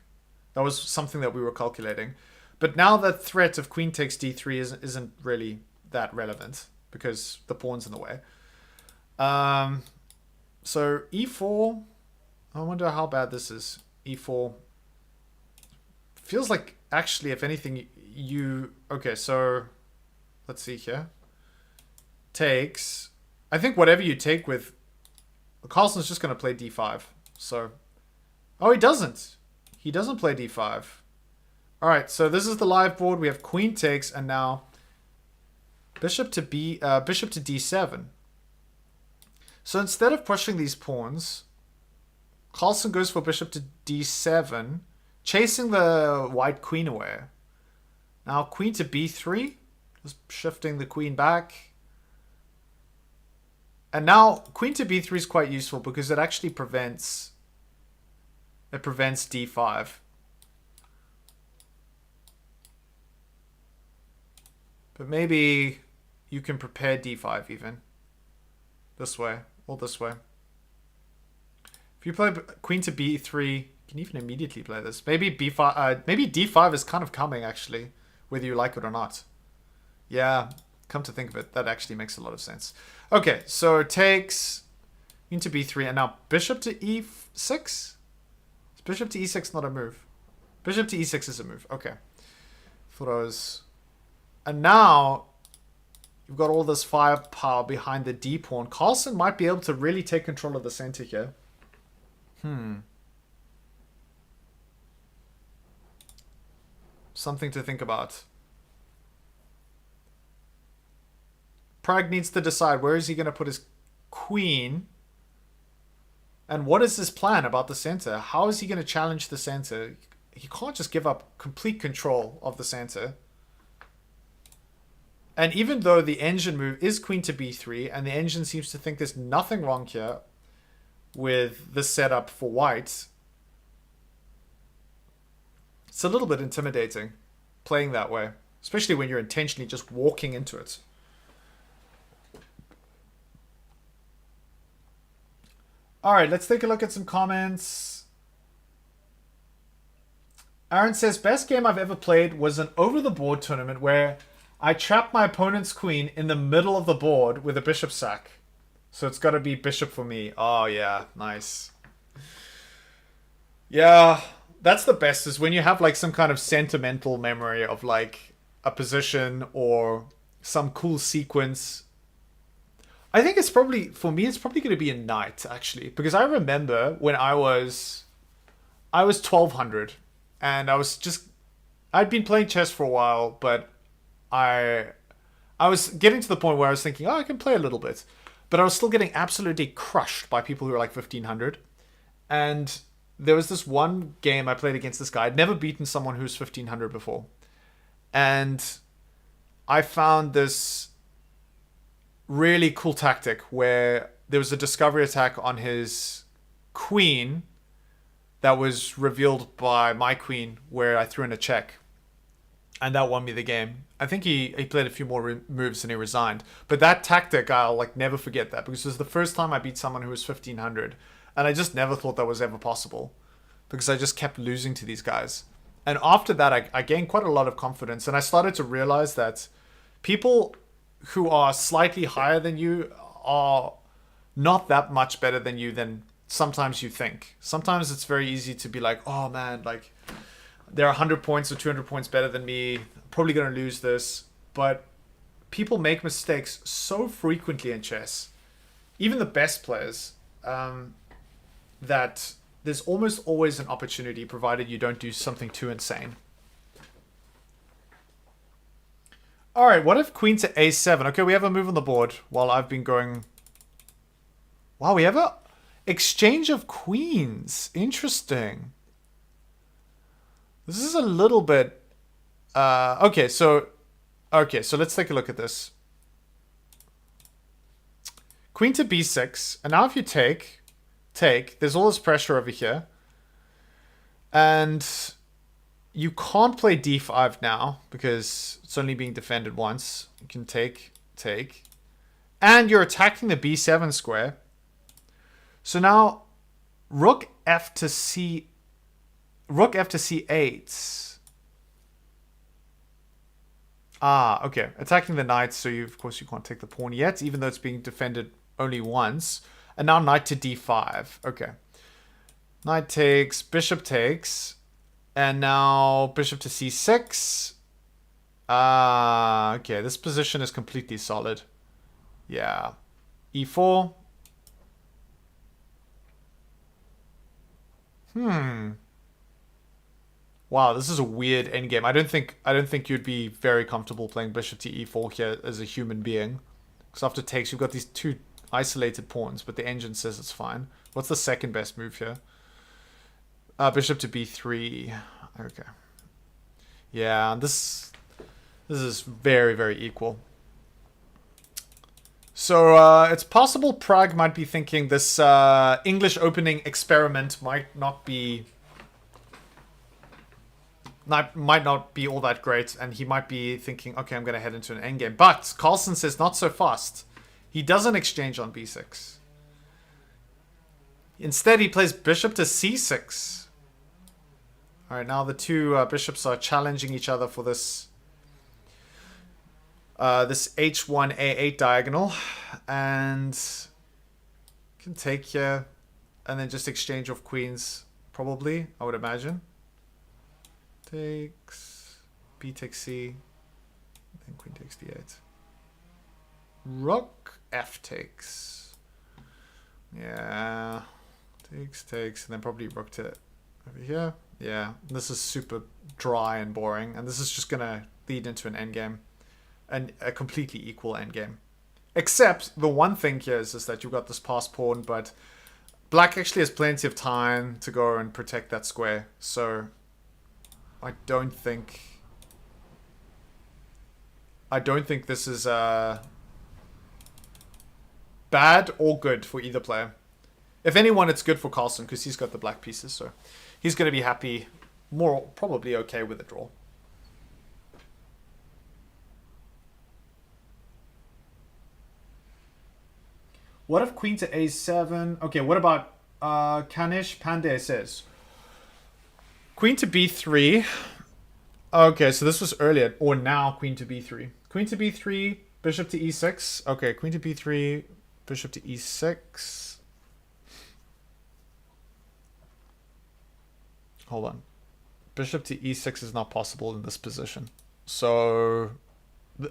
That was something that we were calculating. But now that threat of queen takes d3 isn't really that relevant because the pawn's in the way. So e4, I wonder how bad this is. e4 feels like actually, if anything, okay, so let's see here. Takes. I think whatever you take with, Carlsen's just going to play d5. So, oh, he doesn't. He doesn't play d5. All right, so this is the live board. We have queen takes, and now bishop to d7. So instead of pushing these pawns, Carlsen goes for bishop to d7, chasing the white queen away. Now queen to b3, just shifting the queen back. And now queen to b3 is quite useful because it actually prevents d5. But maybe you can prepare d5 even. This way, or this way. If you play queen to b3, you can even immediately play this. Maybe b5, maybe d5 is kind of coming actually, whether you like it or not. Yeah, come to think of it, that actually makes a lot of sense. Okay, so takes, Queen to b3, and now bishop to e6? Is bishop to e6 not a move? Bishop to e6 is a move. Okay. Thought I was... And now you've got all this firepower behind the d pawn. Carlsen might be able to really take control of the center here. Something to think about. Pragg needs to decide where is he going to put his queen. And what is his plan about the center? How is he going to challenge the center? He can't just give up complete control of the center. And even though the engine move is queen to b3, and the engine seems to think there's nothing wrong here with the setup for white, it's a little bit intimidating playing that way, especially when you're intentionally just walking into it. All right, let's take a look at some comments. Aaron says, best game I've ever played was an over-the-board tournament where I trapped my opponent's queen in the middle of the board with a bishop sack. So it's got to be bishop for me. Oh, yeah. Nice. Yeah, that's the best, is when you have like some kind of sentimental memory of like a position or some cool sequence. I think it's probably, for me, it's probably going to be a knight, actually. Because I remember when I was 1200 and I'd been playing chess for a while, but I was getting to the point where I was thinking, oh, I can play a little bit. But I was still getting absolutely crushed by people who were like 1500. And there was this one game I played against this guy. I'd never beaten someone who was 1500 before. And I found this really cool tactic where there was a discovery attack on his queen that was revealed by my queen, where I threw in a check. And that won me the game. I think he played a few more moves and he resigned. But that tactic, I'll like never forget that, because it was the first time I beat someone who was 1500. And I just never thought that was ever possible, because I just kept losing to these guys. And after that, I gained quite a lot of confidence. And I started to realize that people who are slightly higher than you are not that much better than you than sometimes you think. Sometimes it's very easy to be like, oh man, like they're 100 points or 200 points better than me. Probably going to lose this. But people make mistakes so frequently in chess, even the best players, that there's almost always an opportunity, provided you don't do something too insane. All right, what if queen to a7? Okay, we have a move on the board while I've been going... Wow, we have a exchange of queens. Interesting. This is a little bit... Okay, so let's take a look at this. Queen to b6. And now if you take, there's all this pressure over here. And you can't play d5 now because it's only being defended once. You can take. And you're attacking the b7 square. So now rook f to c... Rook f to c8. Ah, okay. Attacking the knight, so of course you can't take the pawn yet, even though it's being defended only once. And now knight to d5. Okay. Knight takes, bishop takes. And now bishop to c6. Ah, okay. This position is completely solid. Yeah. e4. Wow, this is a weird endgame. I don't think you'd be very comfortable playing bishop to e4 here as a human being. Because after takes, you've got these two isolated pawns, but the engine says it's fine. What's the second best move here? Bishop to b3. Okay. Yeah, this is very, very equal. So it's possible Pragg might be thinking this English opening experiment might not be all that great, and he might be thinking, okay, I'm going to head into an endgame. But Carlsen says not so fast. He doesn't exchange on b6. Instead, he plays bishop to c6. All right, now the two bishops are challenging each other for this this h1 a8 diagonal, and Can take here, and then just exchange of queens, probably, I would imagine. Takes, B takes C, then queen takes D8. Rook, F takes. Yeah, takes, and then probably rook to over here. Yeah, this is super dry and boring, and this is just gonna lead into an endgame, and a completely equal endgame. Except the one thing here is that you've got this passed pawn, but black actually has plenty of time to go and protect that square. So I don't think this is bad or good for either player. If anyone, it's good for Carlsen because he's got the black pieces, so he's going to be happy, more probably okay with the draw. What if queen to a7? Okay, what about Kanish Pandey says queen to b3. Okay, so this was earlier, or now queen to b3. Queen to b3, bishop to e6. Okay, queen to b3, bishop to e6. Hold on. Bishop to e6 is not possible in this position. So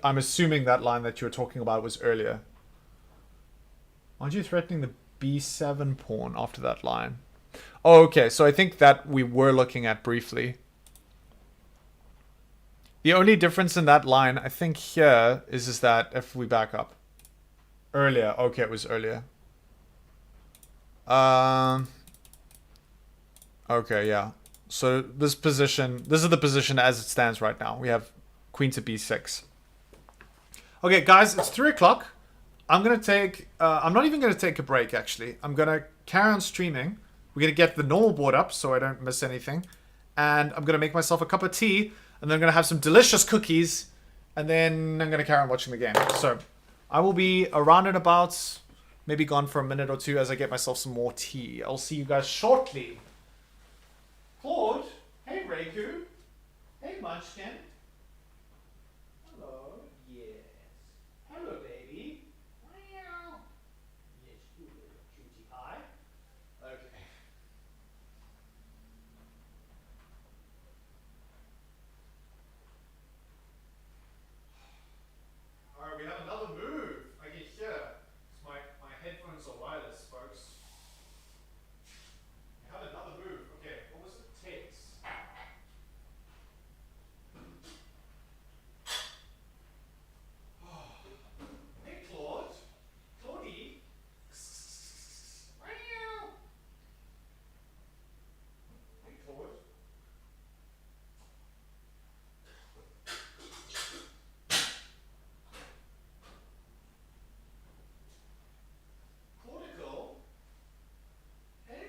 I'm assuming that line that you were talking about was earlier. Aren't you threatening the b7 pawn after that line? Oh, okay, so I think that we were looking at briefly. The only difference in that line, I think here, is that if we back up. Earlier. Okay, it was earlier. Okay, yeah. So this is the position as it stands right now. We have queen to b6. Okay, guys, it's 3 o'clock. I'm going to take... I'm not even going to take a break, actually. I'm going to carry on streaming. We're going to get the normal board up so I don't miss anything. And I'm going to make myself a cup of tea. And then I'm going to have some delicious cookies. And then I'm going to carry on watching the game. So I will be around and about, maybe gone for a minute or two as I get myself some more tea. I'll see you guys shortly. Claude? Hey, Reiku. Hey, Munchkin. Hello. Yes. Hello, baby. Meow. Yes, you little cutie pie. Okay. Alright, we have another move. I can hear. My headphones are wireless, folks. We have another move. Okay, what was it? Takes. Hey, Claude. Claudie. Meow. Hey, Claude. Claudical. Hey.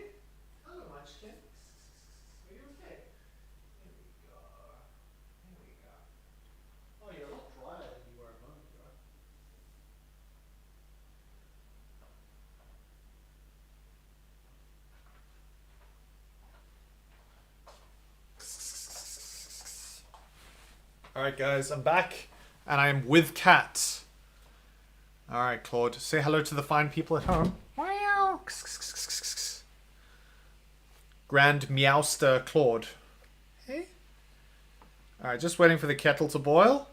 Hello, Munchkin. Are you okay? Here we go. Here we go. Oh, you're a lot drier than you were a moment ago. Alright guys, I'm back and I am with Kat. Alright, Claude, say hello to the fine people at home. Meow. Grand Meowster Claude. Hey. Alright, just waiting for the kettle to boil.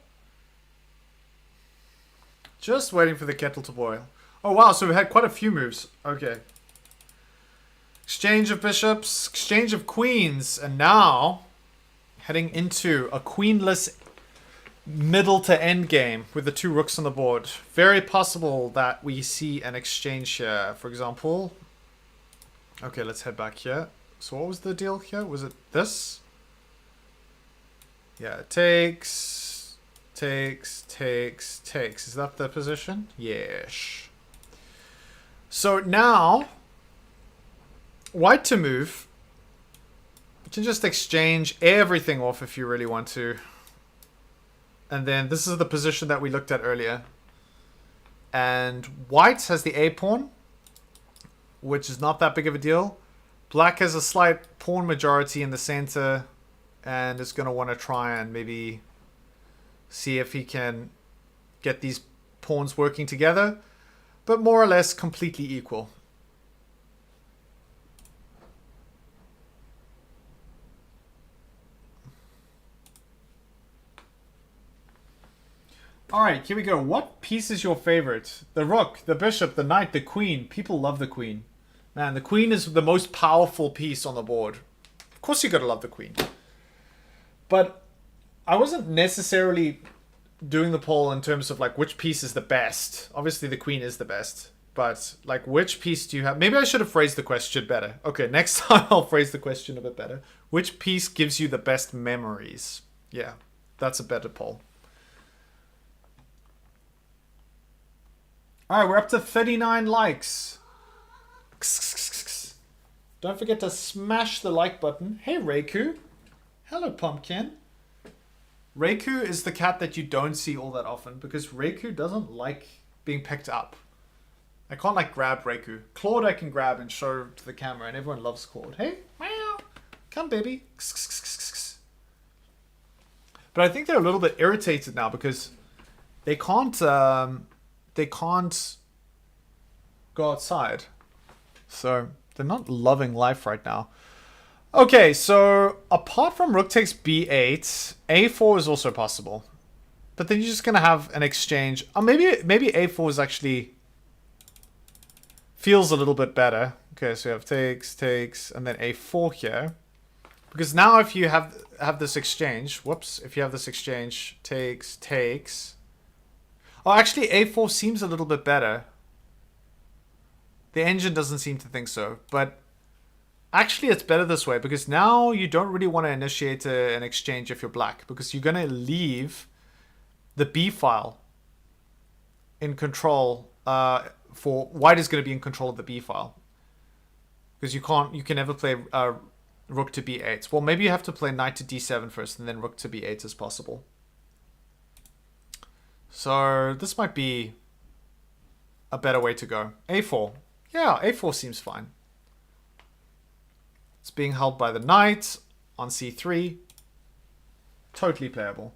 Just waiting for the kettle to boil. Oh wow, so we had quite a few moves. Okay. Exchange of bishops, exchange of queens, and now heading into a queenless middle to end game with the 2 rooks on the board. Very possible that we see an exchange here. For example, okay, let's head back here. So what was the deal here? Was it this? Yeah, takes. Is that the position? Yes. So now, white to move. You can just exchange everything off if you really want to. And then this is the position that we looked at earlier. And white has the A pawn, which is not that big of a deal. Black has a slight pawn majority in the center and is going to want to try and maybe see if he can get these pawns working together. But more or less completely equal. Alright, here we go. What piece is your favorite? The rook, the bishop, the knight, the queen. People love the queen. Man, the queen is the most powerful piece on the board. Of course you gotta love the queen. But I wasn't necessarily doing the poll in terms of like which piece is the best. Obviously the queen is the best. But like which piece do you have? Maybe I should have phrased the question better. Okay, next time I'll phrase the question a bit better. Which piece gives you the best memories? Yeah, that's a better poll. Alright, we're up to 39 likes. Don't forget to smash the like button. Hey, Reiku. Hello, Pumpkin. Reiku is the cat that you don't see all that often because Reiku doesn't like being picked up. I can't like grab Reiku. Claude I can grab and show to the camera and everyone loves Claude. Hey, meow. Come, baby. But I think they're a little bit irritated now because they can't go outside. So they're not loving life right now. Okay, so apart from rook takes b8, a4 is also possible. But then you're just going to have an exchange. Or maybe a4 is actually feels a little bit better. Okay, so you have takes, and then a4 here. Because now if you have this exchange, whoops, if you have this exchange, takes. Oh, actually a4 seems a little bit better. The engine doesn't seem to think so, but actually it's better this way because now you don't really want to initiate an exchange if you're black because you're going to leave the B file in control for white is going to be in control of the B file because you can never play rook to b8. Well, maybe you have to play knight to d7 first and then rook to b8 is possible. So this might be a better way to go. a4. Yeah, a4 seems fine. It's being held by the knight on c3. Totally playable.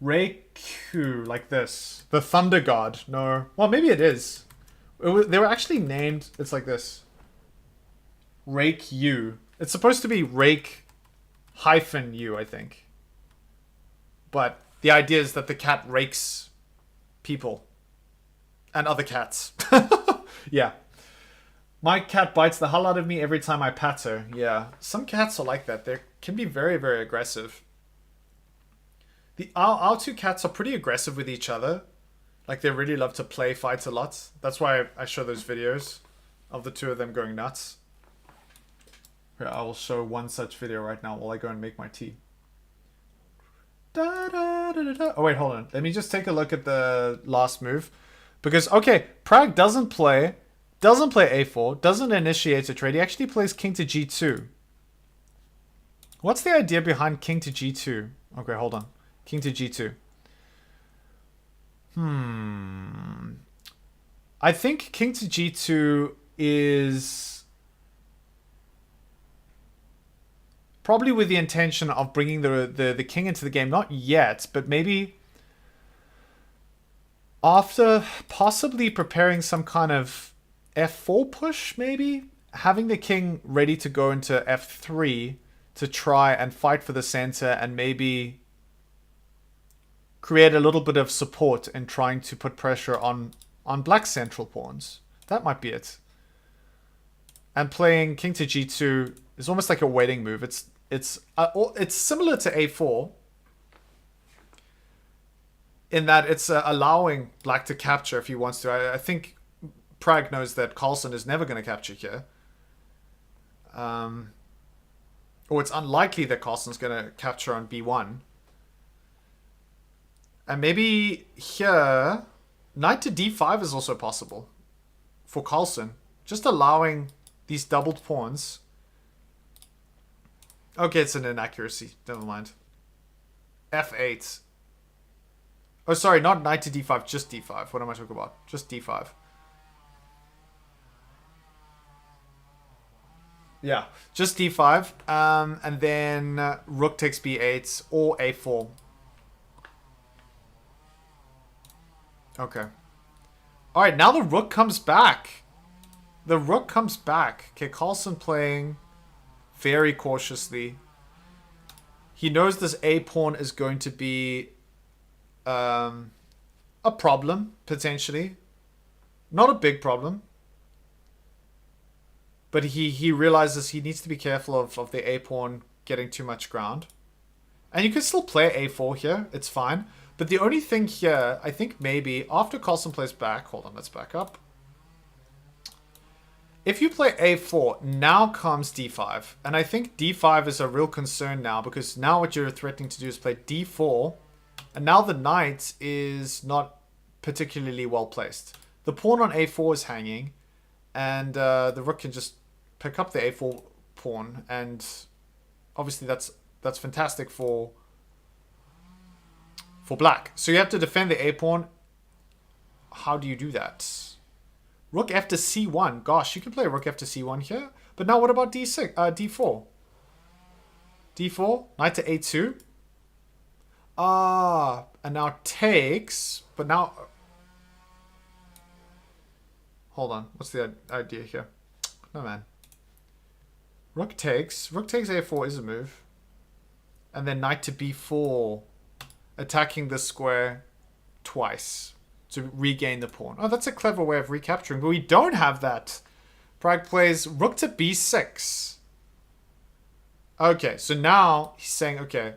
Reiku, like this. The Thunder God. No. Well, maybe it is. They were actually named. It's like this. Rake U. It's supposed to be Rake hyphen U, I think. But the idea is that the cat rakes people. And other cats. Yeah. My cat bites the hell out of me every time I pat her. Yeah. Some cats are like that. They can be very, very aggressive. Our two cats are pretty aggressive with each other. Like they really love to play fights a lot. That's why I show those videos of the two of them going nuts. Here, I will show one such video right now while I go and make my tea. Oh wait, hold on. Let me just take a look at the last move. Because, okay, Pragg doesn't play a4, doesn't initiate a trade. He actually plays king to g2. What's the idea behind king to g2? Okay, hold on. King to g2. I think king to g2 is probably with the intention of bringing the king into the game. Not yet, but maybe after possibly preparing some kind of f4 push, maybe? Having the king ready to go into f3 to try and fight for the center and maybe create a little bit of support in trying to put pressure on black central pawns. That might be it. And playing king to g2 is almost like a waiting move. It's similar to a4 in that it's allowing black to capture if he wants to. I think Pragg knows that Carlsen is never going to capture here. Or it's unlikely that Carlsen's going to capture on b1. And maybe here, knight to d5 is also possible for Carlsen. Just allowing these doubled pawns. Okay, it's an inaccuracy. Never mind. f8. Oh, sorry, not knight to d5, just d5. What am I talking about? Just d5. Yeah, just d5. And then rook takes b8 or a4. Okay. Alright, now the rook comes back. The rook comes back. Okay, Carlsen playing very cautiously. He knows this a pawn is going to be a problem, potentially. Not a big problem. But he realizes he needs to be careful of the a-pawn getting too much ground. And you can still play a4 here. It's fine. But the only thing here, I think maybe, after Carlsen plays back... Hold on, let's back up. If you play a4, now comes d5. And I think d5 is a real concern now, because now what you're threatening to do is play d4. And now the knight is not particularly well placed. The pawn on a4 is hanging. And the rook can just pick up the a4 pawn. And obviously that's fantastic for black. So you have to defend the a-pawn. How do you do that? Rook f to c1. Gosh, you can play rook f to c1 here. But now what about d6? D4. D4. Knight to a2. And now takes. But now... Hold on. What's the idea here? No, man. Rook takes. Rook takes a4 is a move. And then knight to b4. Attacking the square twice. To regain the pawn. Oh, that's a clever way of recapturing. But we don't have that. Pragg plays rook to b6. Okay, so now he's saying, okay,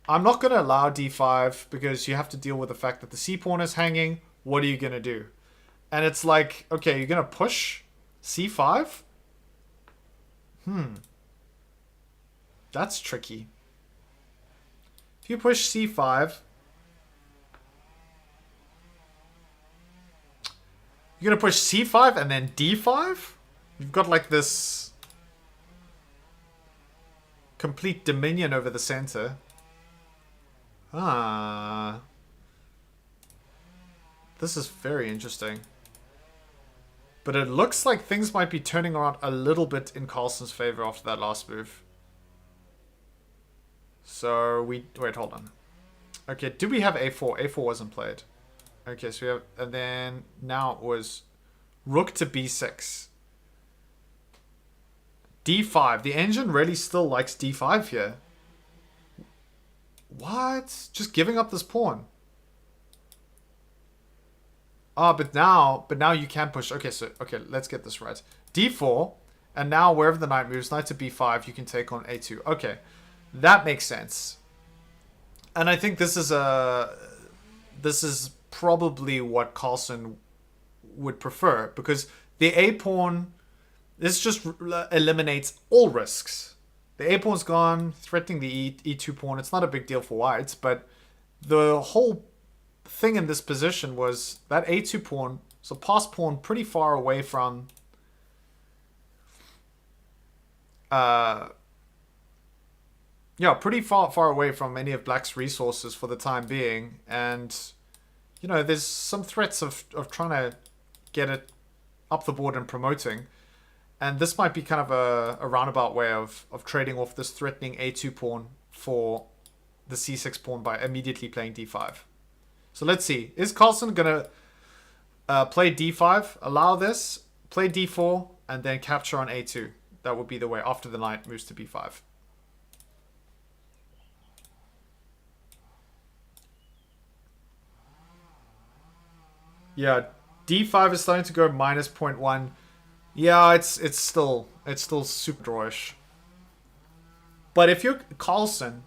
I'm not going to allow d5 because you have to deal with the fact that the c-pawn is hanging. What are you going to do? And it's like, okay, you're going to push c5? That's tricky. If you push c5... You're going to push c5 and then d5? You've got like this complete dominion over the center. This is very interesting. But it looks like things might be turning around a little bit in Carlsen's favor after that last move. So we... Wait, hold on. Okay, do we have a4? A4 wasn't played. Okay, so we have... And then now it was rook to b6. d5. The engine really still likes d5 here. What? Just giving up this pawn. But now you can push. Okay, so let's get this right. d4, and now wherever the knight moves, knight to b5, you can take on a2. Okay, that makes sense. And I think this is probably what Carlsen would prefer, because the a-pawn, this just eliminates all risks. The a-pawn's gone, threatening the e2 pawn. It's not a big deal for white, but the whole thing in this position was that a2 pawn, so pass pawn pretty far away from pretty far away from any of black's resources for the time being. And you know, there's some threats of trying to get it up the board and promoting. And this might be kind of a roundabout way of trading off this threatening a2 pawn for the c6 pawn by immediately playing d5. So let's see. Is Carlsen going to play d5, allow this, play d4, and then capture on a2? That would be the way after the knight moves to b5. Yeah, d5 is starting to go minus 0.1. Yeah, it's still super drawish. But if you're Carlsen,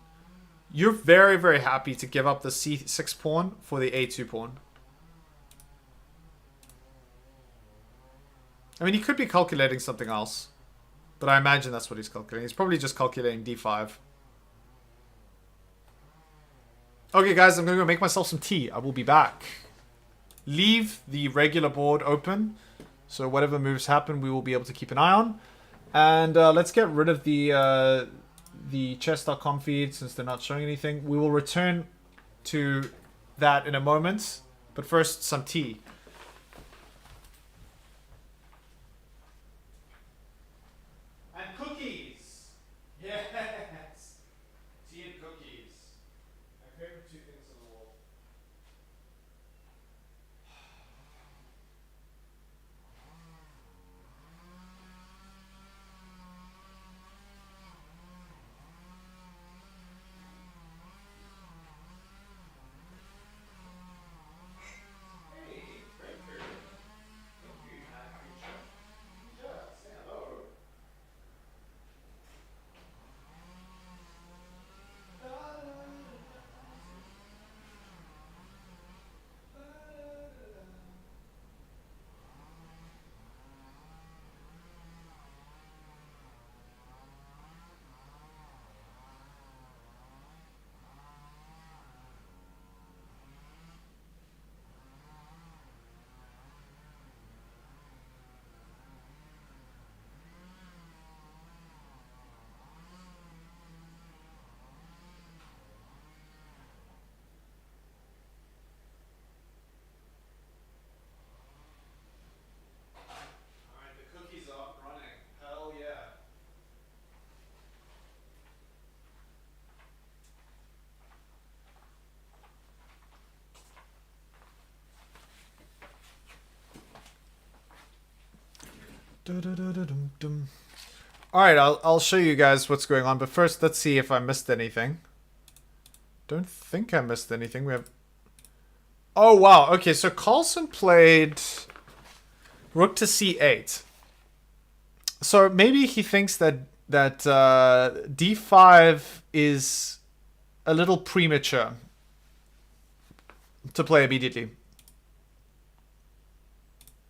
you're very, very happy to give up the c6 pawn for the a2 pawn. I mean, he could be calculating something else, but I imagine that's what he's calculating. He's probably just calculating d5. Okay, guys, I'm going to go make myself some tea. I will be back. Leave the regular board open, so whatever moves happen, we will be able to keep an eye on. And let's get rid of the chess.com feed since they're not showing anything. We will return to that in a moment, but first some tea. And cookies! Yes! Tea and cookies. My favorite two things in the world. Alright, I'll show you guys what's going on, but first let's see if I missed anything. Don't think I missed anything. We have... Oh, wow. Okay, so Carlson played rook to c8. So maybe he thinks that d5 is a little premature to play immediately.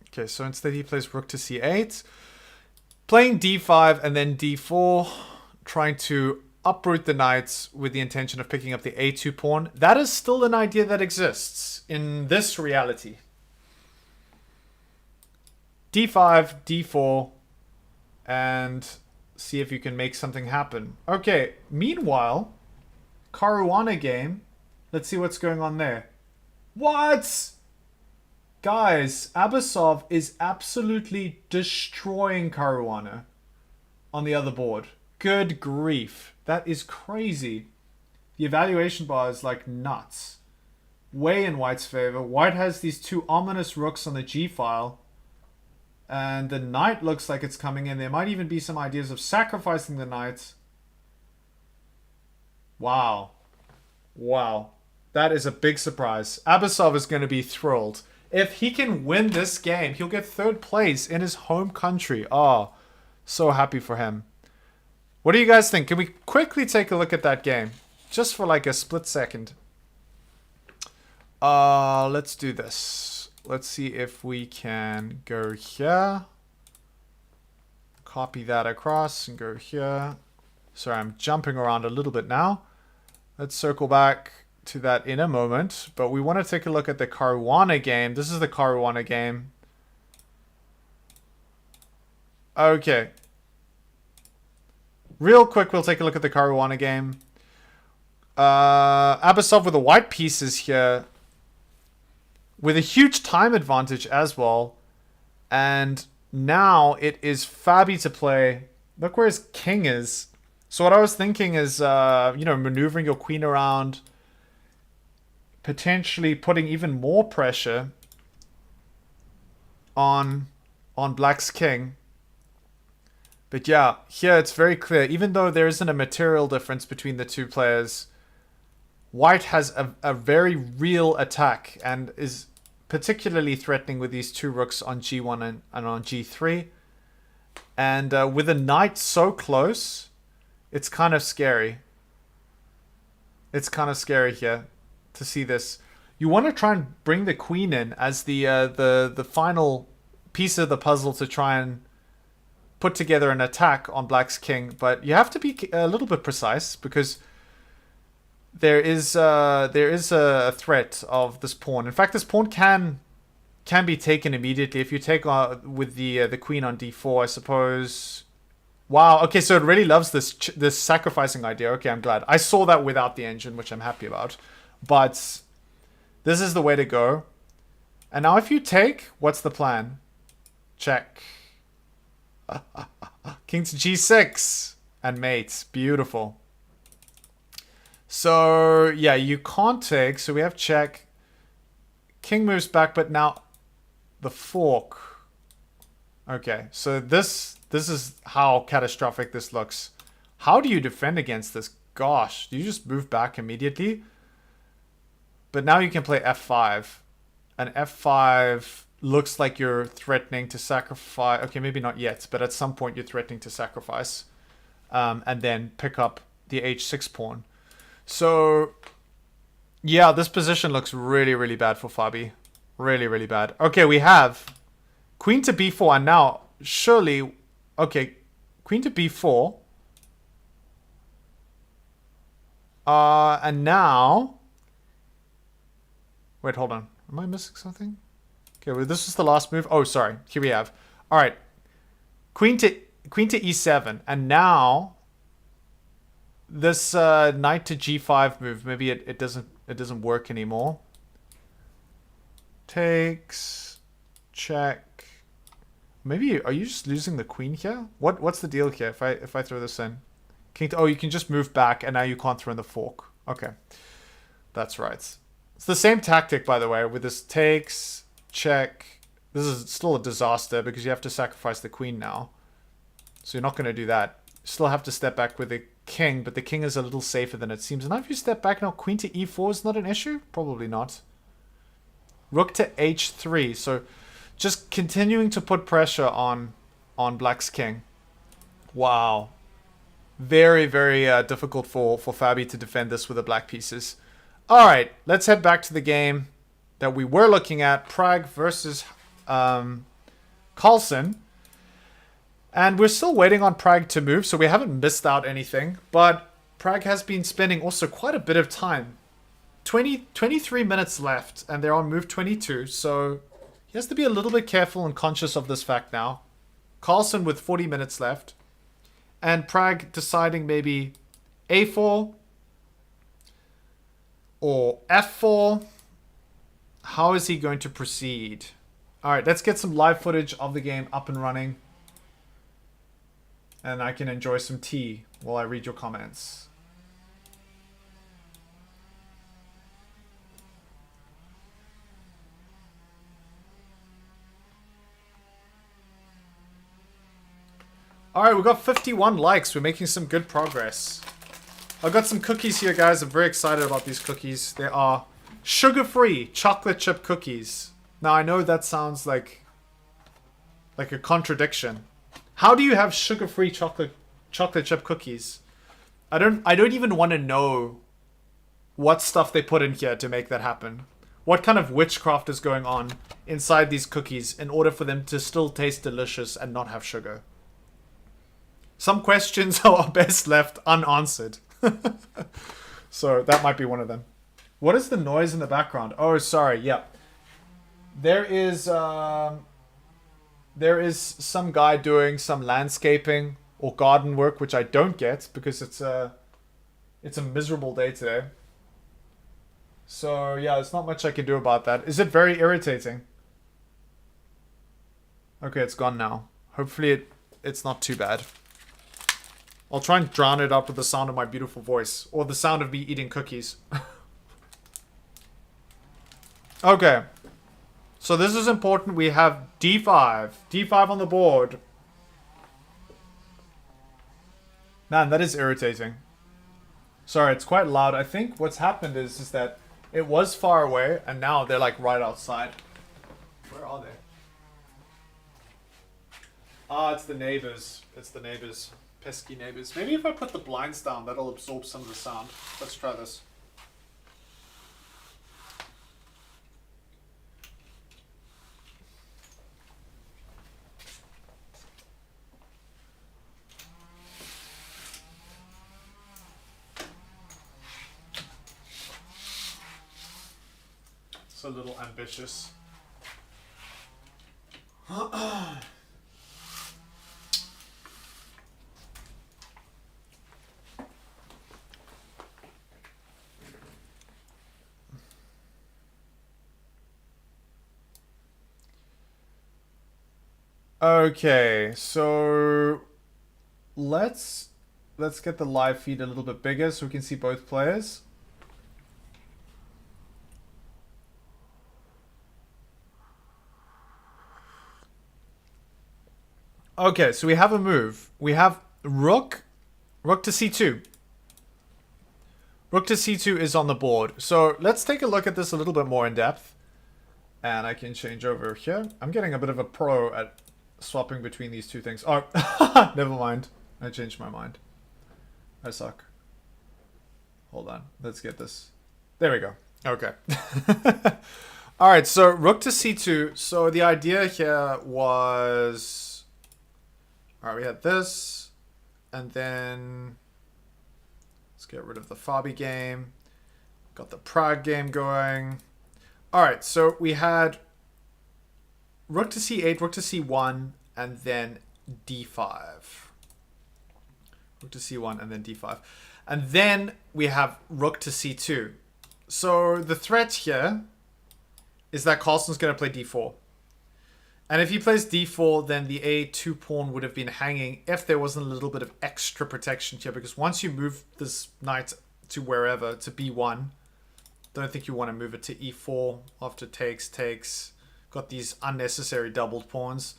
Okay, so instead he plays rook to c8. Playing d5 and then d4, trying to uproot the knights with the intention of picking up the a2 pawn. That is still an idea that exists in this reality. d5, d4, and see if you can make something happen. Okay, meanwhile, Karuana game. Let's see what's going on there. What? Guys, Abasov is absolutely destroying Karuana on the other board. Good grief. That is crazy. The evaluation bar is like nuts. Way in White's favor. White has these two ominous rooks on the G file. And the knight looks like it's coming in. There might even be some ideas of sacrificing the knight. Wow. Wow. That is a big surprise. Abasov is going to be thrilled. If he can win this game, he'll get third place in his home country. Oh, so happy for him. What do you guys think? Can we quickly take a look at that game? Just for like a split second. Let's do this. Let's see if we can go here. Copy that across and go here. Sorry, I'm jumping around a little bit now. Let's circle back to that in a moment. But we want to take a look at the Karuana game. This is the Karuana game. Okay. Real quick, we'll take a look at the Karuana game. Abasov with the white pieces here. With a huge time advantage as well. And now it is Fabi to play. Look where his king is. So what I was thinking is, maneuvering your queen around. Potentially putting even more pressure on Black's king. But yeah, here it's very clear. Even though there isn't a material difference between the two players, White has a very real attack and is particularly threatening with these two rooks on g1 and on g3. And with a knight so close, it's kind of scary. It's kind of scary here to see this. You want to try and bring the queen in as the final piece of the puzzle to try and put together an attack on Black's king, but you have to be a little bit precise because there is a threat of this pawn. In fact, this pawn can be taken immediately if you take with the queen on d4, I suppose. Wow. Okay, so it really loves this sacrificing idea. Okay, I'm glad. I saw that without the engine, which I'm happy about. But this is the way to go. And now if you take, what's the plan? Check. King to g6 and mate. Beautiful. So yeah, you can't take. So we have check. King moves back, but now the fork. Okay, so this is how catastrophic this looks. How do you defend against this? Gosh, do you just move back immediately? But now you can play f5. And f5 looks like you're threatening to sacrifice. Okay, maybe not yet, but at some point you're threatening to sacrifice. And then pick up the h6 pawn. So, yeah, this position looks really, really bad for Fabi. Really, really bad. Okay, we have queen to b4. And now, surely... Okay, queen to b4. And now... Wait, hold on. Am I missing something? Okay, well, this is the last move. Oh, sorry. Here we have. All right. Queen to e7. And now this knight to g5 move, maybe it doesn't work anymore. Takes, check. Maybe are you just losing the queen here? What's the deal here if I throw this in? King to, oh, you can just move back and now you can't throw in the fork. Okay. That's right. It's the same tactic, by the way, with this takes, check. This is still a disaster because you have to sacrifice the queen now. So you're not going to do that. You still have to step back with the king, but the king is a little safer than it seems. And now if you step back now, queen to e4 is not an issue? Probably not. Rook to h3. So just continuing to put pressure on black's king. Wow. Very, very difficult for Fabi to defend this with the black pieces. Alright, let's head back to the game that we were looking at. Pragg versus Carlsen. And we're still waiting on Pragg to move, so we haven't missed out anything. But Pragg has been spending also quite a bit of time. 23 minutes left, and they're on move 22, so he has to be a little bit careful and conscious of this fact now. Carlsen with 40 minutes left. And Pragg deciding maybe a4 or f4. How is he going to proceed? Alright, let's get some live footage of the game up and running. And I can enjoy some tea while I read your comments. Alright, we got 51 likes. We're making some good progress. I've got some cookies here, guys. I'm very excited about these cookies. They are sugar-free chocolate chip cookies. Now, I know that sounds like a contradiction. How do you have sugar-free chocolate chip cookies? I don't even want to know what stuff they put in here to make that happen. What kind of witchcraft is going on inside these cookies in order for them to still taste delicious and not have sugar? Some questions are best left unanswered. So that might be one of them. What is the noise in the background? Oh, sorry. Yeah. There is some guy doing some landscaping or garden work, which I don't get because it's a miserable day today. So yeah, there's not much I can do about that. Is it very irritating? Okay, it's gone now. Hopefully it's not too bad. I'll try and drown it out with the sound of my beautiful voice. Or the sound of me eating cookies. Okay. So this is important. We have d5. d5 on the board. Man, that is irritating. Sorry, it's quite loud. I think what's happened is that it was far away, and now they're like right outside. Where are they? Ah, it's the neighbors. It's the neighbors. Pesky neighbors. Maybe if I put the blinds down, that'll absorb some of the sound. Let's try this. It's a little ambitious. Okay, so let's get the live feed a little bit bigger so we can see both players. Okay, so we have a move. We have rook to c2. Rook to c2 is on the board. So let's take a look at this a little bit more in depth. And I can change over here. I'm getting a bit of a pro at swapping between these two things. Oh, never mind. I changed my mind. I suck. Hold on. Let's get this. There we go. Okay. Alright, so rook to c2. So the idea here was... Alright, we had this. And then... Let's get rid of the Fabi game. Got the Pragg game going. Alright, so we had... Rook to c8, rook to c1, and then d5. Rook to c1 and then d5. And then we have rook to c2. So the threat here is that Carlsen's going to play d4. And if he plays d4, then the a2 pawn would have been hanging if there wasn't a little bit of extra protection here. Because once you move this knight to wherever, to b1, don't think you want to move it to e4 after takes. Got got these unnecessary doubled pawns.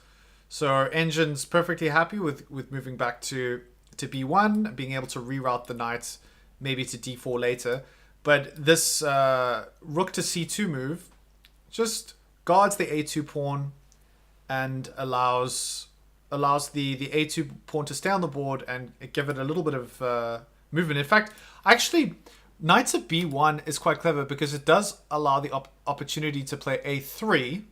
So Engine's perfectly happy with moving back to b1, being able to reroute the knight maybe to d4 later. But this rook to c2 move just guards the a2 pawn and allows the a2 pawn to stay on the board and give it a little bit of movement. In fact, actually, knight to b1 is quite clever because it does allow the opportunity to play a3.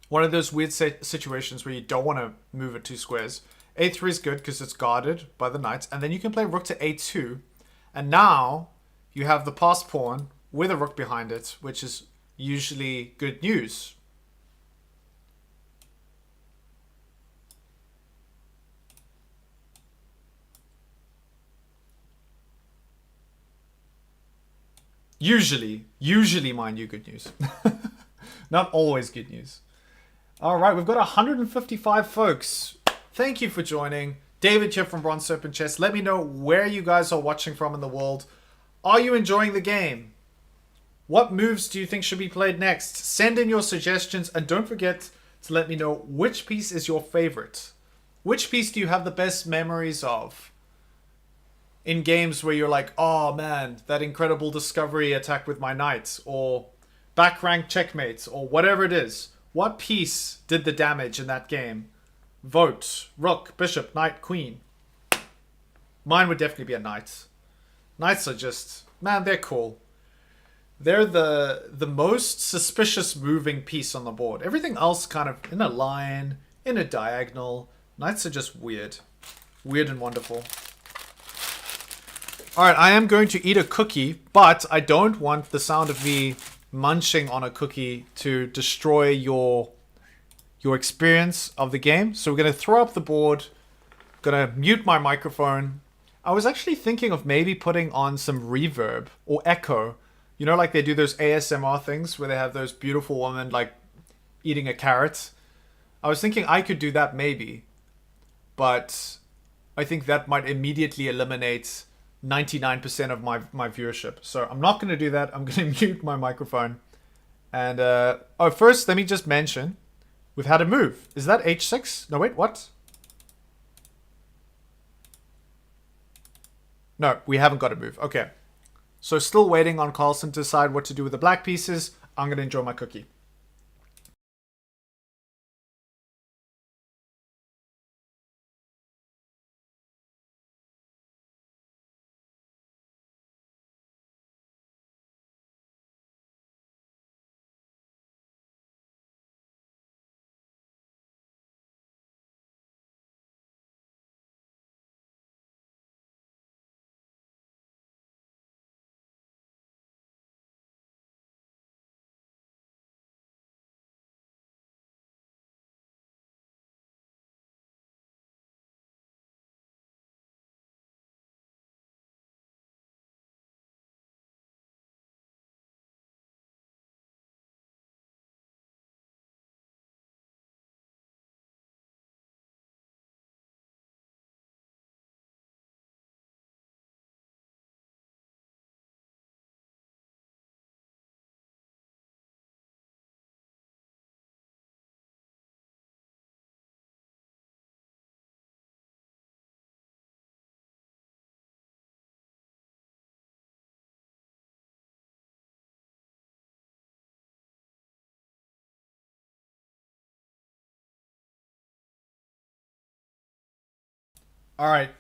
One of those weird situations where you don't want to move it 2 squares. a3 is good because it's guarded by the knights. And then you can play rook to a2. And now you have the passed pawn with a rook behind it, which is usually good news. Usually, mind you, good news. Not always good news. All right, we've got 155 folks. Thank you for joining. David here from Bronze Serpent Chess. Let me know where you guys are watching from in the world. Are you enjoying the game? What moves do you think should be played next? Send in your suggestions and don't forget to let me know which piece is your favorite. Which piece do you have the best memories of? In games where you're like, oh man, that incredible discovery attack with my knight, or back rank checkmates, or whatever it is. What piece did the damage in that game? Vote. Rook, bishop, knight, queen. Mine would definitely be a knight. Knights are just, man, they're cool. They're the most suspicious moving piece on the board. Everything else kind of in a line, in a diagonal. Knights are just weird. Weird and wonderful. Alright, I am going to eat a cookie, but I don't want the sound of me munching on a cookie to destroy your experience of the game. So we're going to throw up the board. Going to mute my microphone. I was actually thinking of maybe putting on some reverb or echo. You know, like they do those ASMR things where they have those beautiful women like eating a carrot. I was thinking I could do that maybe. But I think that might immediately eliminate 99% of my viewership. So I'm not going to do that. I'm going to mute my microphone. And, first, let me just mention, we've had a move. Is that h6? No, wait, what? No, we haven't got a move. Okay. So still waiting on Carlson to decide what to do with the black pieces. I'm going to enjoy my cookie. Alright.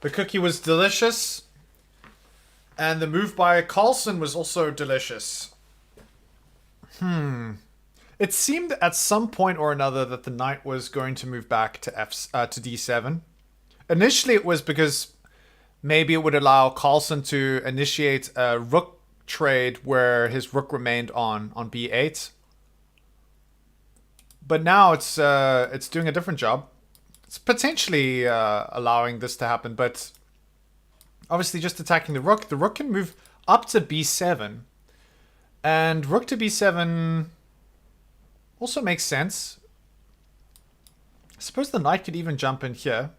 The cookie was delicious. And the move by Carlson was also delicious. It seemed at some point or another that the knight was going to move back to to d7. Initially it was because maybe it would allow Carlson to initiate a rook trade where his rook remained on b8. But now it's doing a different job. It's potentially allowing this to happen, but obviously just attacking the rook. The rook can move up to b7. And rook to b7 also makes sense. I suppose the knight could even jump in here.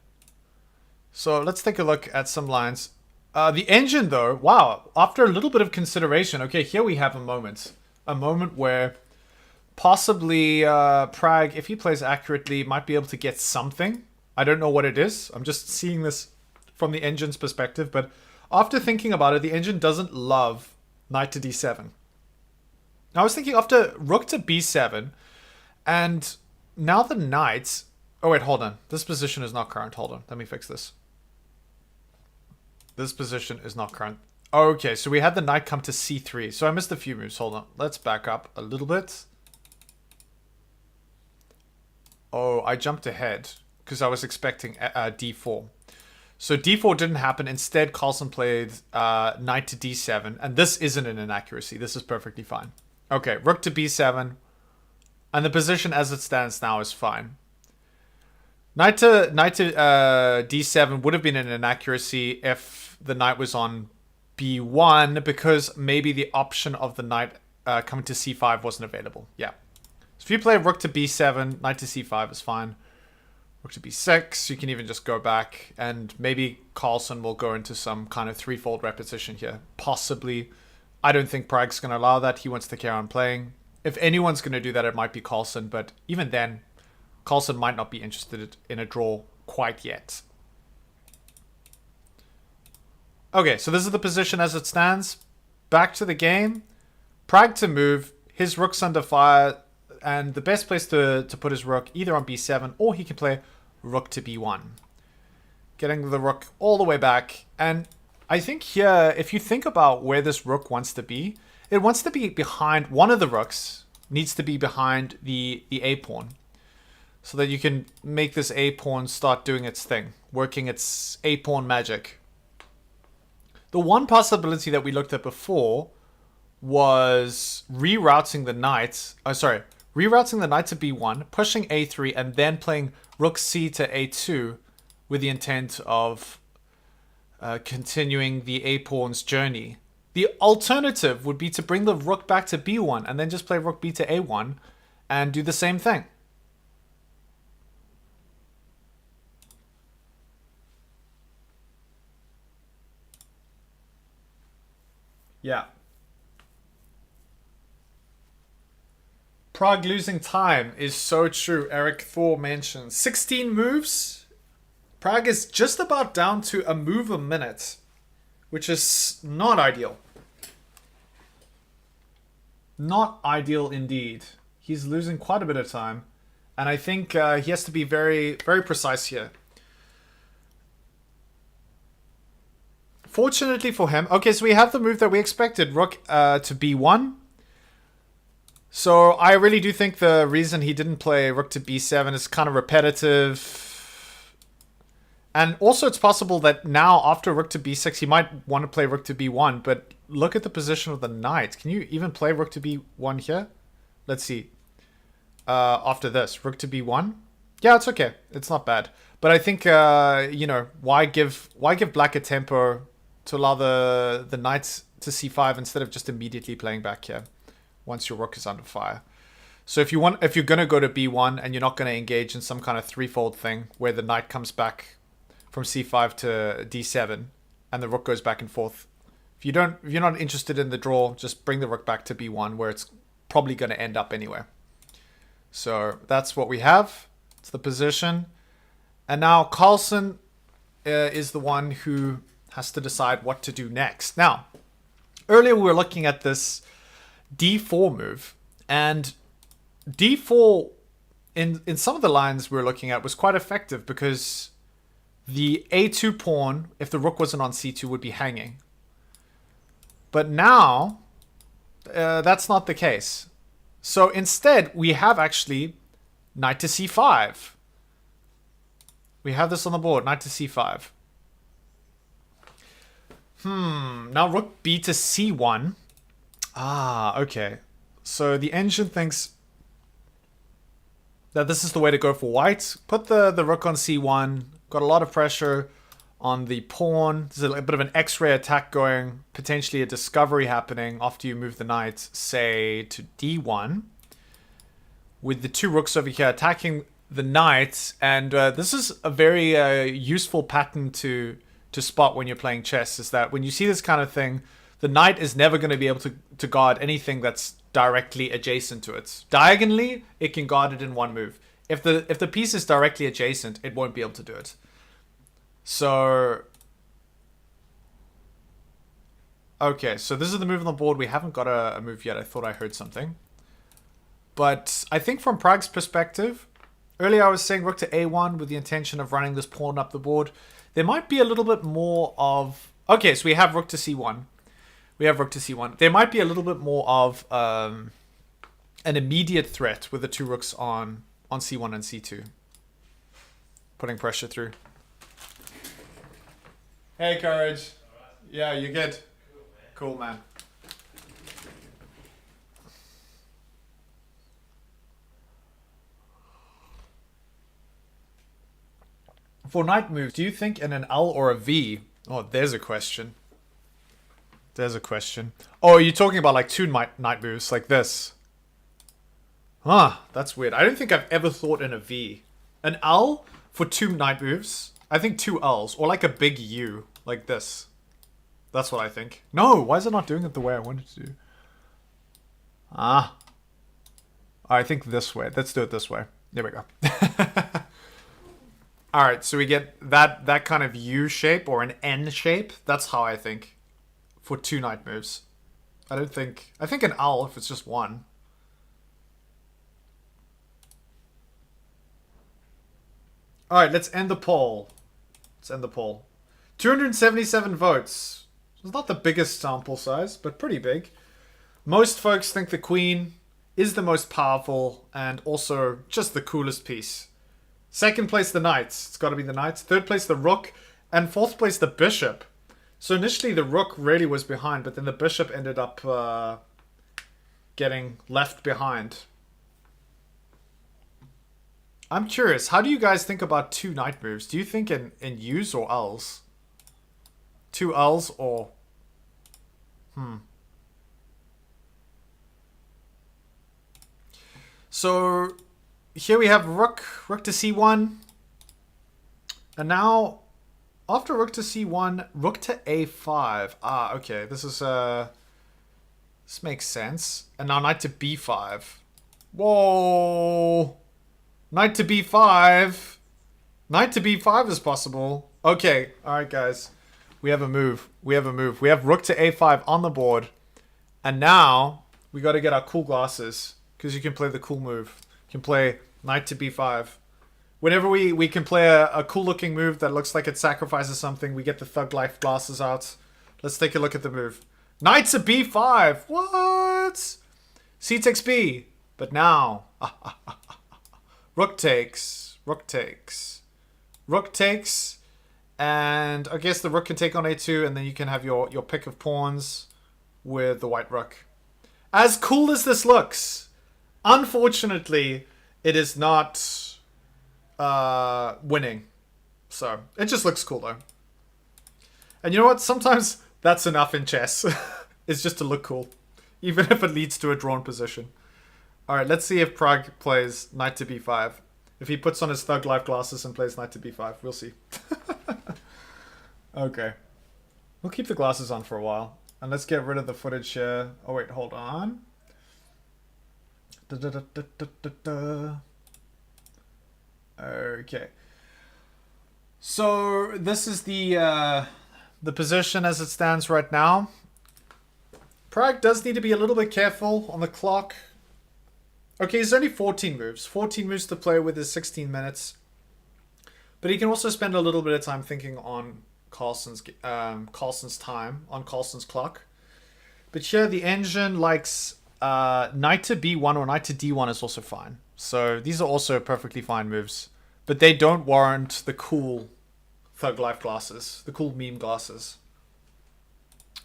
So let's take a look at some lines. The engine, though, wow, after a little bit of consideration, okay, here we have a moment. A moment where Possibly Pragg, if he plays accurately, might be able to get something. I don't know what it is. I'm just seeing this from the engine's perspective, but after thinking about it, the engine doesn't love knight to d7. I was thinking after rook to b7, and now the knight... Oh wait, hold on. This position is not current. Hold on. Let me fix this. This position is not current. Okay, so we had the knight come to c3. So I missed a few moves. Hold on. Let's back up a little bit. Oh, I jumped ahead because I was expecting d4. So d4 didn't happen. Instead, Carlsen played knight to d7. And this isn't an inaccuracy. This is perfectly fine. Okay, rook to b7. And the position as it stands now is fine. Knight to d7 would have been an inaccuracy if the knight was on b1, because maybe the option of the knight coming to c5 wasn't available. Yeah. So if you play rook to b7, knight to c5 is fine. Rook to b6, you can even just go back, and maybe Carlsen will go into some kind of threefold repetition here. Possibly. I don't think Pragg's going to allow that. He wants to carry on playing. If anyone's going to do that, it might be Carlsen, but even then, Carlsen might not be interested in a draw quite yet. Okay, so this is the position as it stands. Back to the game. Pragg to move. His rook's under fire. And the best place to put his rook either on b7 or he can play rook to b1. Getting the rook all the way back. And I think here, if you think about where this rook wants to be, it wants to be behind one of the rooks. Needs to be behind the a-pawn. So that you can make this a-pawn start doing its thing. Working its a-pawn magic. The one possibility that we looked at before was rerouting the knight. Rerouting the knight to b1, pushing a3, and then playing rook c to a2 with the intent of continuing the a-pawn's journey. The alternative would be to bring the rook back to b1 and then just play rook b to a1 and do the same thing. Yeah. Pragg losing time is so true. Eric Thor mentioned 16 moves. Pragg is just about down to a move a minute, which is not ideal. Not ideal indeed. He's losing quite a bit of time, and I think he has to be very, very precise here. Fortunately for him, okay, so we have the move that we expected, rook to b1. So I really do think the reason he didn't play rook to b7 is kind of repetitive. And also it's possible that now after rook to b6, he might want to play rook to b1. But look at the position of the knight. Can you even play rook to b1 here? Let's see. After this, rook to b1. Yeah, it's okay. It's not bad. But I think, you know, why give black a tempo to allow the knight to c5 instead of just immediately playing back here once your rook is under fire. So if you're going to go to b1 and you're not going to engage in some kind of threefold thing where the knight comes back from c5 to d7 and the rook goes back and forth, if you're not interested in the draw, just bring the rook back to b1 where it's probably going to end up anywhere. So that's what we have. It's the position. And now Carlsen is the one who has to decide what to do next. Now, earlier we were looking at this d4 move, and d4 in some of the lines we were looking at was quite effective because the a2 pawn, if the rook wasn't on c2, would be hanging. But now that's not the case. So instead we have actually knight to c5. We have this on the board, knight to c5. Now rook b to c1. Ah, okay. So the engine thinks that this is the way to go for white. Put the rook on c1. Got a lot of pressure on the pawn. There's a bit of an x-ray attack going. Potentially a discovery happening after you move the knight, say, to d1. With the two rooks over here attacking the knight. And this is a very useful pattern to spot when you're playing chess. Is that when you see this kind of thing, the knight is never going to be able to guard anything that's directly adjacent to it. Diagonally, it can guard it in one move. If the piece is directly adjacent, it won't be able to do it. So... Okay, so this is the move on the board. We haven't got a move yet. I thought I heard something. But I think from Pragg's perspective, earlier I was saying rook to a1 with the intention of running this pawn up the board. There might be a little bit more of... Okay, so we have rook to c1. We have rook to c1. There might be a little bit more of an immediate threat with the two rooks on c1 and c2. Putting pressure through. Hey, Courage. Yeah, you good? Cool, man. For knight moves, do you think in an L or a V? Oh, there's a question. There's a question. Oh, you're talking about like two knight moves like this. Huh, that's weird. I don't think I've ever thought in a V. An L for two knight moves. I think two L's. Or like a big U. Like this. That's what I think. No, why is it not doing it the way I wanted to do? Ah. I think this way. Let's do it this way. There we go. Alright, so we get that kind of U shape or an N shape. That's how I think. For two knight moves. I think an L if it's just one. Alright, let's end the poll. Let's end the poll. 277 votes. It's not the biggest sample size, but pretty big. Most folks think the queen is the most powerful and also just the coolest piece. Second place, the knights. It's got to be the knights. Third place, the rook. And fourth place, the bishop. So initially, the rook really was behind, but then the bishop ended up getting left behind. I'm curious, how do you guys think about two knight moves? Do you think in U's or L's? Two L's or... So, here we have rook to c1. And now, after rook to c1, rook to a5. Ah, okay, this is, this makes sense. And now knight to b5. Whoa! Knight to b5. Knight to b5 is possible. Okay, alright guys. We have a move. We have a move. We have rook to a5 on the board. And now, we got to get our cool glasses. Because you can play the cool move. You can play knight to b5. Whenever we can play a cool looking move that looks like it sacrifices something, we get the thug life glasses out. Let's take a look at the move. Knight to b5. What? C takes b. But now... Rook takes. Rook takes. Rook takes. And I guess the rook can take on a2, and then you can have your pick of pawns with the white rook. As cool as this looks, unfortunately, it is not winning. So, it just looks cool, though. And you know what? Sometimes that's enough in chess. It's just to look cool. Even if it leads to a drawn position. Alright, let's see if Pragg plays knight to b5. If he puts on his thug life glasses and plays knight to b5. We'll see. Okay. We'll keep the glasses on for a while. And let's get rid of the footage here. Oh wait, hold on. Okay. So this is the position as it stands right now. Pragg does need to be a little bit careful on the clock. Okay, there's only 14 moves. 14 moves to play with is 16 minutes. But he can also spend a little bit of time thinking on Carlsen's time, on Carlsen's clock. But here, the engine likes knight to b1 or knight to d1 is also fine. So these are also perfectly fine moves. But they don't warrant the cool thug life glasses, the cool meme glasses.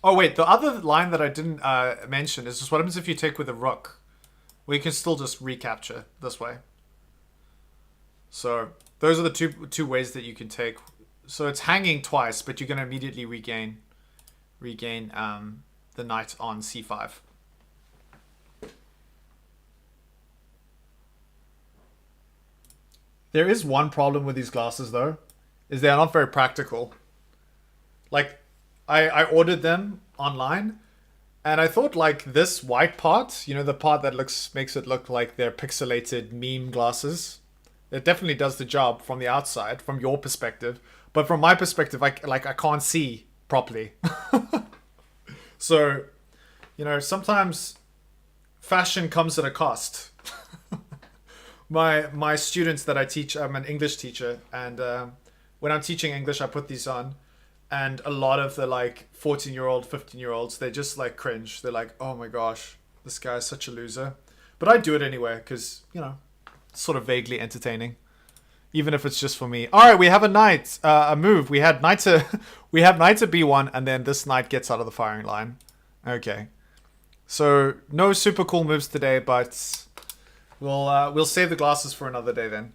Oh wait, the other line that I didn't mention is just what happens if you take with a rook. Well, you can still just recapture this way. So those are the two ways that you can take. So it's hanging twice, but you're going to immediately regain the knight on c5. There is one problem with these glasses, though, is they are not very practical. Like, I ordered them online, And I thought like this white part, you know, the part that makes it look like they're pixelated meme glasses. It definitely does the job from the outside, from your perspective. But from my perspective, I can't see properly. So, you know, sometimes fashion comes at a cost. My students that I teach, I'm an English teacher, and when I'm teaching English, I put these on, and a lot of the like 14-year-old, 15-year-olds, they just like cringe. They're like, oh my gosh, this guy is such a loser. But I do it anyway because, you know, it's sort of vaguely entertaining, even if it's just for me. All right, we have a knight, a move. We have knight to B1, and then this knight gets out of the firing line. Okay, so no super cool moves today, but we'll save the glasses for another day then.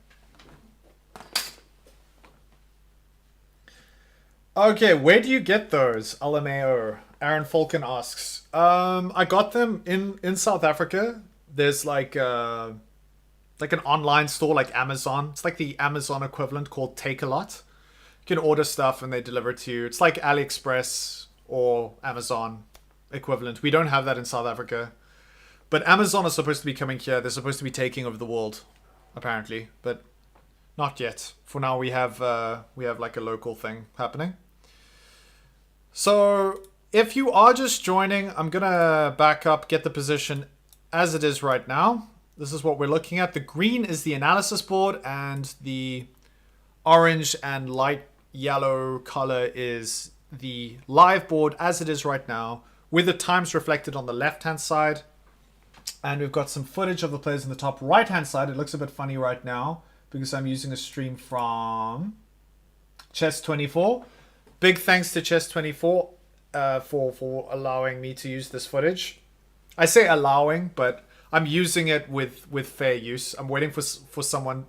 Okay, where do you get those? LMAO. Aaron Falcon asks. I got them in South Africa. There's like an online store like Amazon. It's like the Amazon equivalent called Take a Lot. You can order stuff and they deliver it to you. It's like AliExpress or Amazon equivalent. We don't have that in South Africa. But Amazon is supposed to be coming here. They're supposed to be taking over the world, apparently. But not yet. For now, we have like a local thing happening. So if you are just joining, I'm going to back up, get the position as it is right now. This is what we're looking at. The green is the analysis board, and the orange and light yellow color is the live board as it is right now, with the times reflected on the left-hand side. And we've got some footage of the players in the top right-hand side. It looks a bit funny right now because I'm using a stream from Chess24. Big thanks to Chess24 for allowing me to use this footage. I say allowing, but I'm using it with fair use. I'm waiting for someone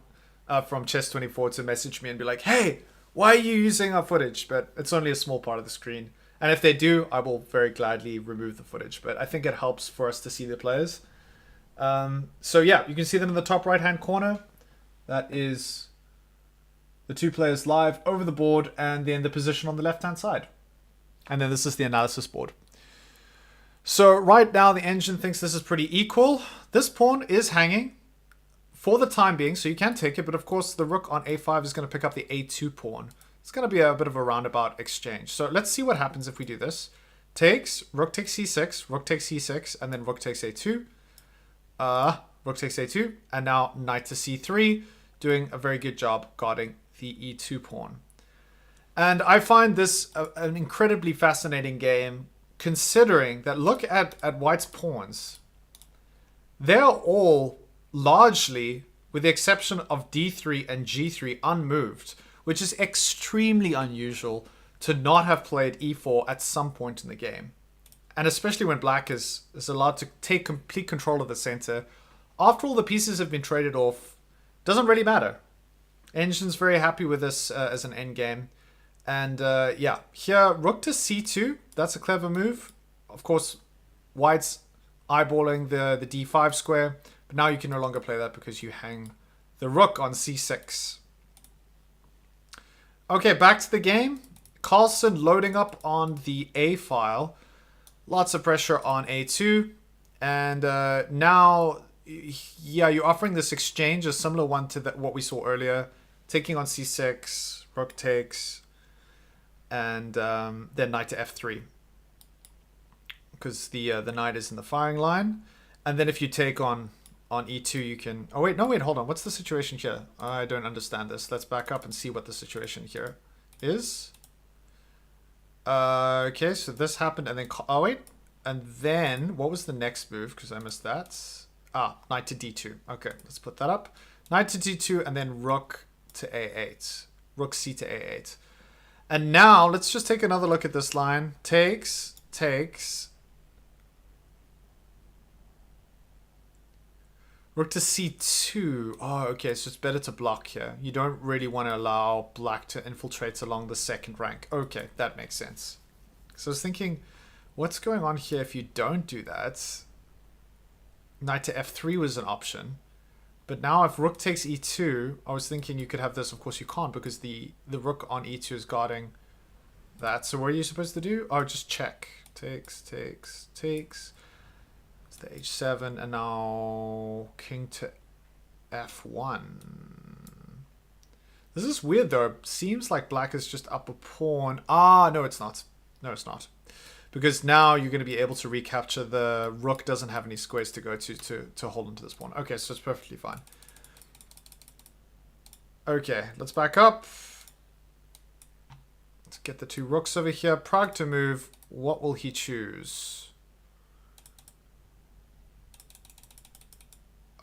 from Chess24 to message me and be like, hey, why are you using our footage? But it's only a small part of the screen. And if they do, I will very gladly remove the footage. But I think it helps for us to see the players. So yeah, you can see them in the top right-hand corner. That is the two players live over the board, and then the position on the left-hand side. And then this is the analysis board. So right now the engine thinks this is pretty equal. This pawn is hanging for the time being, so you can take it. But of course the rook on a5 is going to pick up the a2 pawn. It's going to be a bit of a roundabout exchange. So let's see what happens if we do this. Takes, rook takes c6, rook takes c6, and then rook takes a2. Rook takes a2, and now knight to c3, doing a very good job guarding the e2 pawn. And I find this an incredibly fascinating game, considering that look at White's pawns. They're all largely, with the exception of d3 and g3, unmoved, which is extremely unusual to not have played e4 at some point in the game. And especially when Black is allowed to take complete control of the center. After all the pieces have been traded off, doesn't really matter. Engine's very happy with this as an endgame. And yeah, here, rook to c2. That's a clever move. Of course, White's eyeballing the d5 square. But now you can no longer play that because you hang the rook on c6. Okay, back to the game. Carlsen loading up on the A file. Lots of pressure on a2. And now, yeah, you're offering this exchange, a similar one to what we saw earlier. Taking on c6, rook takes, and then knight to f3. Because the knight is in the firing line. And then if you take on e2, you can... Oh, wait, no, wait, hold on. What's the situation here? I don't understand this. Let's back up and see what the situation here is. Okay, so this happened, and then... Oh, wait. And then, what was the next move? Because I missed that. Knight to d2. Okay, let's put that up. Knight to d2, and then rook to a8. Rook c to a8. And now, let's just take another look at this line. Takes. Rook to c2. Oh, okay, so it's better to block here. You don't really want to allow Black to infiltrate along the second rank. Okay, that makes sense. So I was thinking, what's going on here if you don't do that? Knight to f3 was an option. But now if rook takes e2, I was thinking you could have this. Of course you can't because the rook on e2 is guarding that. So what are you supposed to do? Oh, just check. Takes. It's the h7, and now king to f1. This is weird though. It seems like black is just up a pawn. Ah, no, it's not. No, it's not. Because now you're going to be able to recapture. The rook doesn't have any squares to go to hold onto this pawn. Okay, so it's perfectly fine. Okay, let's back up. Let's get the two rooks over here. Pragg to move. What will he choose?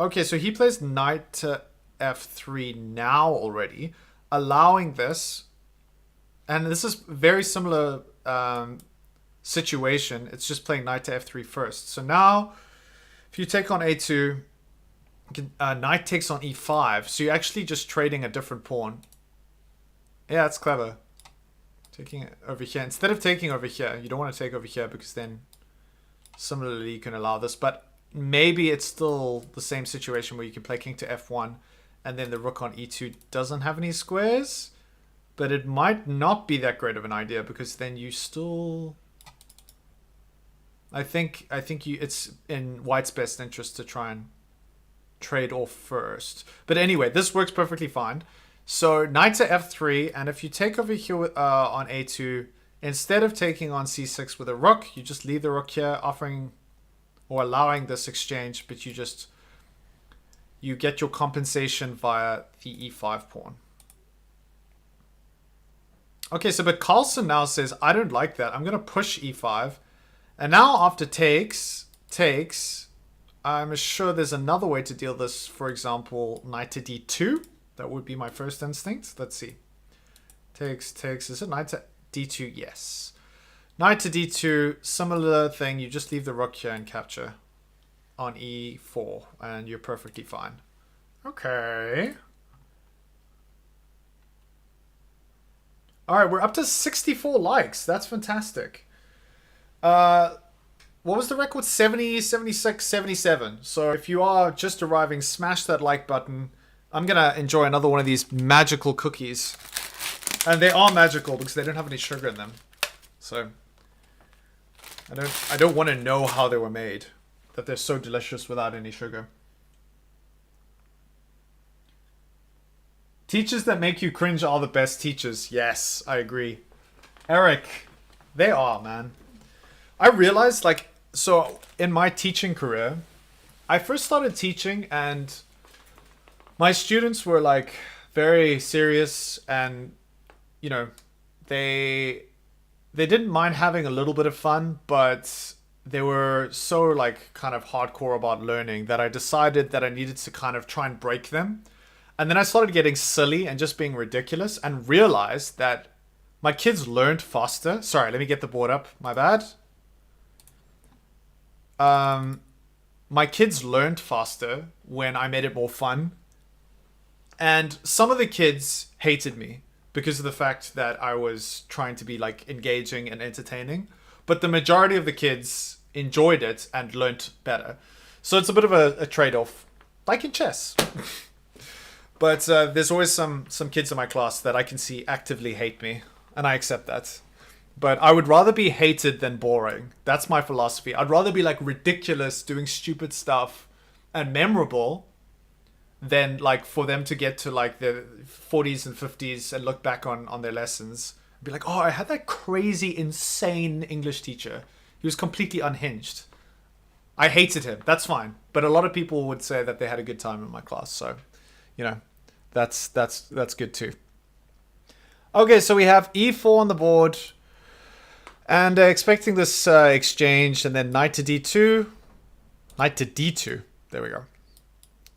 Okay, so he plays knight to f3 now already, allowing this. And this is very similar situation. It's just playing knight to f3 first. So now, if you take on a2, knight takes on e5. So you're actually just trading a different pawn. Yeah, that's clever. Taking it over here. Instead of taking over here, you don't want to take over here because then similarly you can allow this. But maybe it's still the same situation where you can play king to f1 and then the rook on e2 doesn't have any squares. But it might not be that great of an idea because then you still... I think it's in white's best interest to try and trade off first. But anyway, this works perfectly fine. So knight to f3, and if you take over here on a2, instead of taking on c6 with a rook, you just leave the rook here, offering or allowing this exchange, but you get your compensation via the e5 pawn. Okay, so but Carlsen now says, I don't like that. I'm going to push e5. And now after takes, I'm sure there's another way to deal this. For example, knight to d2. That would be my first instinct. Let's see. Takes. Is it knight to d2? Yes. Knight to d2, similar thing. You just leave the rook here and capture on e4. And you're perfectly fine. Okay. All right, we're up to 64 likes. That's fantastic. What was the record? 70, 76, 77. So if you are just arriving, smash that like button. I'm going to enjoy another one of these magical cookies. And they are magical because they don't have any sugar in them. So I don't want to know how they were made. That they're so delicious without any sugar. Teachers that make you cringe are the best teachers. Yes, I agree. Eric, they are, man. I realized, like, so in my teaching career, I first started teaching and my students were like very serious and, you know, they didn't mind having a little bit of fun, but they were so like kind of hardcore about learning that I decided that I needed to kind of try and break them. And then I started getting silly and just being ridiculous and realized that my kids learned faster. Sorry, let me get the board up. My bad. My kids learned faster when I made it more fun. And some of the kids hated me because of the fact that I was trying to be like engaging and entertaining. But the majority of the kids enjoyed it and learned better. So it's a bit of a trade-off, like in chess. But there's always some kids in my class that I can see actively hate me. And I accept that. But I would rather be hated than boring. That's my philosophy. I'd rather be like ridiculous, doing stupid stuff and memorable than like for them to get to like the 40s and 50s and look back on their lessons and be like, oh, I had that crazy, insane English teacher. He was completely unhinged. I hated him. That's fine. But a lot of people would say that they had a good time in my class. So, you know, that's good too. Okay, so we have e4 on the board. And expecting this exchange, and then knight to d2. Knight to d2. There we go.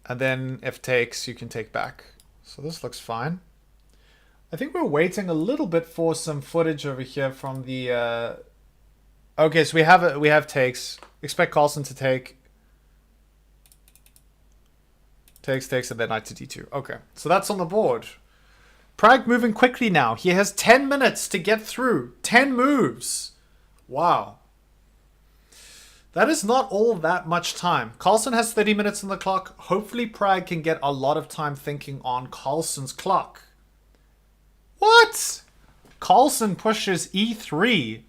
And then if takes, you can take back. So this looks fine. I think we're waiting a little bit for some footage over here from the... Okay, so we have takes. Expect Carlsen to take. Takes, and then knight to d2. Okay, so that's on the board. Pragg moving quickly now. He has 10 minutes to get through. 10 moves. Wow. That is not all that much time. Carlsen has 30 minutes on the clock. Hopefully Pragg can get a lot of time thinking on Carlsen's clock. What? Carlsen pushes e3.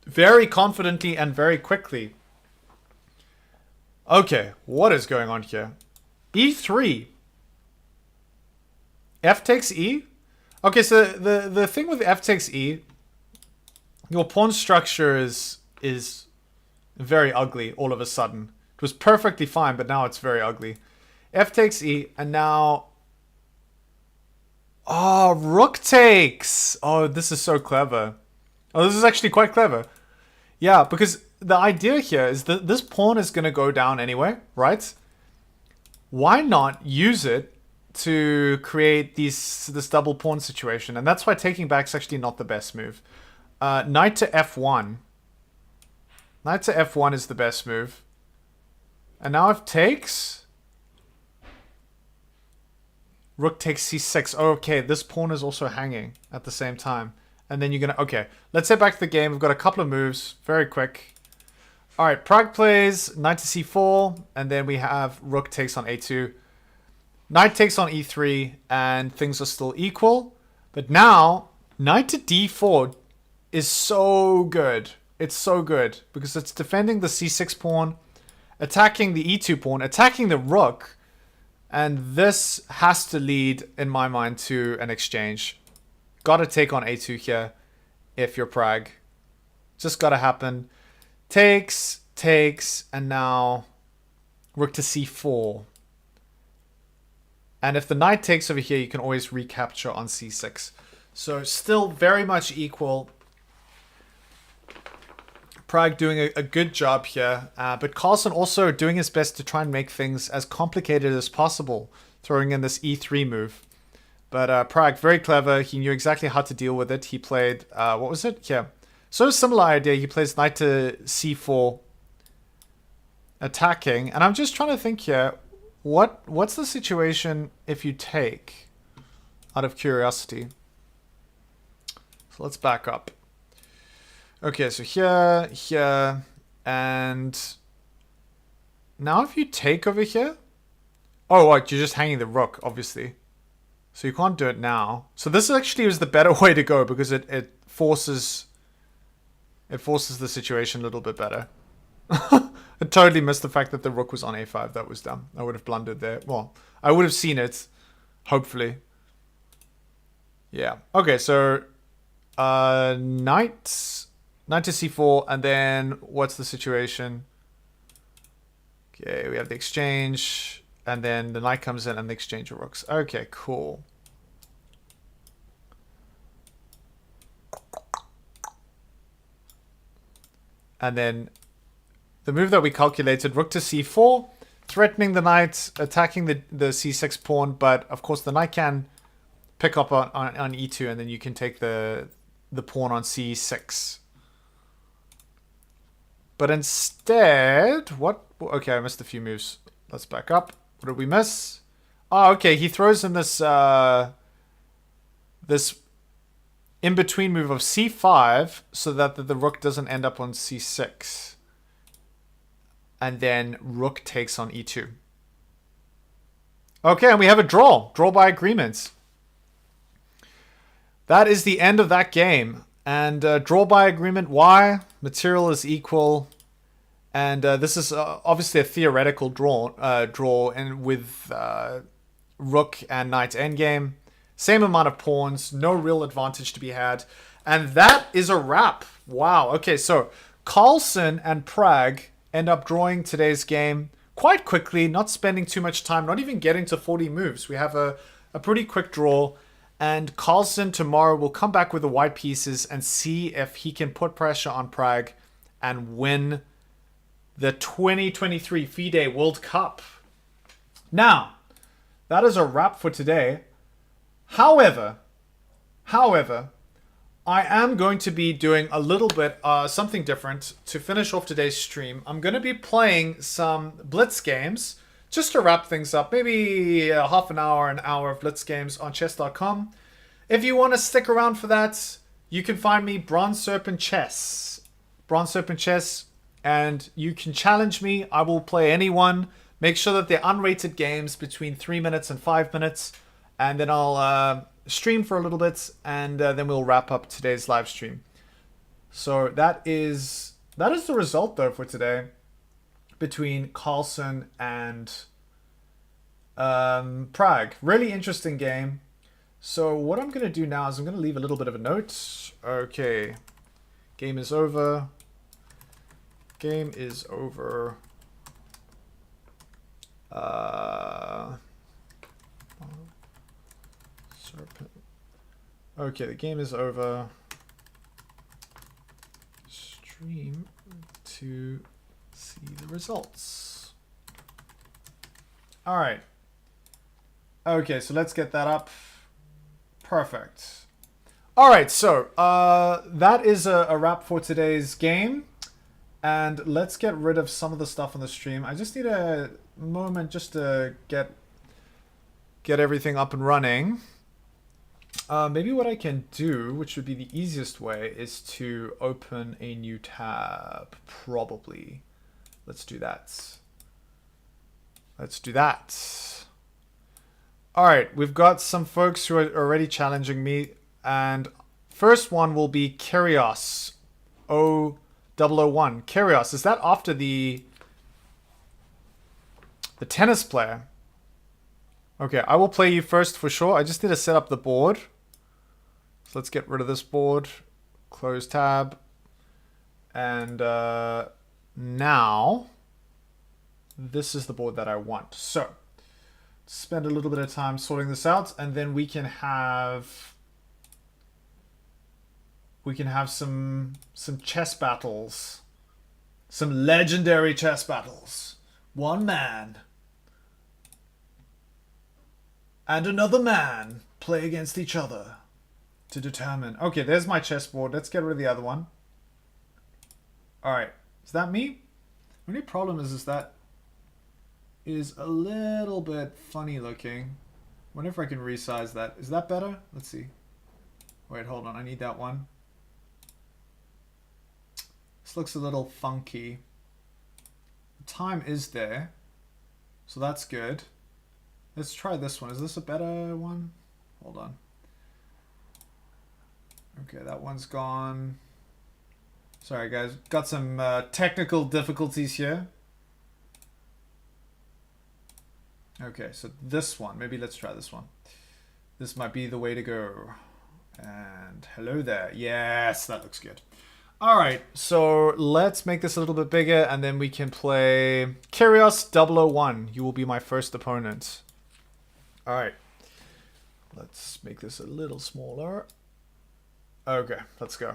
very confidently and very quickly. Okay, what is going on here? E3. F takes E? Okay, so the thing with F takes E, your pawn structure is very ugly all of a sudden. It was perfectly fine, but now it's very ugly. F takes E, and now... Oh, rook takes! Oh, this is so clever. Oh, this is actually quite clever. Yeah, because the idea here is that this pawn is going to go down anyway, right? Why not use it to create this double pawn situation? And that's why taking back is actually not the best move. Knight to F1. Knight to F1 is the best move. And now if takes... Rook takes C6. Oh, okay, this pawn is also hanging at the same time. And then you're going to... Okay, let's head back to the game. We've got a couple of moves. Very quick. All right, Pragg plays knight to C4. And then we have rook takes on A2. Knight takes on E3. And things are still equal. But now, knight to D4 is so good. It's so good. Because it's defending the C6 pawn. Attacking the E2 pawn. Attacking the rook. And this has to lead, in my mind, to an exchange. Gotta take on A2 here if you're Pragg. Just gotta happen. Takes, and now rook to C4. And if the knight takes over here, you can always recapture on C6. So still very much equal. Pragg doing a good job here. But Carlsen also doing his best to try and make things as complicated as possible. Throwing in this E3 move. But Pragg, very clever. He knew exactly how to deal with it. He played, what was it? Yeah. So similar idea. He plays knight to C4. Attacking. And I'm just trying to think here. What's the situation if you take? Out of curiosity. So let's back up. Okay, so here, and now if you take over here, oh, what, you're just hanging the rook, obviously. So you can't do it now. So this actually is the better way to go because it forces the situation a little bit better. I totally missed the fact that the rook was on A5. That was dumb. I would have blundered there. Well, I would have seen it, hopefully. Yeah. Okay, so knight to C4, and then what's the situation? Okay, we have the exchange, and then the knight comes in and the exchange of rooks. Okay, cool. And then the move that we calculated, rook to C4, threatening the knight, attacking the C6 pawn, but of course the knight can pick up on E2, and then you can take the pawn on C6. But instead, what? Okay, I missed a few moves. Let's back up. What did we miss? Oh, okay. He throws in this this in-between move of C5 so that the rook doesn't end up on C6. And then rook takes on E2. Okay, and we have a draw. Draw by agreement. That is the end of that game. And draw by agreement, why? Material is equal. And this is obviously a theoretical draw and with rook and knight endgame. Same amount of pawns, no real advantage to be had. And that is a wrap. Wow. Okay, so Carlsen and Pragg end up drawing today's game quite quickly, not spending too much time, not even getting to 40 moves. We have a pretty quick draw. And Carlsen tomorrow will come back with the white pieces and see if he can put pressure on Pragg and win the 2023 FIDE World Cup. Now, that is a wrap for today. However, I am going to be doing a little bit something different to finish off today's stream. I'm going to be playing some Blitz games just to wrap things up. Maybe half an hour of Blitz games on chess.com. If you want to stick around for that, you can find me Bronze Serpent Chess. Bronze Serpent Chess. And you can challenge me. I will play anyone. Make sure that they're unrated games between 3 minutes and 5 minutes. And then I'll stream for a little bit. And then we'll wrap up today's live stream. So that is the result though for today between Carlson and Pragg. Really interesting game. So what I'm going to do now is I'm going to leave a little bit of a note. Okay. Game is over. Game is over. Serpent. Okay, the game is over. Stream to see the results. All right. Okay, so let's get that up. Perfect. All right, so that is a wrap for today's game. And let's get rid of some of the stuff on the stream. I just need a moment just to get everything up and running. Maybe what I can do, which would be the easiest way, is to open a new tab. Probably. Let's do that. Let's do that. All right, we've got some folks who are already challenging me. And first one will be Kyrios 001. Kyrios, is that after the tennis player? Okay, I will play you first for sure. I just need to set up the board. So let's get rid of this board. Close tab. And now, this is the board that I want. So, spend a little bit of time sorting this out, and then we can have some chess battles. Some legendary chess battles. One man and another man play against each other to determine. Okay, there's my chessboard. Let's get rid of the other one. All right, is that me? The only problem is that is a little bit funny looking. I wonder if I can resize that. Is that better? Let's see. Wait, hold on. I need that one. This looks a little funky. The time is there, so that's good. Let's try this one. Is this a better one? Hold on. Okay, that one's gone. Sorry, guys. Got some technical difficulties here. Okay, so this one. Maybe let's try this one. This might be the way to go. And hello there. Yes, that looks good. All right, so let's make this a little bit bigger, and then we can play Kyrios 001. You will be my first opponent. All right, let's make this a little smaller. Okay, let's go.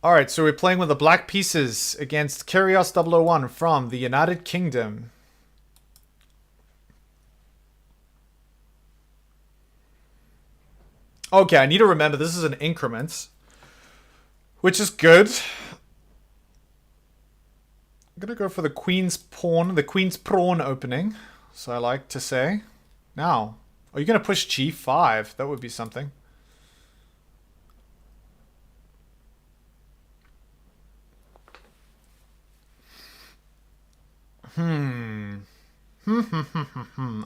All right, so we're playing with the black pieces against Kyrios 001 from the United Kingdom. Okay, I need to remember this is in increments, which is good. I'm going to go for the queen's pawn, the queen's pawn opening, so I like to say. Now, are you going to push g5? That would be something.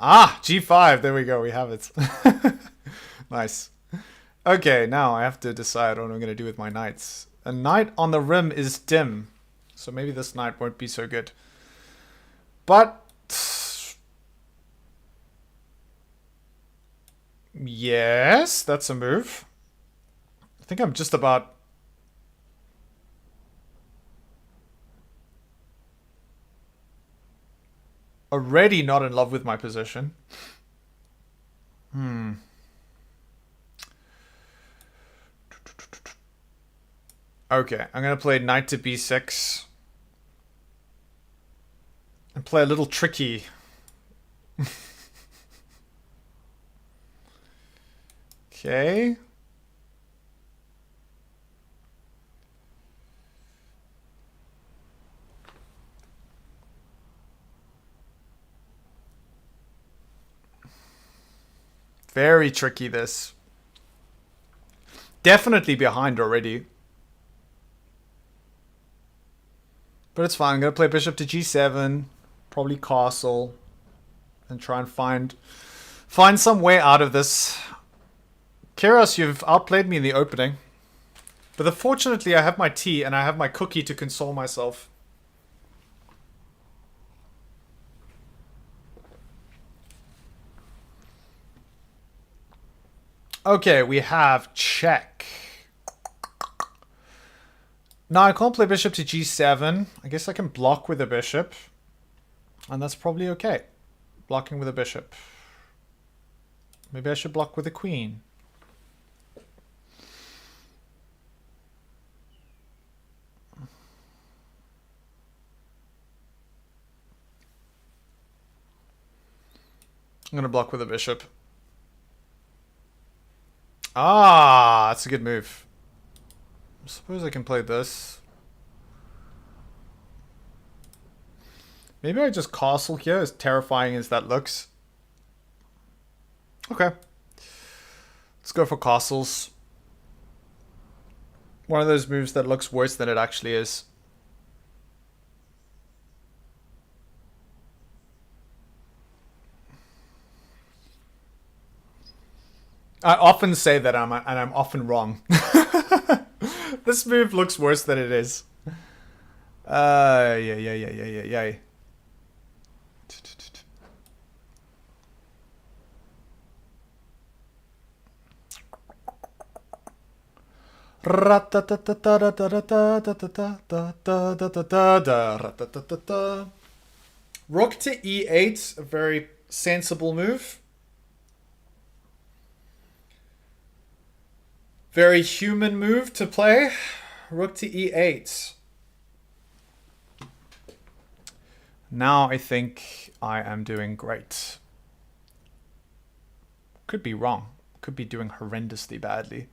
Ah, g5. There we go. We have it. Nice. Okay, now I have to decide what I'm going to do with my knights. A knight on the rim is dim, so maybe this knight won't be so good. But yes, that's a move. I think I'm just about already not in love with my position. Okay, I'm going to play knight to b6. And play a little tricky. Okay. Very tricky, this. Definitely behind already. But it's fine. I'm going to play bishop to g7. Probably castle. And try and find some way out of this. Kiros, you've outplayed me in the opening. But fortunately, I have my tea and I have my cookie to console myself. Okay, we have check. Now, I can't play bishop to g7. I guess I can block with a bishop. And that's probably okay. Blocking with a bishop. Maybe I should block with a queen. I'm going to block with a bishop. Ah, that's a good move. I suppose I can play this. Maybe I just castle here, as terrifying as that looks. Okay. Let's go for castles. One of those moves that looks worse than it actually is. I often say that and I'm often wrong. This move looks worse than it is. Yeah. Rook to e8, a very sensible move. Very human move to play. Rook to e8. Now I think I am doing great. Could be wrong. Could be doing horrendously badly.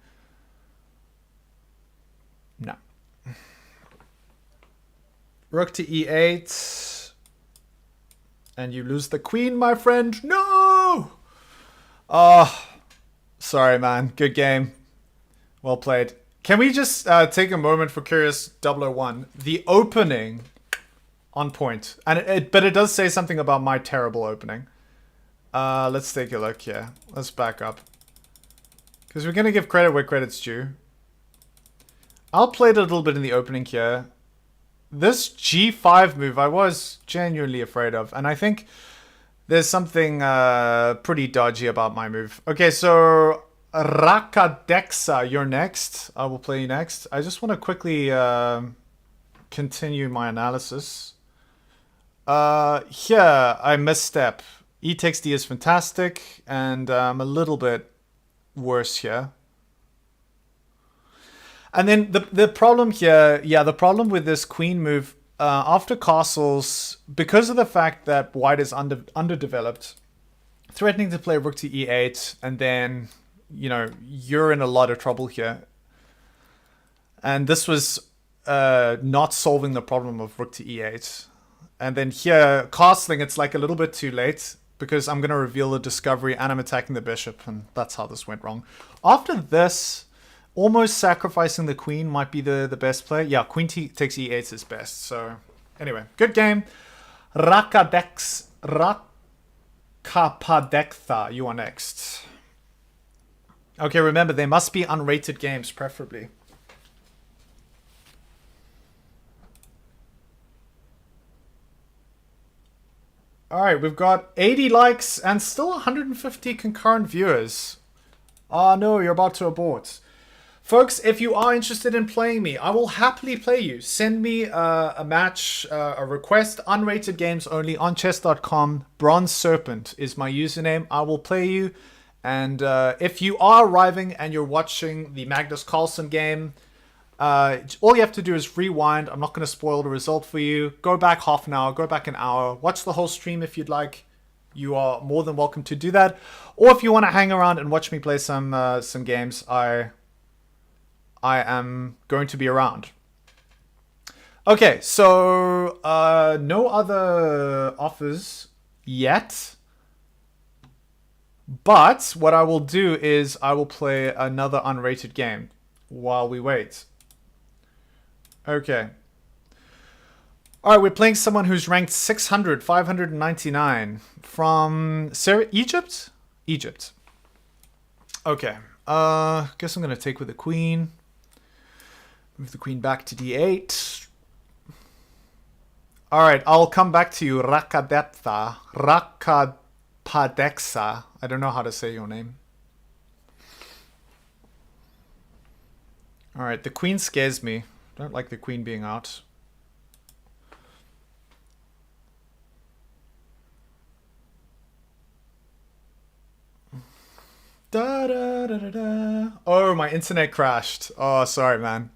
No. Rook to e8. And you lose the queen, my friend. No! Oh, sorry, man. Good game. Well played. Can we just take a moment for Curious 001? The opening on point. But it does say something about my terrible opening. Let's take a look here. Let's back up. Because we're going to give credit where credit's due. I'll play it a little bit in the opening here. This g5 move I was genuinely afraid of. And I think there's something pretty dodgy about my move. Okay, so Rakadexa, you're next. I will play you next. I just want to quickly continue my analysis. Here, I misstep. E takes D is fantastic. And I'm a little bit worse here. And then the problem here, yeah, the problem with this queen move, after castles, because of the fact that white is underdeveloped, threatening to play rook to e8, and then, you know, you're in a lot of trouble here. And this was not solving the problem of rook to e8. And then here, castling, it's like a little bit too late, because I'm going to reveal the discovery and I'm attacking the bishop, and that's how this went wrong. After this, almost sacrificing the queen might be the best play. Yeah, queen takes e8 is best. So, anyway, good game. Rakapadekta, you are next. Okay, remember, they must be unrated games, preferably. Alright, we've got 80 likes and still 150 concurrent viewers. Oh no, you're about to abort. Folks, if you are interested in playing me, I will happily play you. Send me a match, a request, unrated games only on chess.com. Bronze Serpent is my username. I will play you. And if you are arriving and you're watching the Magnus Carlsen game, all you have to do is rewind. I'm not going to spoil the result for you. Go back half an hour, go back an hour. Watch the whole stream if you'd like. You are more than welcome to do that. Or if you want to hang around and watch me play some games, I am going to be around. Okay, so no other offers yet. But what I will do is I will play another unrated game while we wait. Okay. Alright, we're playing someone who's ranked 600, 599 from Egypt? Egypt. Okay. Guess I'm going to take with the queen. Move the queen back to d8. Alright, I'll come back to you, Rakapadexa. I don't know how to say your name. Alright, the queen scares me. I don't like the queen being out. Da, da, da, da, da. Oh, my internet crashed. Oh, sorry, man.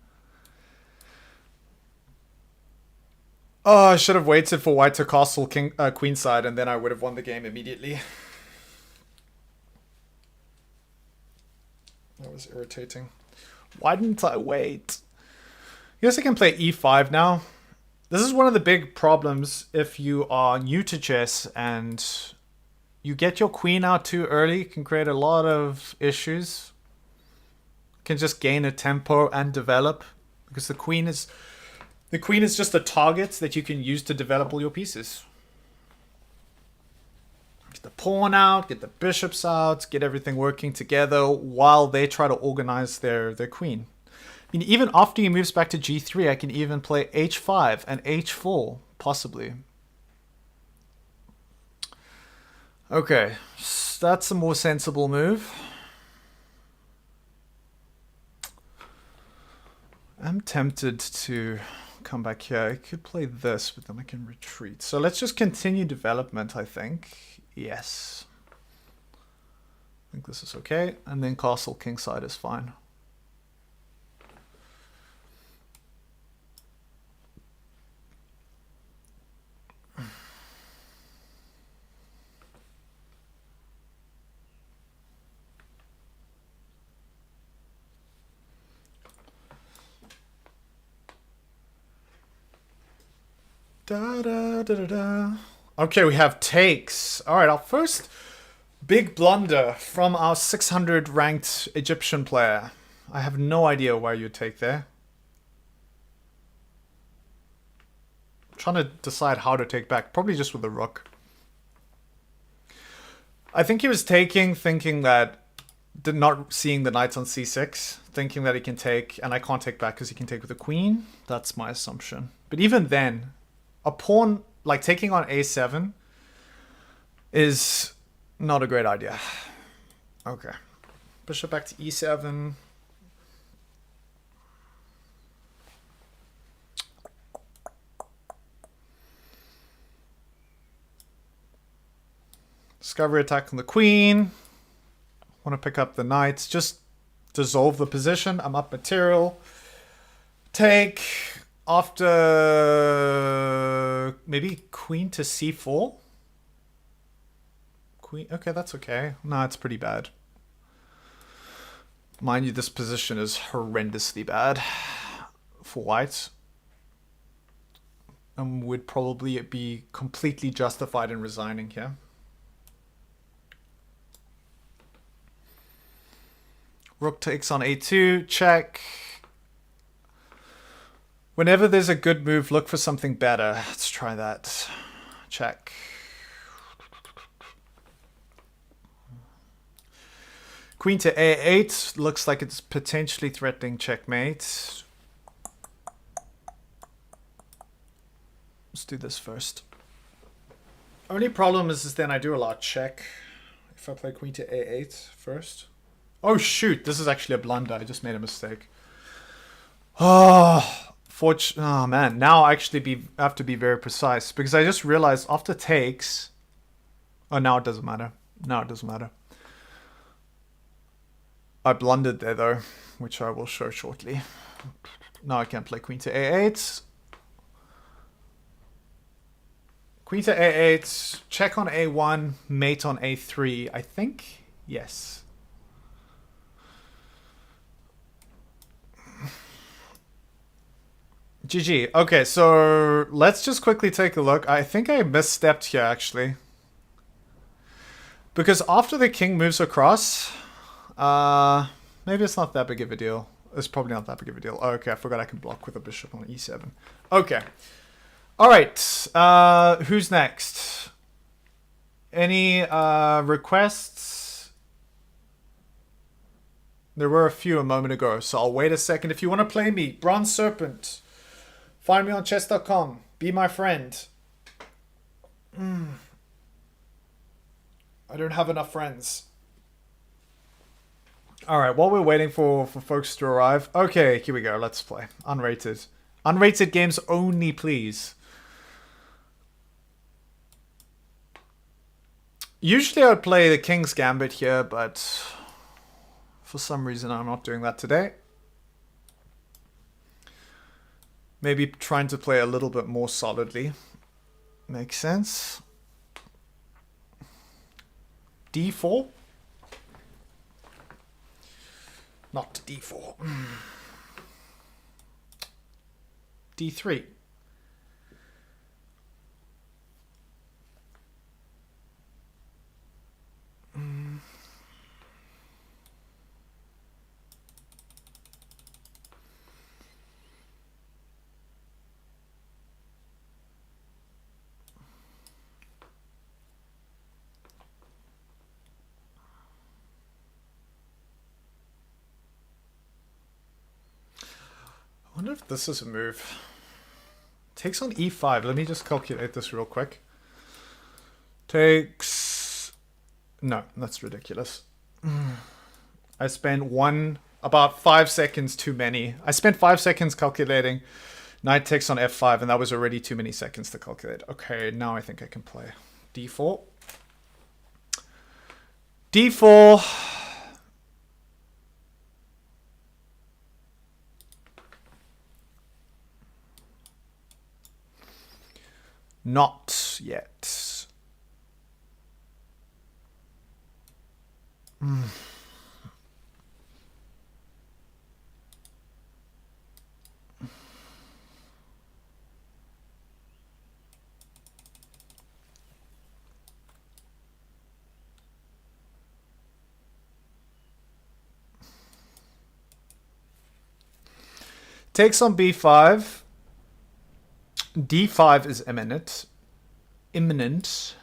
Oh, I should have waited for white to castle queenside, and then I would have won the game immediately. That was irritating. Why didn't I wait? I guess I can play e5 now. This is one of the big problems if you are new to chess and you get your queen out too early. It can create a lot of issues. You can just gain a tempo and develop because the queen is just a target that you can use to develop all your pieces. Get the pawn out, get the bishops out, get everything working together while they try to organize their queen. I mean, even after he moves back to g3, I can even play h5 and h4, possibly. Okay, so that's a more sensible move. I'm tempted to come back here. I could play this, but then I can retreat. So let's just continue development, I think. Yes. I think this is okay. And then castle kingside is fine. Da, da, da, da, da. Okay, we have takes. All right, our first big blunder from our 600 ranked Egyptian player. I have no idea why you take there. I'm trying to decide how to take back. Probably just with the rook. I think he was taking, thinking that, not seeing the knight on c6, thinking that he can take, and I can't take back because he can take with the queen. That's my assumption. But even then, a pawn, like taking on a7, is not a great idea. Okay. Bishop back to e7. Discovery attack on the queen. Want to pick up the knights. Just dissolve the position. I'm up material. Take... After maybe queen to c4. Queen. Okay, that's okay. No, it's pretty bad. Mind you, this position is horrendously bad for white. And would probably be completely justified in resigning here. Rook takes on a2. Check. Whenever there's a good move, look for something better. Let's try that. Check. Queen to a8. Looks like it's potentially threatening checkmate. Let's do this first. Only problem is then I do a lot check. If I play queen to a8 first. Oh shoot, this is actually a blunder. I just made a mistake. Oh... Oh man, now I actually have to be very precise because I just realized after takes. Oh, now it doesn't matter. Now it doesn't matter. I blundered there though, which I will show shortly. Now I can play queen to a8. Queen to a8, check on a1, mate on a3. I think yes. GG. Okay, so let's just quickly take a look. I think I misstepped here, actually. Because after the king moves across, maybe it's not that big of a deal. It's probably not that big of a deal. Oh, okay, I forgot I can block with a bishop on e7. Okay. All right. Who's next? Any requests? There were a few a moment ago, so I'll wait a second. If you want to play me, Bronze Serpent, find me on chess.com. Be my friend. I don't have enough friends. Alright, while we're waiting for folks to arrive. Okay, here we go. Let's play. Unrated. Unrated games only, please. Usually I would play the King's Gambit here, but for some reason I'm not doing that today. Maybe trying to play a little bit more solidly. Makes sense. D4? Not D4. D3. I wonder if this is a move. Takes on e5. Let me just calculate this real quick. Takes... No, that's ridiculous. I spent about 5 seconds too many. I spent 5 seconds calculating knight takes on f5, and that was already too many seconds to calculate. Okay, now I think I can play. D4. D4. Not yet. Takes on b5. D5 is imminent. Imminent.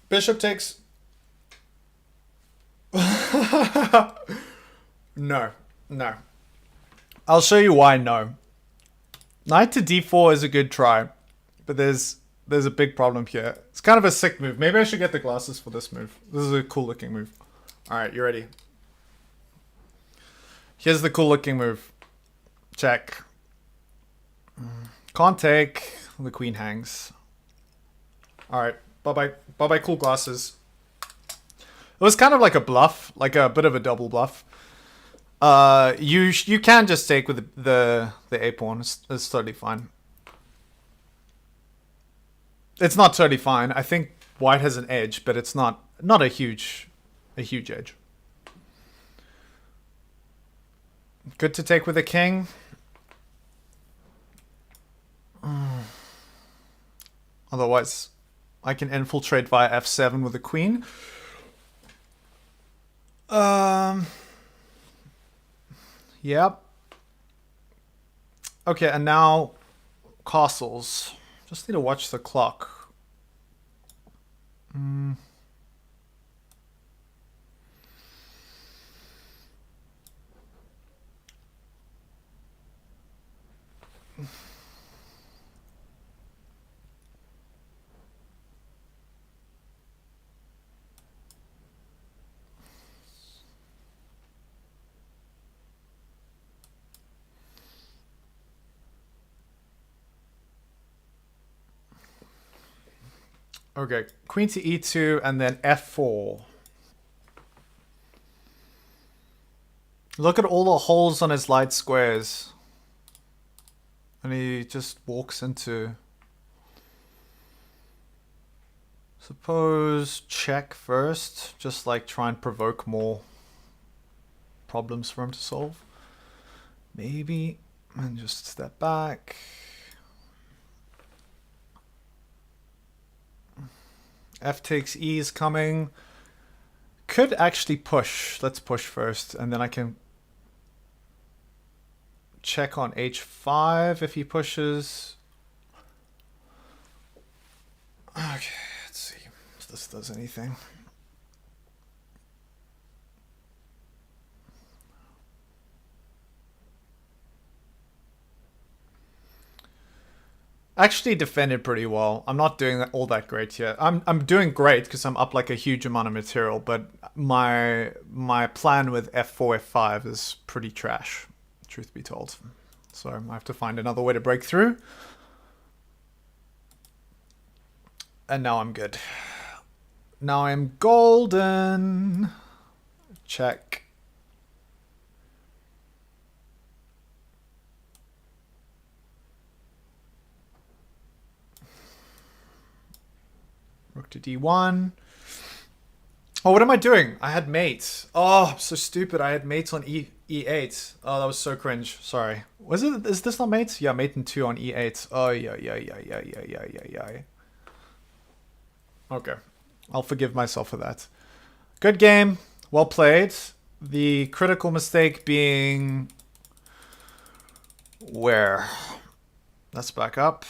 Bishop takes... No. I'll show you why no. Knight to d4 is a good try, but there's a big problem here. It's kind of a sick move. Maybe I should get the glasses for this move. This is a cool looking move. Alright, you ready? Here's the cool looking move. Check. Can't take. The queen hangs. Alright, bye-bye. Bye-bye, cool glasses. It was kind of like a bluff, like a bit of a double bluff. You can just take with the a pawn. It's totally fine. It's not totally fine. I think white has an edge, but it's not a huge edge. Good to take with the king. Otherwise, I can infiltrate via f7 with the queen. Yep. Okay, and now castles. Just need to watch the clock. Okay, queen to e2 and then f4. Look at all the holes on his light squares. And he just walks into... Suppose check first. Just like try and provoke more problems for him to solve. Maybe. And just step back. F takes E is coming. Could actually push. Let's push first, and then I can check on H5 if he pushes. Okay, let's see if this does anything. Actually defended pretty well. I'm not doing all that great yet. I'm doing great because I'm up like a huge amount of material, but my plan with F4, F5 is pretty trash, truth be told. So I have to find another way to break through. And now I'm good. Now I'm golden. Check. Rook to D1. Oh, what am I doing? I had mates. Oh, I'm so stupid. I had mates on E8. Oh, that was so cringe. Sorry. Was it? Is this not mates? Yeah, mate and 2 on E8. Oh, yeah. Okay. I'll forgive myself for that. Good game. Well played. The critical mistake being... Where? Let's back up.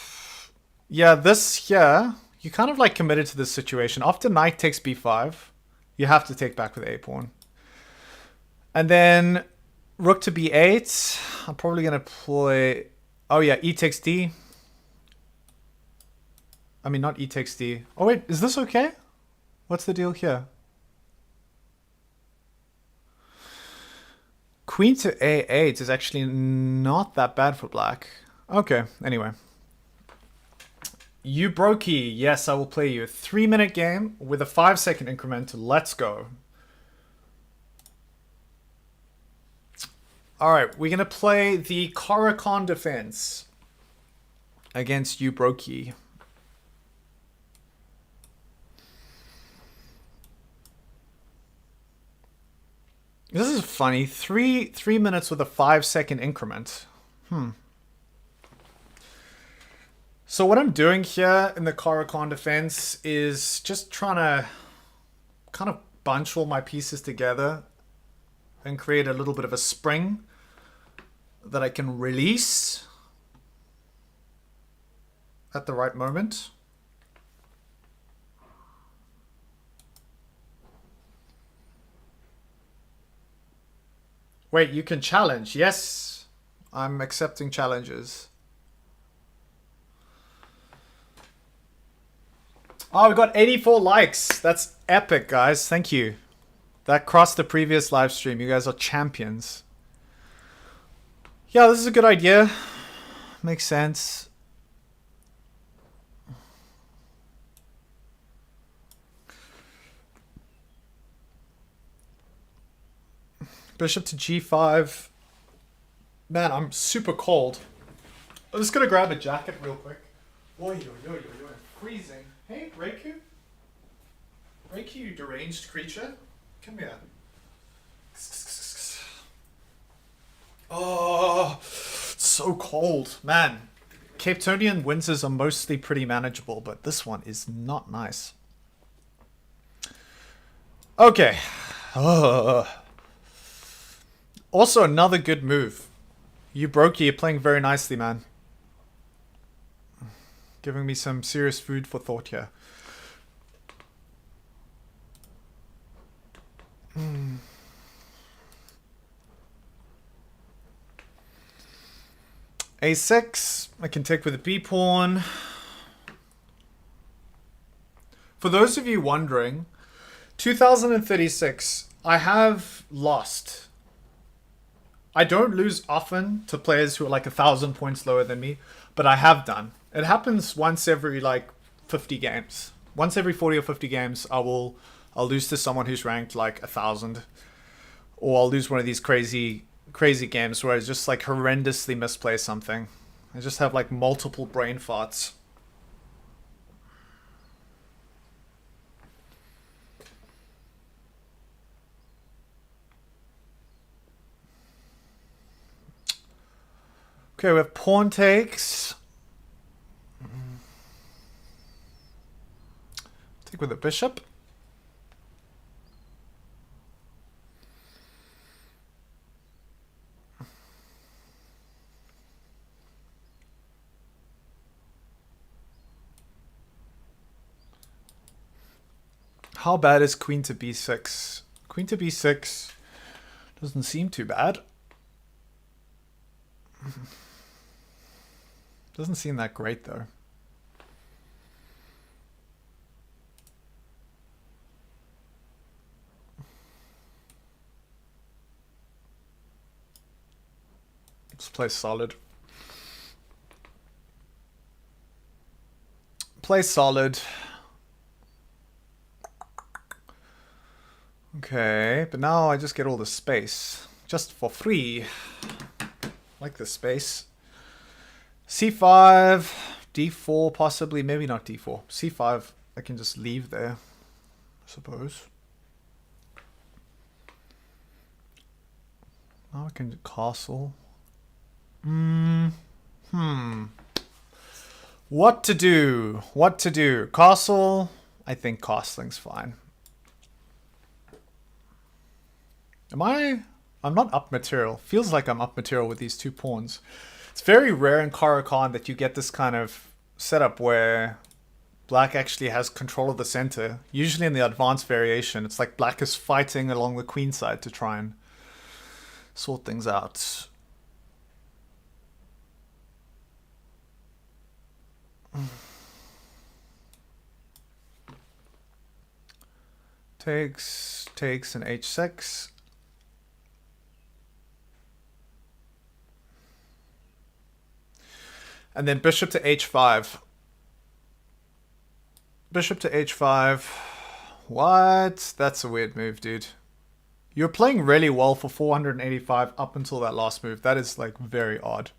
Yeah, this here... You kind of like committed to this situation. After knight takes b5, you have to take back with a pawn. And then rook to b8. I'm probably going to play... Oh yeah, e takes d. I mean, not e takes d. Oh wait, is this okay? What's the deal here? Queen to a8 is actually not that bad for black. Okay, anyway. You brokey, yes, I will play you a 3-minute game with a 5-second increment. Let's go. Alright, we're going to play the Karuana defense against you brokey. This is funny. Three minutes with a 5-second increment. So what I'm doing here in the Karuana defense is just trying to kind of bunch all my pieces together and create a little bit of a spring that I can release at the right moment. Wait, you can challenge. Yes, I'm accepting challenges. Oh, we got 84 likes. That's epic, guys. Thank you. That crossed the previous live stream. You guys are champions. Yeah, this is a good idea. Makes sense. Bishop to g5. Man, I'm super cold. I'm just gonna grab a jacket real quick. Oy, freezing. Hey, Reiku? Reiku, you deranged creature? Come here. Oh, it's so cold. Man, Cape Tonian winters are mostly pretty manageable, but this one is not nice. Okay. Also, another good move. You brokey, you're playing very nicely, man. Giving me some serious food for thought here. A6, I can take with a B pawn. For those of you wondering, 2036, I have lost. I don't lose often to players who are like 1,000 points lower than me, but I have done. It happens once every like 50 games. Once every 40 or 50 games, I'll lose to someone who's ranked like 1,000, or I'll lose one of these crazy games where I just like horrendously misplay something. I just have like multiple brain farts. Okay, we have pawn takes. Take with a bishop. How bad is queen to b6? Queen to b6 doesn't seem too bad. Doesn't seem that great though. Let's play solid. Play solid. Okay, but now I just get all the space. Just for free. Like the space. C5, D4 possibly, maybe not D4. C5 I can just leave there, I suppose. Now I can do castle. What to do? What to do? Castle? I think castling's fine. I'm not up material. Feels like I'm up material with these two pawns. It's very rare in Karuana that you get this kind of setup where black actually has control of the center. Usually in the advanced variation, it's like black is fighting along the queen side to try and sort things out. Takes an h6. And then bishop to h5. Bishop to h5. What? That's a weird move, dude. You're playing really well for 485 up until that last move. That is like very odd.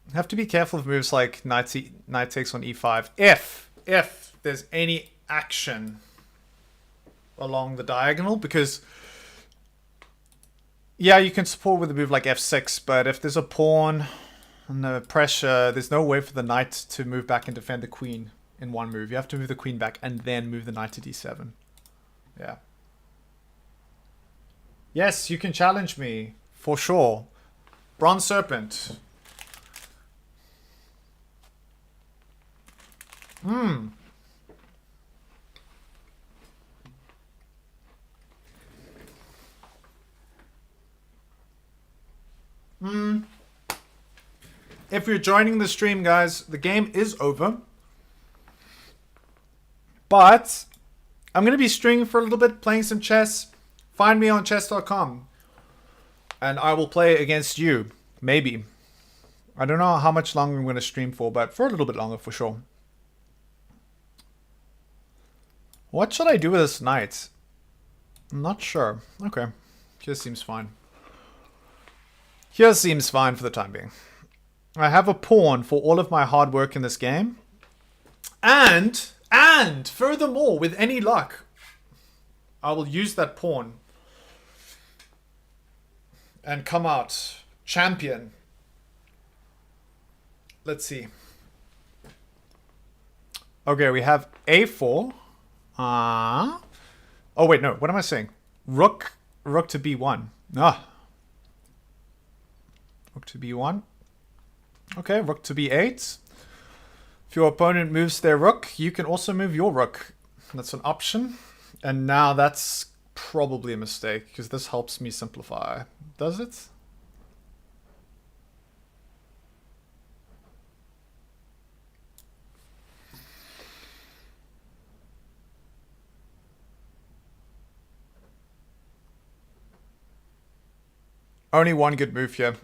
You have to be careful of moves like knight takes on e5. If there's any action along the diagonal, because yeah, you can support with a move like f6, but if there's a pawn and the pressure, there's no way for the knight to move back and defend the queen in one move. You have to move the queen back and then move the knight to d7. Yeah. Yes, you can challenge me, for sure. Bronze Serpent. If you're joining the stream, guys, the game is over. But I'm going to be streaming for a little bit, playing some chess. Find me on chess.com. And I will play against you. Maybe. I don't know how much longer I'm going to stream for, but for a little bit longer for sure. What should I do with this knight? I'm not sure. Okay. Here seems fine. Here seems fine for the time being. I have a pawn for all of my hard work in this game. And furthermore, with any luck, I will use that pawn and come out champion. Let's see. Okay, we have a4. Oh wait, no. What am I saying? Rook to b1. Rook to b1. Okay, rook to b8. If your opponent moves their rook, you can also move your rook. That's an option. And now that's probably a mistake, because this helps me simplify. Does it? Only one good move here.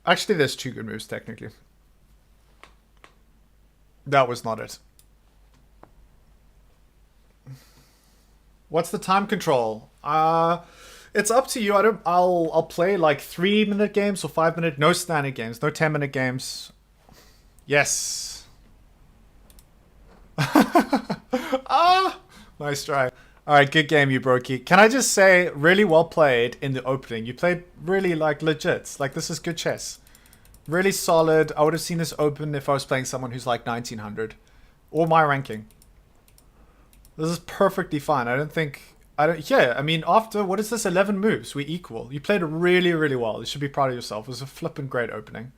Actually, there's two good moves, technically. That was not it. What's the time control? It's up to you. I'll play like 3-minute games or 5-minute. No standard games. No 10-minute games. Yes. Nice try. All right, good game, you brokey. Can I just say, really well played in the opening. You played really like legit. Like, this is good chess. Really solid. I would have seen this open if I was playing someone who's like 1900. Or my ranking. This is perfectly fine. Yeah, I mean, after, what is this, 11 moves? We equal. You played really, really well. You should be proud of yourself. It was a flippin' great opening.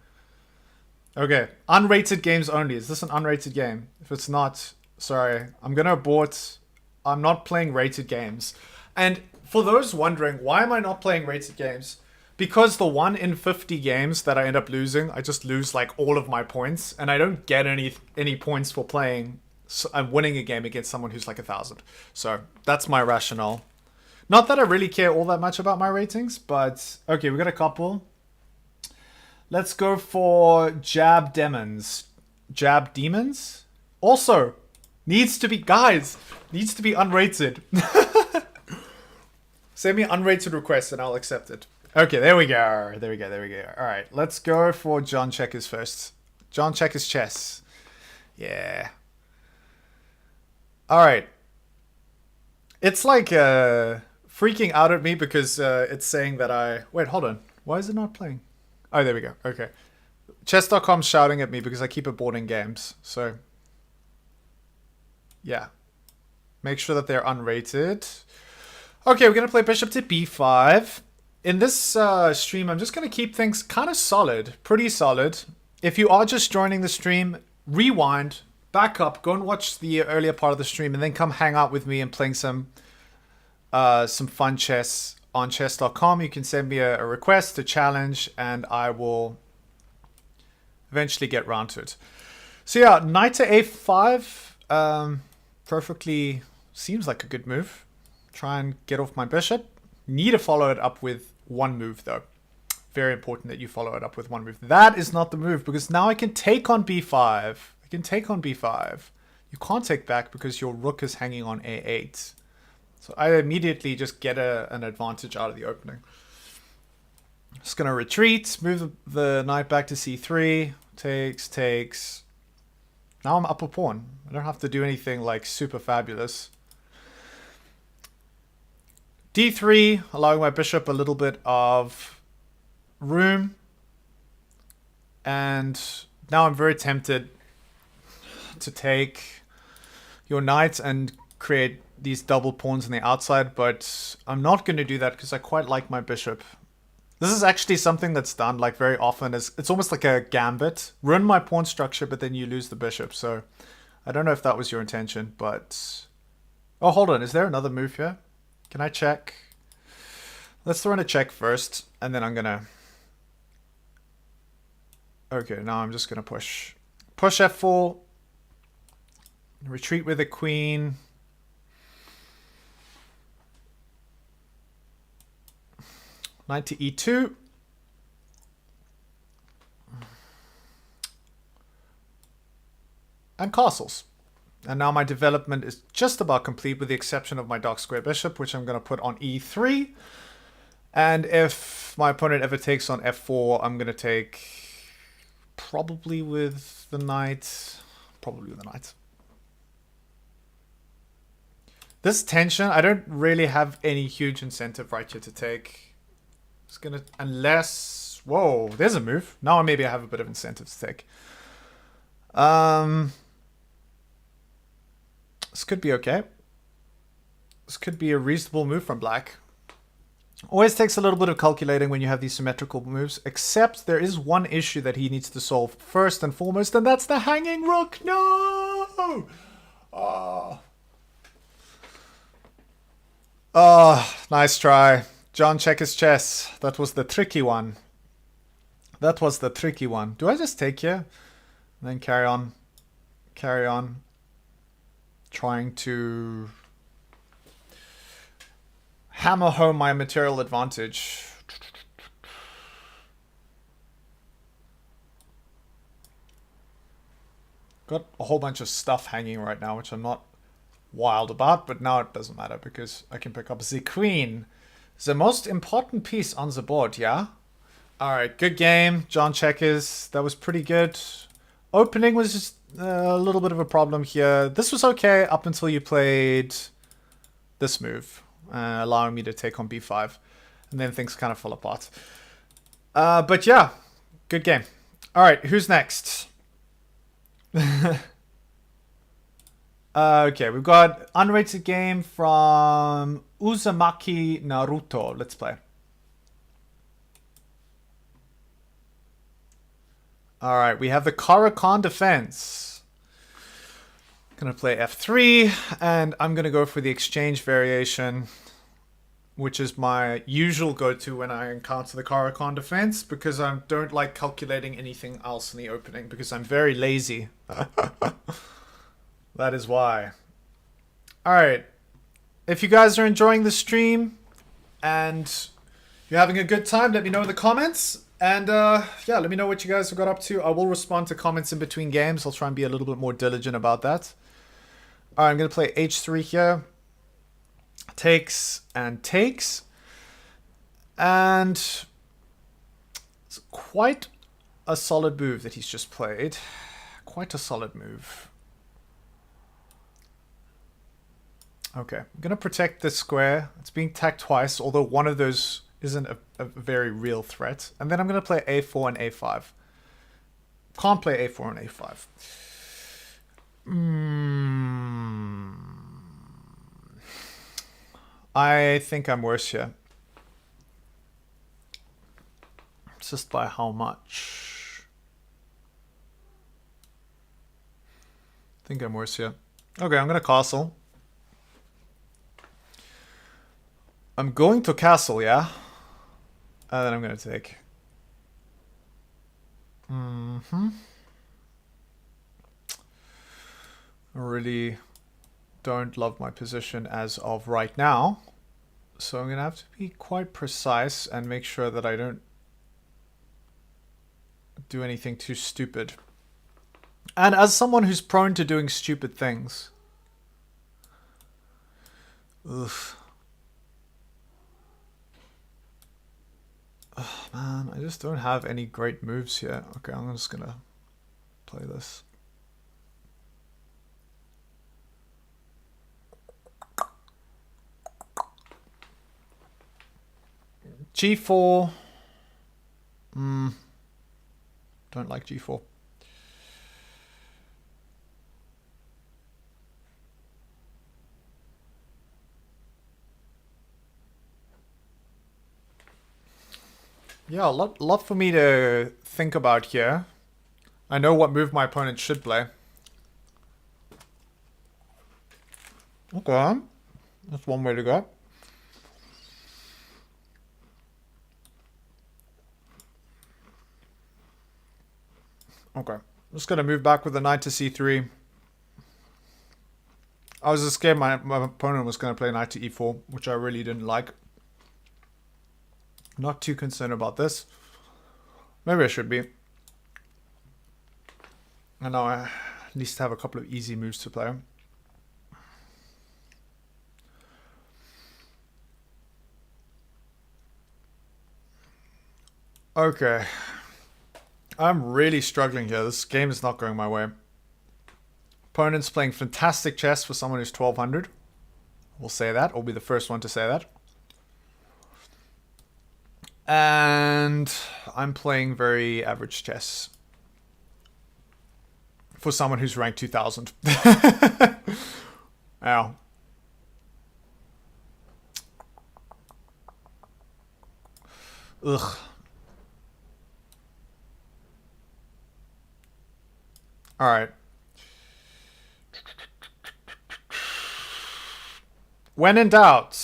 Okay, unrated games only. Is this an unrated game? If it's not, sorry. I'm going to abort. I'm not playing rated games. And for those wondering, why am I not playing rated games? Because the 1 in 50 games that I end up losing, I just lose like all of my points. And I don't get any points for playing. So I'm winning a game against someone who's like 1,000. So that's my rationale. Not that I really care all that much about my ratings, but okay, we got a couple. Let's go for Jab Demons. Jab Demons? Also, needs to be unrated. Send me unrated requests and I'll accept it. Okay, there we go. All right, let's go for John Checkers first. John Checkers chess. Yeah. All right. It's like freaking out at me because it's saying that Wait, hold on. Why is it not playing? Oh, there we go. Okay. Chess.com's shouting at me because I keep aborting games. So, yeah. Make sure that they're unrated. Okay, we're going to play bishop to b5. In this stream, I'm just going to keep things kind of solid. Pretty solid. If you are just joining the stream, rewind, back up, go and watch the earlier part of the stream, and then come hang out with me and playing some fun chess on chess.com. You can send me a request, a challenge, and I will eventually get round to it. So yeah, knight to a5 perfectly seems like a good move. Try and get off my bishop. Need to follow it up with one move though. Very important that you follow it up with one move. That is not the move because now I can take on b5. I can take on b5. You can't take back because your rook is hanging on a8. So I immediately just get an advantage out of the opening. Just going to retreat, move the knight back to c3. Takes. Now I'm up a pawn. I don't have to do anything like super fabulous. d3, allowing my bishop a little bit of room. And now I'm very tempted to take your knight and create these double pawns on the outside, but I'm not going to do that because I quite like my bishop. This is actually something that's done like very often. It's almost like a gambit. Ruin my pawn structure, but then you lose the bishop. So I don't know if that was your intention, but... Oh, hold on. Is there another move here? Can I check? Let's throw in a check first, and then I'm going to... Okay, now I'm just going to push. Push f4. Retreat with a queen. Knight to e2. And castles. And now my development is just about complete with the exception of my dark square bishop, which I'm going to put on e3. And if my opponent ever takes on f4, I'm going to take probably with the knight. This tension, I don't really have any huge incentive right here to take. It's gonna, unless, whoa, there's a move. Now maybe I have a bit of incentive to take. This could be okay. This could be a reasonable move from black. Always takes a little bit of calculating when you have these symmetrical moves, except there is one issue that he needs to solve first and foremost, and that's the hanging rook. No! Oh, nice try. John, check his chess. That was the tricky one. Do I just take here? And then carry on. Trying to hammer home my material advantage. Got a whole bunch of stuff hanging right now, which I'm not wild about, but now it doesn't matter because I can pick up the queen. The most important piece on the board, yeah? Alright, good game. John Checkers. That was pretty good. Opening was just a little bit of a problem here. This was okay up until you played this move, allowing me to take on b5. And then things kind of fell apart. But yeah, good game. All right, who's next? Okay, we've got unrated game from Uzumaki Naruto. Let's play. All right, we have the Karuana defense. Gonna play f3, and I'm gonna go for the exchange variation, which is my usual go-to when I encounter the Karuana defense, because I don't like calculating anything else in the opening, because I'm very lazy. That is why. Alright. If you guys are enjoying the stream and you're having a good time, let me know in the comments. And yeah, let me know what you guys have got up to. I will respond to comments in between games. I'll try and be a little bit more diligent about that. Alright, I'm going to play h3 here. Takes and takes. And it's quite a solid move that he's just played. Quite a solid move. Okay, I'm going to protect this square. It's being tacked twice, although one of those isn't a very real threat. And then I'm going to play a4 and a5. Can't play a4 and a5. I think I'm worse here. Just by how much? I think I'm worse here. Okay, I'm going to castle. I'm going to castle, yeah? And then I'm going to take. I really don't love my position as of right now. So I'm going to have to be quite precise and make sure that I don't do anything too stupid. And as someone who's prone to doing stupid things. Ugh. Oh, man, I just don't have any great moves here. Okay, I'm just gonna play this. G4. Don't like G4. Yeah, a lot for me to think about here. I know what move my opponent should play. Okay, that's one way to go. Okay, I'm just gonna move back with the knight to c3. I was just scared my opponent was gonna play knight to e4, which I really didn't like. Not too concerned about this. Maybe I should be. And now I at least have a couple of easy moves to play. Okay. I'm really struggling here. This game is not going my way. Opponent's playing fantastic chess for someone who's 1200. We'll say that. I'll be the first one to say that. And I'm playing very average chess for someone who's ranked 2000. Ow. Ugh. Alright. When in doubt,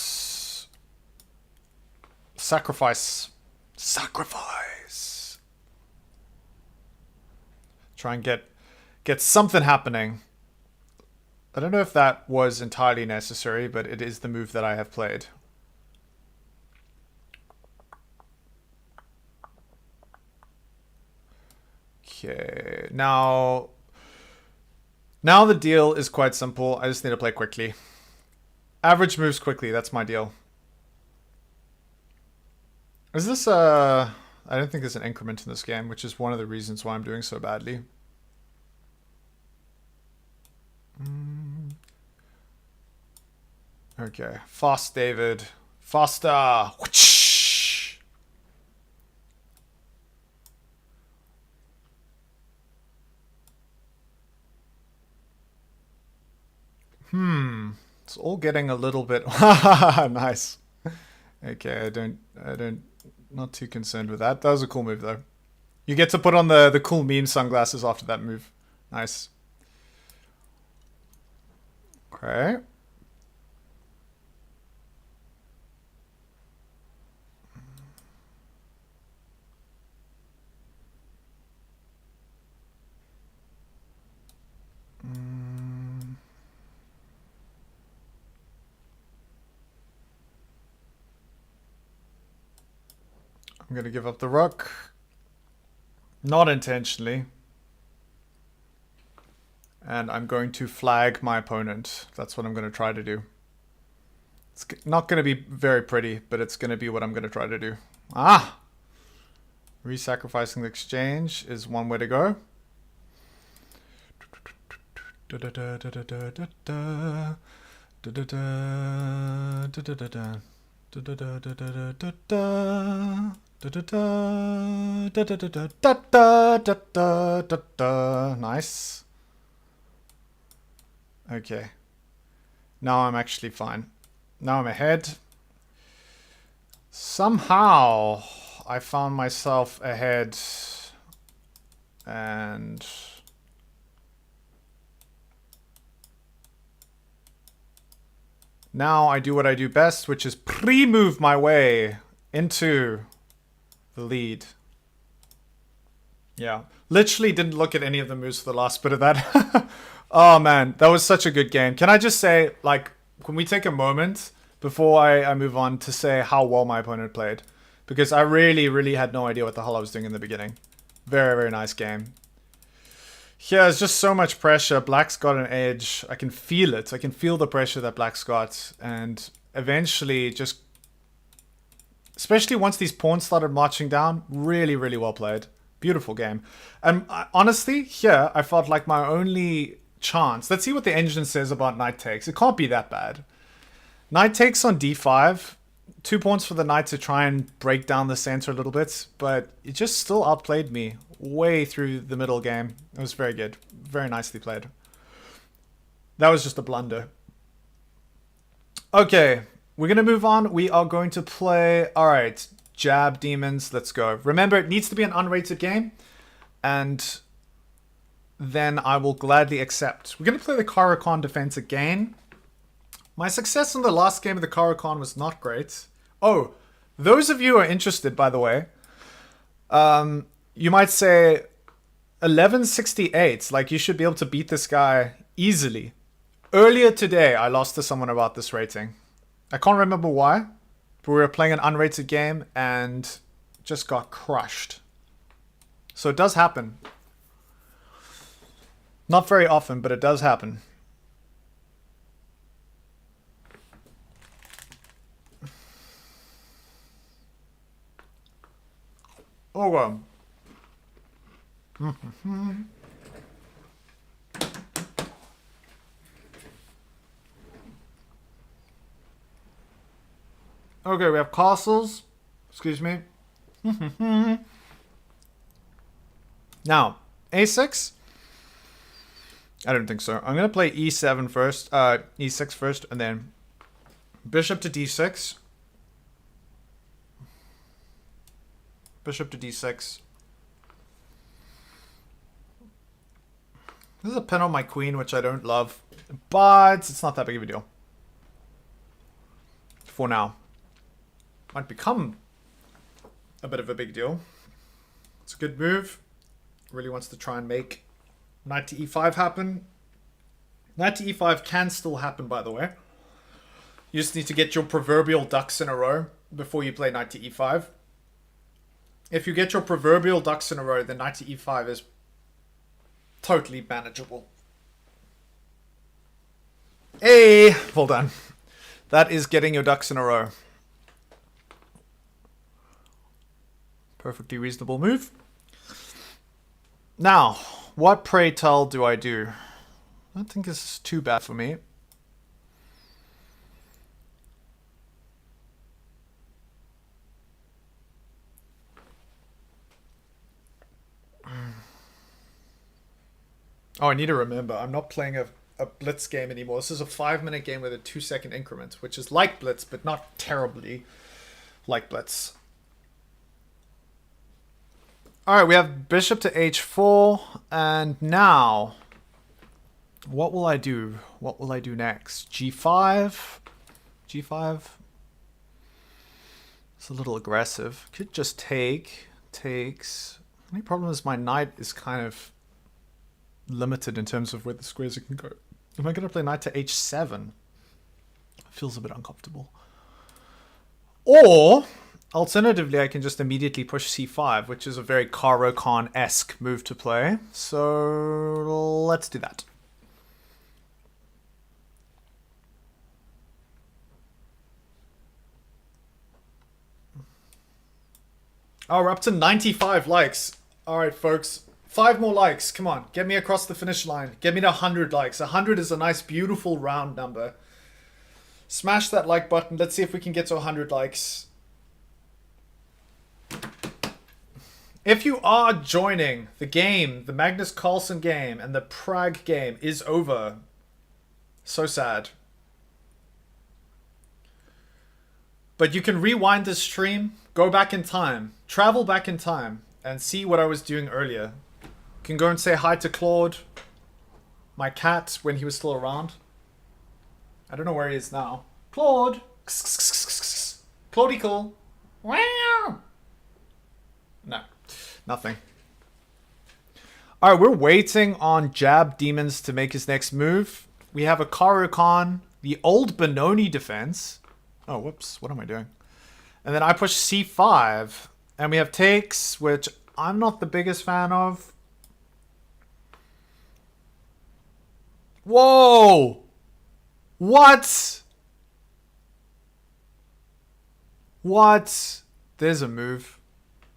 sacrifice. Sacrifice. Try and get something happening. I don't know if that was entirely necessary, but it is the move that I have played. Okay, now the deal is quite simple. I just need to play quickly. Average moves quickly, that's my deal. Is this I don't think there's an increment in this game, which is one of the reasons why I'm doing so badly. Okay, fast David. Faster! Whoosh! It's all getting a little bit nice. Okay, I don't, not too concerned with that. That was a cool move though. You get to put on the cool meme sunglasses after that move. Nice. Okay. I'm going to give up the rook. Not intentionally. And I'm going to flag my opponent. That's what I'm going to try to do. It's not going to be very pretty, but it's going to be what I'm going to try to do. Ah! Re-sacrificing the exchange is one way to go. Nice. Okay. Now I'm actually fine. Now I'm ahead. Somehow I found myself ahead and now I do what I do best, which is pre-move my way into the lead. Yeah. Literally didn't look at any of the moves for the last bit of that. Oh man, that was such a good game. Can I just say, like, can we take a moment before I move on to say how well my opponent played? Because I really had no idea what the hell I was doing in the beginning. Very nice game. Yeah, it's just so much pressure. Black's got an edge. I can feel it. I can feel the pressure that Black's got. And eventually just... Especially once these pawns started marching down, really well played. Beautiful game. And honestly, here, I felt like my only chance... Let's see what the engine says about knight takes. It can't be that bad. Knight takes on d5. 2 pawns for the knight to try and break down the center a little bit. But it just still outplayed me way through the middle game. It was very good. Very nicely played. That was just a blunder. Okay, we're going to move on. We are going to play... Alright, Jab Demons. Let's go. Remember, it needs to be an unrated game. And then I will gladly accept. We're going to play the Karuana defense again. My success in the last game of the Karuana was not great. Oh, those of you who are interested, by the way, you might say 1168. Like, you should be able to beat this guy easily. Earlier today, I lost to someone about this rating. I can't remember why, but we were playing an unrated game and just got crushed. So it does happen. Not very often, but it does happen. Oh, well. Okay, we have castles. Excuse me. Now, a6. I don't think so. I'm going to play e7 first. E6 first, and then bishop to d6. Bishop to d6. This is a pin on my queen, which I don't love. But it's not that big of a deal. For now. Might become a bit of a big deal. It's a good move. Really wants to try and make knight to e5 happen. Knight to e5 can still happen, by the way. You just need to get your proverbial ducks in a row before you play knight to e5. If you get your proverbial ducks in a row, then knight to e5 is totally manageable. Hey, well done. That is getting your ducks in a row. Perfectly reasonable move. Now, what pray tell do I do? I don't think this is too bad for me. Oh, I need to remember. I'm not playing a blitz game anymore. This is a 5-minute game with a 2-second increment, which is like blitz, but not terribly like blitz. Alright, we have bishop to h4, and now, what will I do? What will I do next? g5? g5? It's a little aggressive. Could just take, takes. The only problem is my knight is kind of limited in terms of where the squares can go. Am I going to play knight to h7? Feels a bit uncomfortable. Or, alternatively, I can just immediately push c5, which is a very Karuana-esque move to play. So, let's do that. Oh, we're up to 95 likes. Alright, folks. 5 more likes. Come on. Get me across the finish line. Get me to 100 likes. 100 is a nice, beautiful, round number. Smash that like button. Let's see if we can get to 100 likes. If you are joining the game, the Magnus Carlsen game and the Pragg game is over. So sad. But you can rewind this stream, go back in time, travel back in time, and see what I was doing earlier. You can go and say hi to Claude, my cat, when he was still around. I don't know where he is now. Claude! Claudie cool. Wow! No, nothing. Alright, we're waiting on Jab Demons to make his next move. We have a Karuana, the old Benoni defense. Oh, whoops. What am I doing? And then I push c5. And we have takes, which I'm not the biggest fan of. Whoa! What? What? There's a move.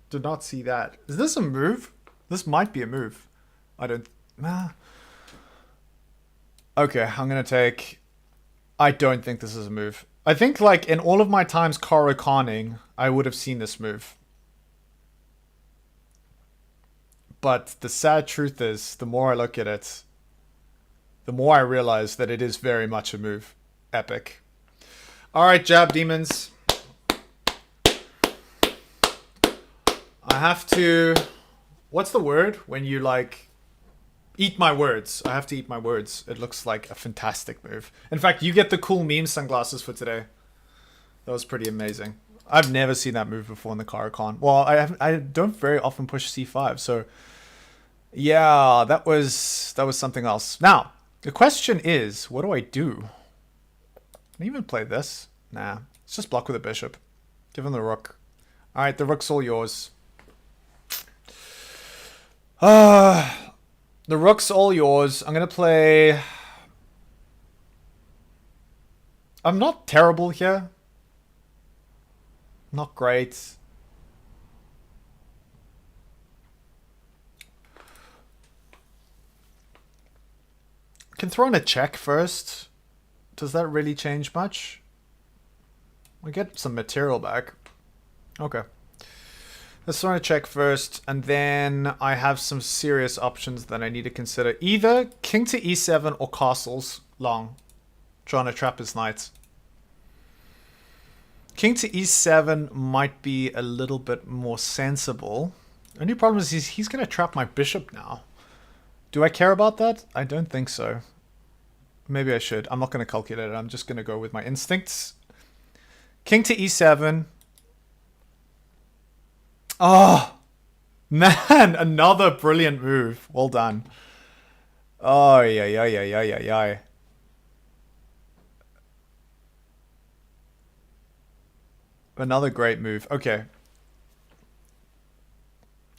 Did not see that. Is this a move? This might be a move. I don't... Nah. Okay, I'm gonna take... I don't think this is a move. I think, like, in all of my times Karuana-ing, I would have seen this move. But the sad truth is, the more I look at it, the more I realize that it is very much a move. Epic. Alright, Jab Demons. I have to... What's the word? When you, like... Eat my words. I have to eat my words. It looks like a fantastic move. In fact, you get the cool meme sunglasses for today. That was pretty amazing. I've never seen that move before in the Karuana. Well, I don't very often push c5, so... Yeah, that was something else. Now, the question is, what do I do? Can I even play this? Nah, let's just block with a bishop. Give him the rook. Alright, the rook's all yours. The rook's all yours. I'm going to play... I'm not terrible here. Not great. Can throw in a check first. Does that really change much? We get some material back. Okay. Let's throw in a check first, and then I have some serious options that I need to consider. Either king to e7 or castles long. Trying to trap his knights. King to e7 might be a little bit more sensible. Only problem is he's going to trap my bishop now. Do I care about that? I don't think so. Maybe I should. I'm not going to calculate it. I'm just going to go with my instincts. King to e7. Oh, man. Another brilliant move. Well done. Oh, yeah. Another great move. Okay.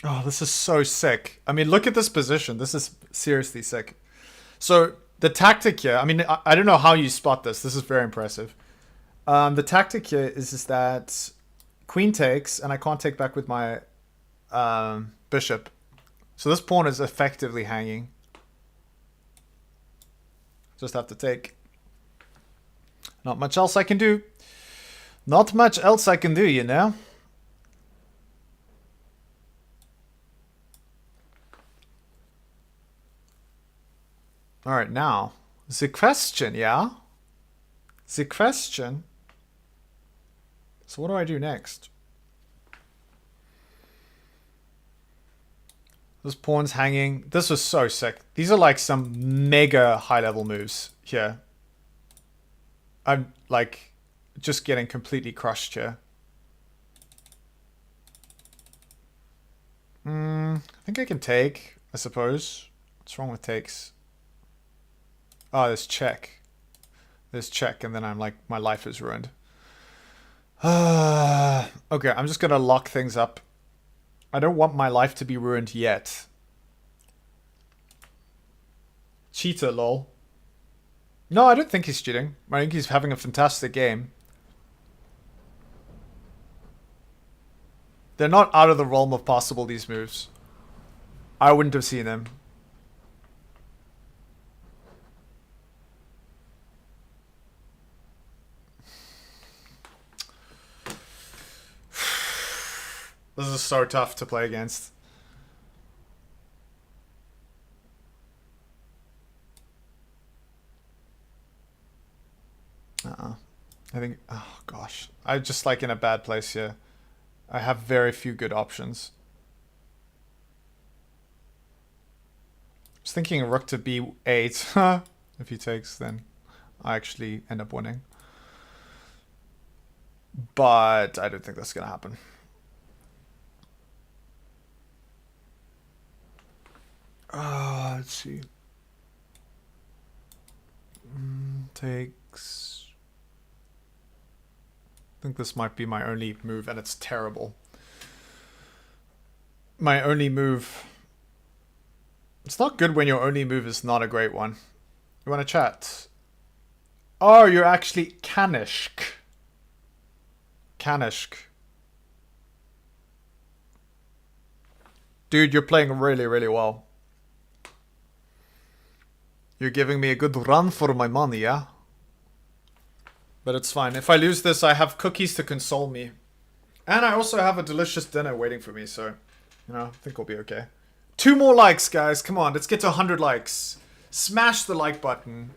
Oh, this is so sick. I mean, look at this position. This is seriously sick. So, the tactic here... I mean, I don't know how you spot this. This is very impressive. The tactic here is that queen takes, and I can't take back with my bishop. So this pawn is effectively hanging. Just have to take. Not much else I can do. Not much else I can do, you know? Alright, now. The question, yeah? The question. So what do I do next? This pawn's hanging. This was so sick. These are like some mega high-level moves here. I'm like just getting completely crushed here. I think I can take, I suppose. What's wrong with takes? Oh, there's check. There's check, and then I'm like, my life is ruined. Okay, I'm just gonna lock things up. I don't want my life to be ruined yet. Cheater, lol. No, I don't think he's cheating. I think he's having a fantastic game. They're not out of the realm of possible, these moves. I wouldn't have seen them. This is so tough to play against. I think, oh gosh. I'm just like in a bad place here. I have very few good options. I was thinking rook to b8. If he takes, then I actually end up winning. But I don't think that's going to happen. Let's see. Takes. I think this might be my only move, and it's terrible. My only move. It's not good when your only move is not a great one. You want to chat? Oh, you're actually Kanishk. Kanishk. Dude, you're playing really, really well. You're giving me a good run for my money, yeah? But it's fine. If I lose this, I have cookies to console me. And I also have a delicious dinner waiting for me, so, you know, I think we'll be okay. 2 more likes, guys. Come on, let's get to 100 likes. Smash the like button.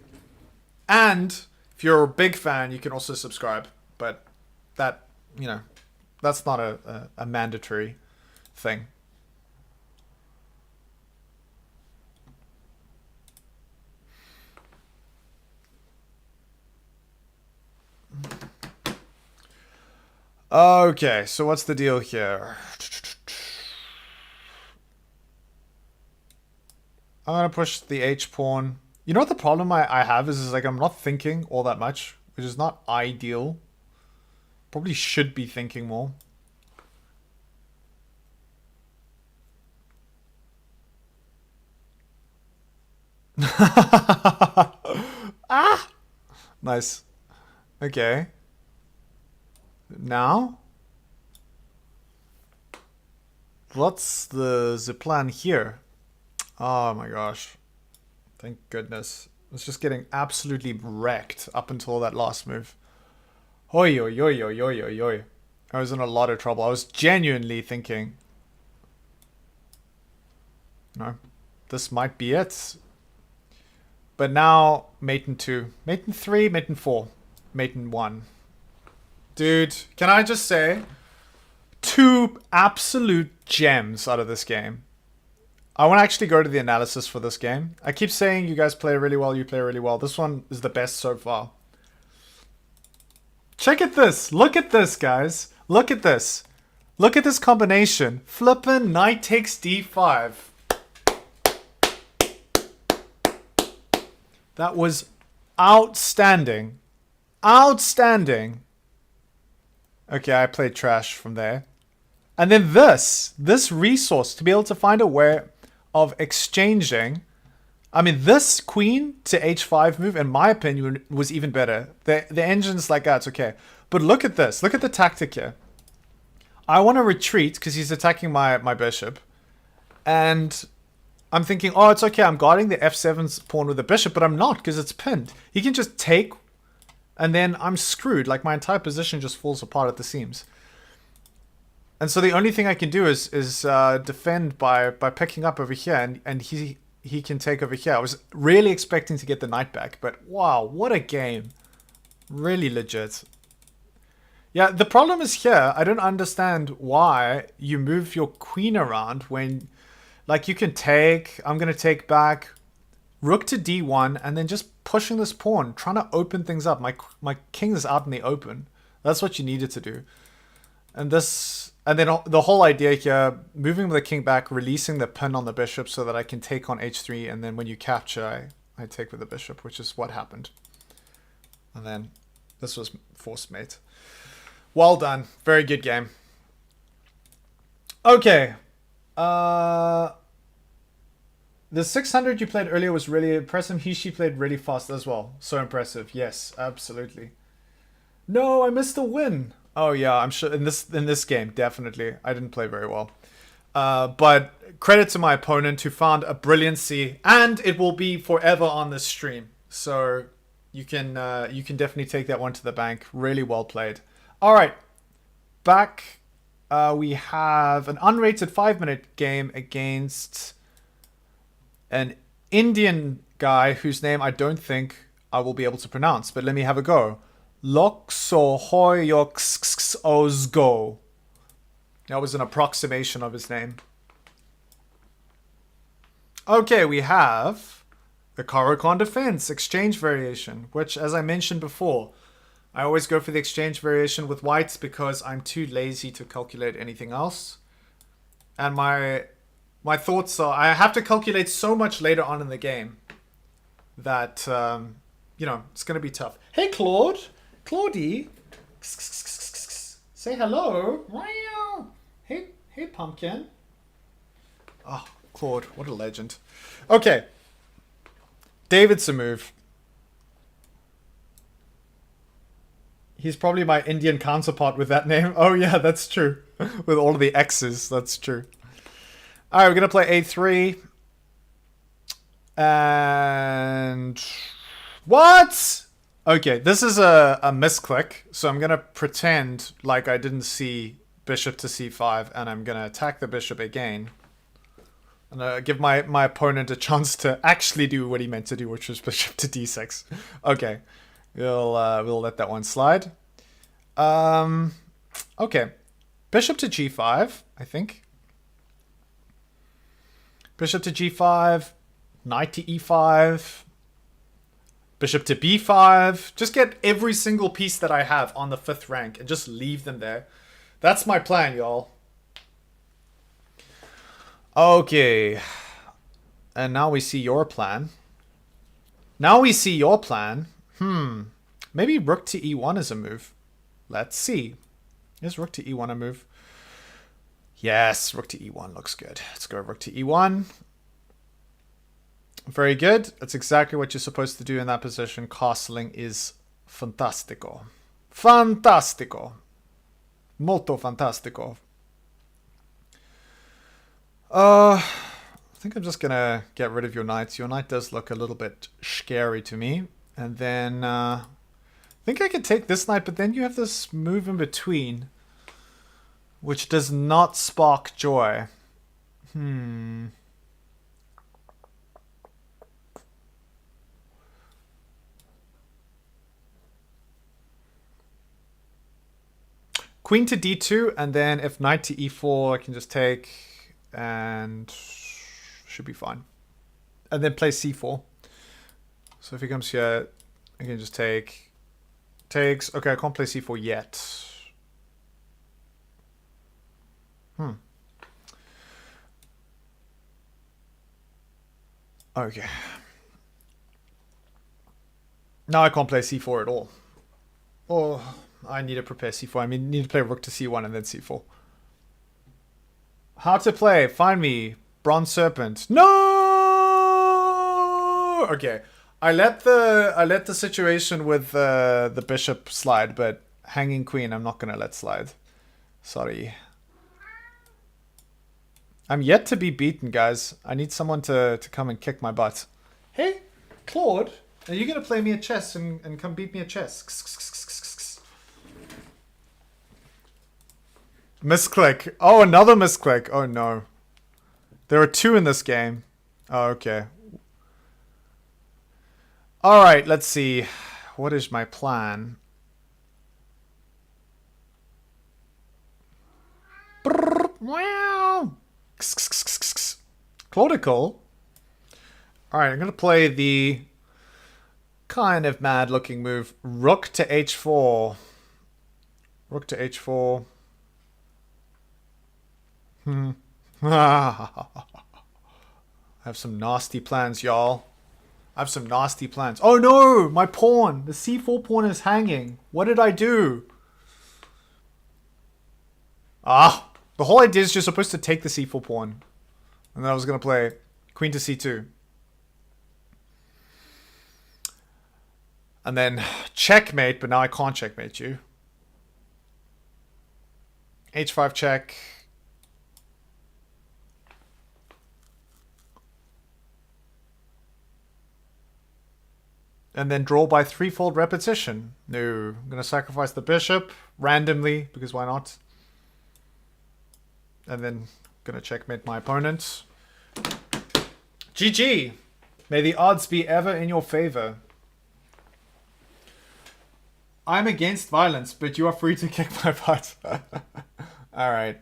And if you're a big fan, you can also subscribe. But that, you know, that's not a mandatory thing. Okay, so what's the deal here? I'm gonna push the H pawn. You know what the problem I have is like I'm not thinking all that much, which is not ideal. Probably should be thinking more. Ah! Nice. Okay. Now? What's the plan here? Oh my gosh. Thank goodness. I was just getting absolutely wrecked up until that last move. Oi, oi, oi, oi, oi, oi, oi. I was in a lot of trouble. I was genuinely thinking, no, this might be it. But now, mate in 2. Mate in 3, mate in 4. Mate in 1. Dude, can I just say, 2 absolute gems out of this game. I want to actually go to the analysis for this game. I keep saying you guys play really well, you play really well. This one is the best so far. Check at this. Look at this, guys. Look at this. Look at this combination. Flippin' knight takes d5. That was outstanding. Outstanding. Okay, I played trash from there. And then this resource to be able to find a way of exchanging. I mean, this queen to h5 move, in my opinion, was even better. The engine's like that, it's okay. But look at this. Look at the tactic here. I want to retreat because he's attacking my bishop. And I'm thinking, oh, it's okay. I'm guarding the f7 pawn with the bishop, but I'm not because it's pinned. He can just take, and then I'm screwed. Like, my entire position just falls apart at the seams. And so the only thing I can do is defend by picking up over here, and he can take over here. I was really expecting to get the knight back, but wow, what a game. Really legit. Yeah, the problem is here. I don't understand why you move your queen around when, like, you can take, I'm going to take back rook to d1 and then just pushing this pawn, trying to open things up. My king is out in the open. That's what you needed to do. And this, and then the whole idea here, moving the king back, releasing the pin on the bishop so that I can take on h3, and then when you capture, I take with the bishop, which is what happened. And then this was forced mate. Well done. Very good game. Okay. The 600 you played earlier was really impressive. He played really fast as well. So impressive. Yes, absolutely. No, I missed a win. Oh yeah, I'm sure in this game, definitely. I didn't play very well. But credit to my opponent who found a brilliancy, and it will be forever on this stream. So you can definitely take that one to the bank. Really well played. All right, back. We have an unrated 5-minute game against an Indian guy whose name I don't think I will be able to pronounce, but let me have a go. Loksohoyoksozgo. That was an approximation of his name. Okay, we have the Karuana defense exchange variation, which, as I mentioned before, I always go for the exchange variation with whites because I'm too lazy to calculate anything else. And my thoughts are, I have to calculate so much later on in the game that, you know, it's going to be tough. Hey, Claude. Claudie. Say hello. Hey, pumpkin. Oh, Claude, what a legend. Okay. David's a move. He's probably my Indian counterpart with that name. Oh, yeah, that's true. With all of the X's, that's true. All right, we're going to play A3. And... What? Okay, this is a misclick. So I'm going to pretend like I didn't see bishop to c5. And I'm going to attack the bishop again. And give my opponent a chance to actually do what he meant to do, which was bishop to d6. Okay. We'll let that one slide. Okay. Bishop to g5, I think. Bishop to g5. Knight to e5. Bishop to b5. Just get every single piece that I have on the 5th rank and just leave them there. That's my plan, y'all. Okay. And now we see your plan. Maybe rook to e1 is a move. Let's see. Is rook to e1 a move? Yes, rook to e1 looks good. Let's go rook to e1. Very good. That's exactly what you're supposed to do in that position. Castling is fantastico. Fantastico. Molto fantastico. I think I'm just going to get rid of your knights. Your knight does look a little bit scary to me. And then I think I could take this knight, but then you have this move in between, which does not spark joy. Queen to d2, and then if knight to e4, I can just take, and should be fine. And then play c4. So if he comes here, I can just take, takes. Okay, I can't play c4 yet. Okay. Now I can't play c4 at all. Oh, I need to prepare c4. I mean, need to play rook to c1 and then c4. How to play? Find me. Bronze Serpent. No! Okay. I let the situation with the bishop slide, but hanging queen I'm not gonna let slide. Sorry. I'm yet to be beaten, guys. I need someone to come and kick my butt. Hey, Claude, are you gonna play me at chess and come beat me at chess? Misclick. Oh, another misclick. Oh no. There are two in this game. Oh, okay. All right, let's see. What is my plan? Wow. Claudical. All right, I'm going to play the kind of mad looking move. Rook to h4. Rook to h4. I have some nasty plans, y'all. I have some nasty plans. Oh no! My pawn! The c4 pawn is hanging. What did I do? Ah! The whole idea is you're supposed to take the c4 pawn. And then I was going to play queen to c2. And then checkmate, but now I can't checkmate you. h5 check. And then draw by threefold repetition. No, I'm going to sacrifice the bishop randomly, because why not? And then I'm going to checkmate my opponent. GG! May the odds be ever in your favor. I'm against violence, but you are free to kick my butt. Alright.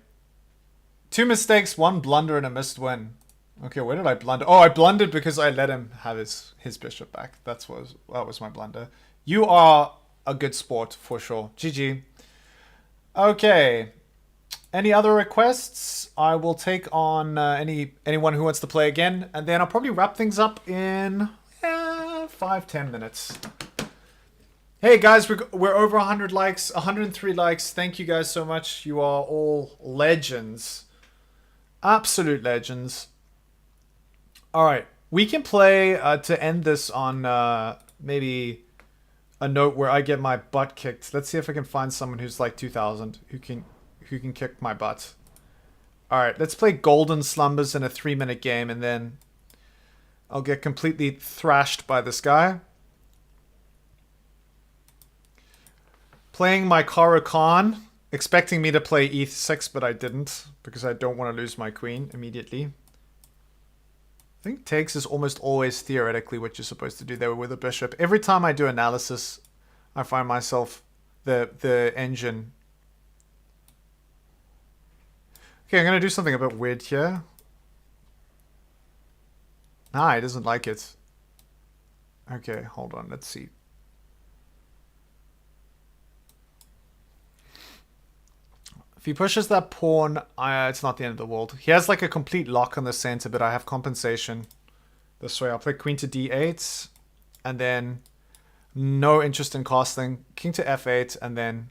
2 mistakes, 1 blunder, and a missed win. Okay, where did I blunder? Oh, I blundered because I let him have his bishop back. That was my blunder. You are a good sport, for sure. GG. Okay. Any other requests? I will take on anyone who wants to play again. And then I'll probably wrap things up in 5-10 minutes. Hey guys, we're over 100 likes, 103 likes. Thank you guys so much. You are all legends. Absolute legends. Alright, we can play to end this on maybe a note where I get my butt kicked. Let's see if I can find someone who's like 2000 who can kick my butt. Alright, let's play Golden Slumbers in a 3-minute game and then I'll get completely thrashed by this guy. Playing my Karuana, expecting me to play e6, but I didn't because I don't want to lose my queen immediately. I think takes is almost always theoretically what you're supposed to do there with a bishop. Every time I do analysis, I find myself the engine. Okay, I'm going to do something a bit weird here. Nah, he doesn't like it. Okay, hold on, let's see. If he pushes that pawn, it's not the end of the world. He has like a complete lock on the center, but I have compensation. This way, I'll play queen to d8, and then no interest in castling. King to f8, and then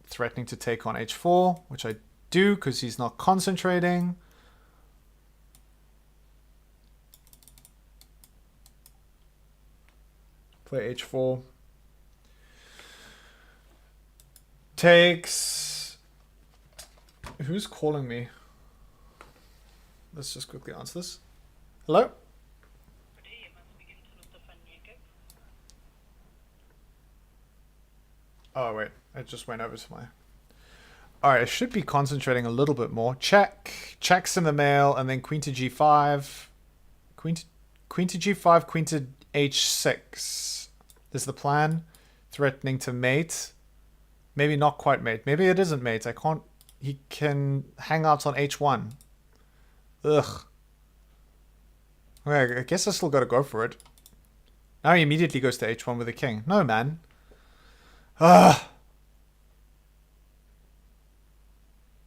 threatening to take on h4, which I do because he's not concentrating. Play h4. Takes. Who's calling me? Let's just quickly answer this. Hello? Oh, wait. I just went over to my... Alright, I should be concentrating a little bit more. Check. Checks in the mail, and then queen to g5. Queen to g5, queen to h6. This is the plan. Threatening to mate. Maybe not quite mate. Maybe it isn't mate. I can't... He can hang out on h1. Ugh. Okay, I guess I still gotta go for it. Now he immediately goes to h1 with the king. No, man. Ugh.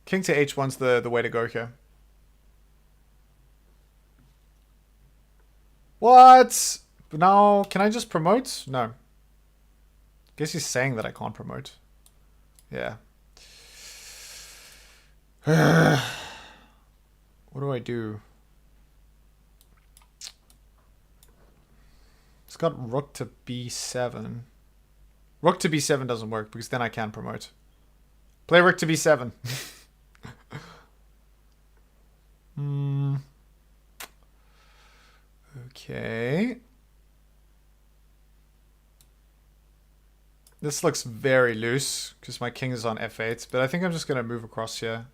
King to h1's the way to go here. What? Now, can I just promote? No. Guess he's saying that I can't promote. Yeah. What do I do? It's got rook to b7. Rook to b7 doesn't work because then I can promote. Play rook to b7. Okay. This looks very loose because my king is on f8, but I think I'm just going to move across here.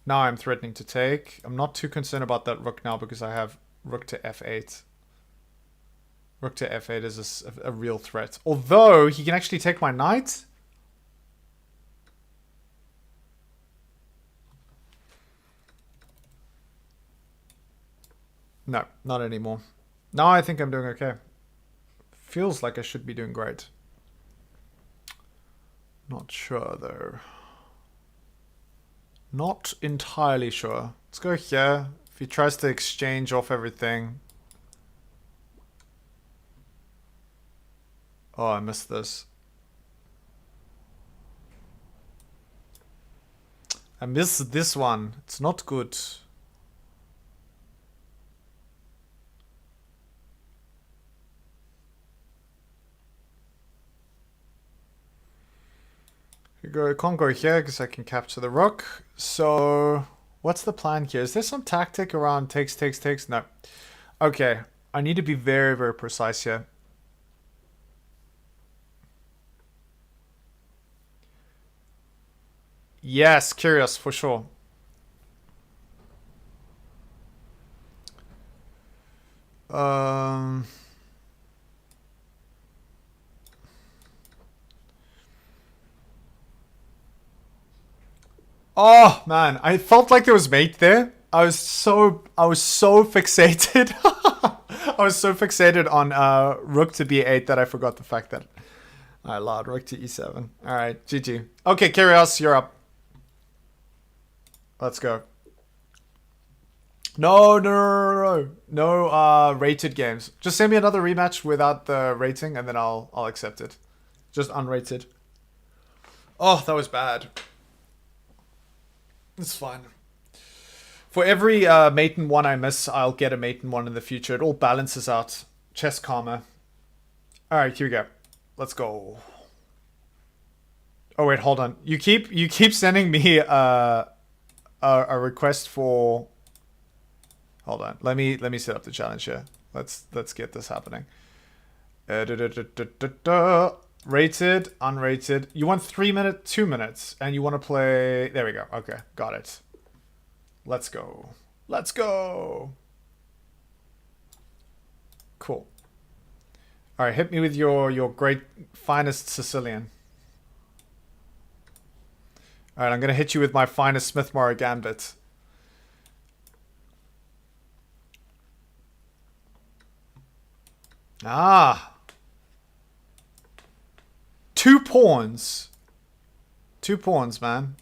Now I'm threatening to take. I'm not too concerned about that rook now because I have rook to f8. Rook to f8 is a real threat. Although, he can actually take my knight. No, not anymore. Now I think I'm doing okay. Feels like I should be doing great. Not sure, though. Not entirely sure. Let's go here. If he tries to exchange off everything. Oh, I missed this. I missed this one. It's not good. I can't go here because I can capture the rook. So, what's the plan here? Is there some tactic around takes? No. Okay, I need to be very, very precise here. Yes, curious, for sure. Oh man, I felt like there was mate there. I was so fixated. I was so fixated on rook to b8 that I forgot the fact that I allowed rook to e7. All right, GG. Okay, Kyrgios, you're up. Let's go. No, rated games. Just send me another rematch without the rating, and then I'll accept it. Just unrated. Oh, that was bad. It's fine. For every mate in one I miss, I'll get a mate in one in the future. It all balances out. Chess karma. Alright, here we go. Let's go. Oh wait, hold on. You keep sending me a request for. Hold on. Let me set up the challenge here. Let's get this happening. Rated, unrated. You want 3 minutes, 2 minutes, and you want to play. There we go. Okay, got it. Let's go. Let's go. Cool. All right, hit me with your great finest Sicilian. All right, I'm gonna hit you with my finest Smith-Morrow gambit. Ah. 2 pawns. 2 pawns, man.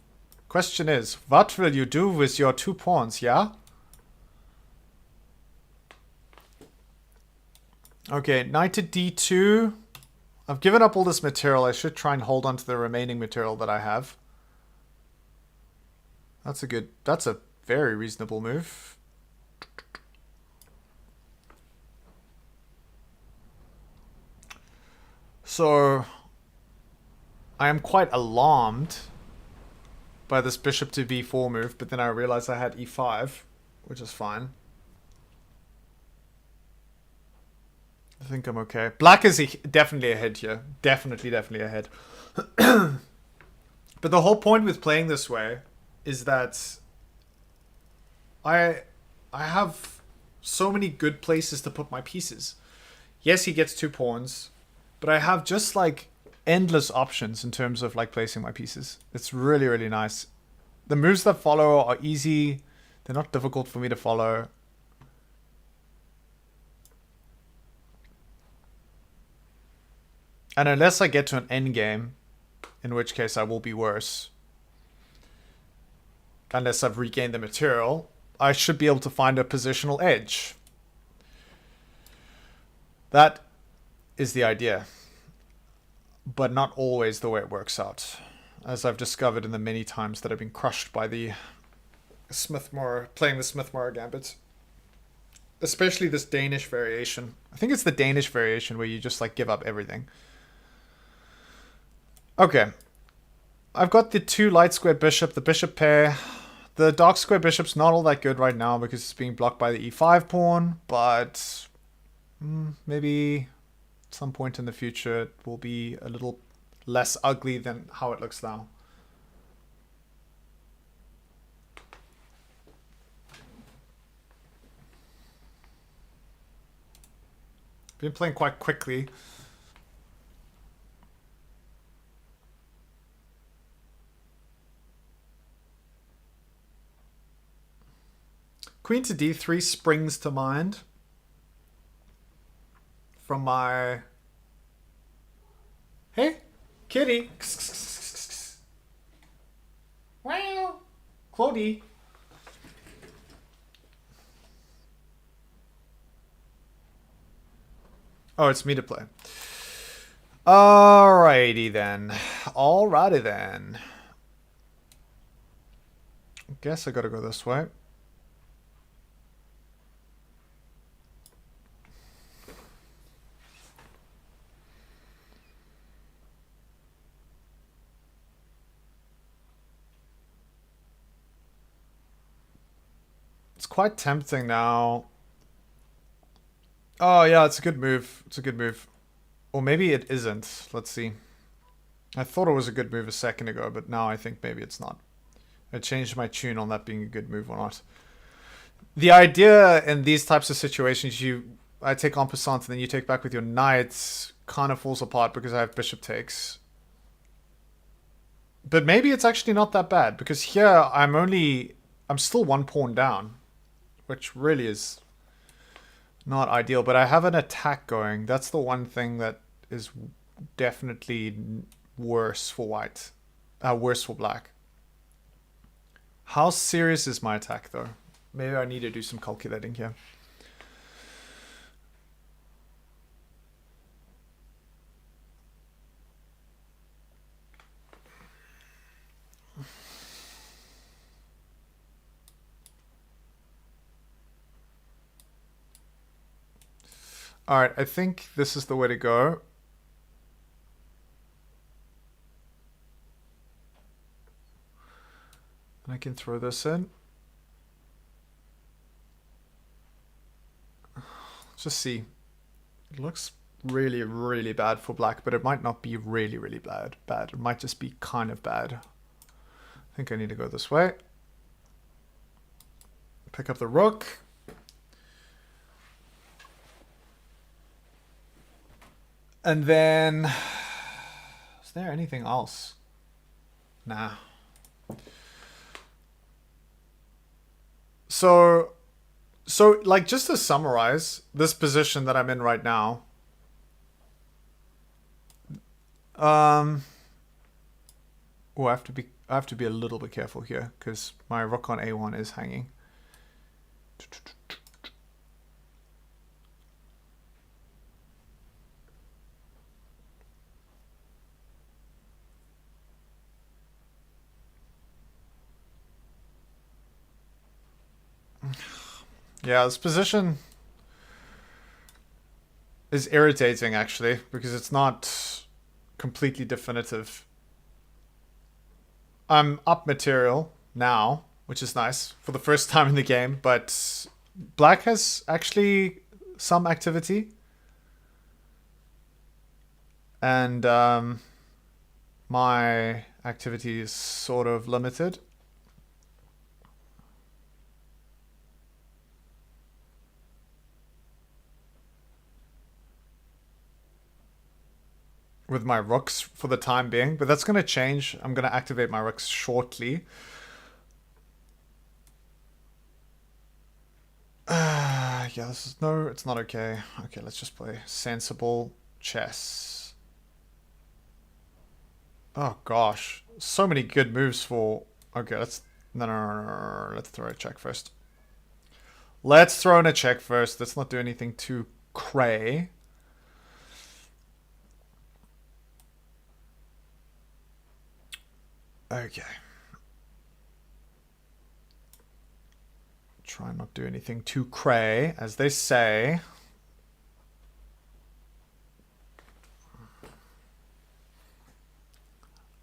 Question is, what will you do with your 2 pawns, yeah? Okay, knight to d2. I've given up all this material. I should try and hold on to the remaining material that I have. That's a very reasonable move. So, I am quite alarmed by this bishop to b4 move, but then I realized I had e5, which is fine. I think I'm okay. Black is definitely ahead here. Definitely ahead. But the whole point with playing this way is that I have so many good places to put my pieces. Yes, he gets 2 pawns, but I have just like endless options in terms of like placing my pieces. It's really, really nice. The moves that follow are easy. They're not difficult for me to follow. And unless I get to an endgame, in which case I will be worse. Unless I've regained the material, I should be able to find a positional edge. That is the idea. But not always the way it works out. As I've discovered in the many times that I've been crushed by the playing the Smith-Morrow gambit. Especially this Danish variation. I think it's the Danish variation where you just like give up everything. Okay. I've got the 2 light square bishop, the bishop pair. The dark square bishop's not all that good right now because it's being blocked by the e5 pawn, but maybe at some point in the future it will be a little less ugly than how it looks now. Been playing quite quickly. Queen to d3 springs to mind from my... Hey, kitty. Wow, Claudie. Oh, it's me to play. Alrighty then. Alrighty then. Guess I gotta go this way. It's quite tempting now. Oh yeah, it's a good move. It's a good move. Or maybe it isn't. Let's see. I thought it was a good move a second ago, but now I think maybe it's not. I changed my tune on that being a good move or not. The idea in these types of situations, I take en passant and then you take back with your knights, kind of falls apart because I have bishop takes. But maybe it's actually not that bad, because here I'm still one pawn down, which really is not ideal. But I have an attack going. That's the one thing that is definitely worse for white. Worse for black. How serious is my attack, though? Maybe I need to do some calculating here. Alright, I think this is the way to go. I can throw this in. Let's just see. It looks really, really bad for black, but it might not be really, really bad. It might just be kind of bad. I think I need to go this way. Pick up the rook. And then... Is there anything else? Nah. So like, just to summarize this position that I'm in right now. Oh, I have to be a little bit careful here because my rook on a1 is hanging. Yeah, this position is irritating, actually, because it's not completely definitive. I'm up material now, which is nice for the first time in the game, but black has actually some activity. And my activity is sort of limited. With my rooks for the time being, but that's going to change. I'm going to activate my rooks shortly. Yeah, this is it's not okay. Okay, let's just play sensible chess. Oh gosh, so many good moves for... Okay, no. Let's throw a check first. Let's throw in a check first. Let's not do anything too cray. Okay. Try and not do anything too cray, as they say.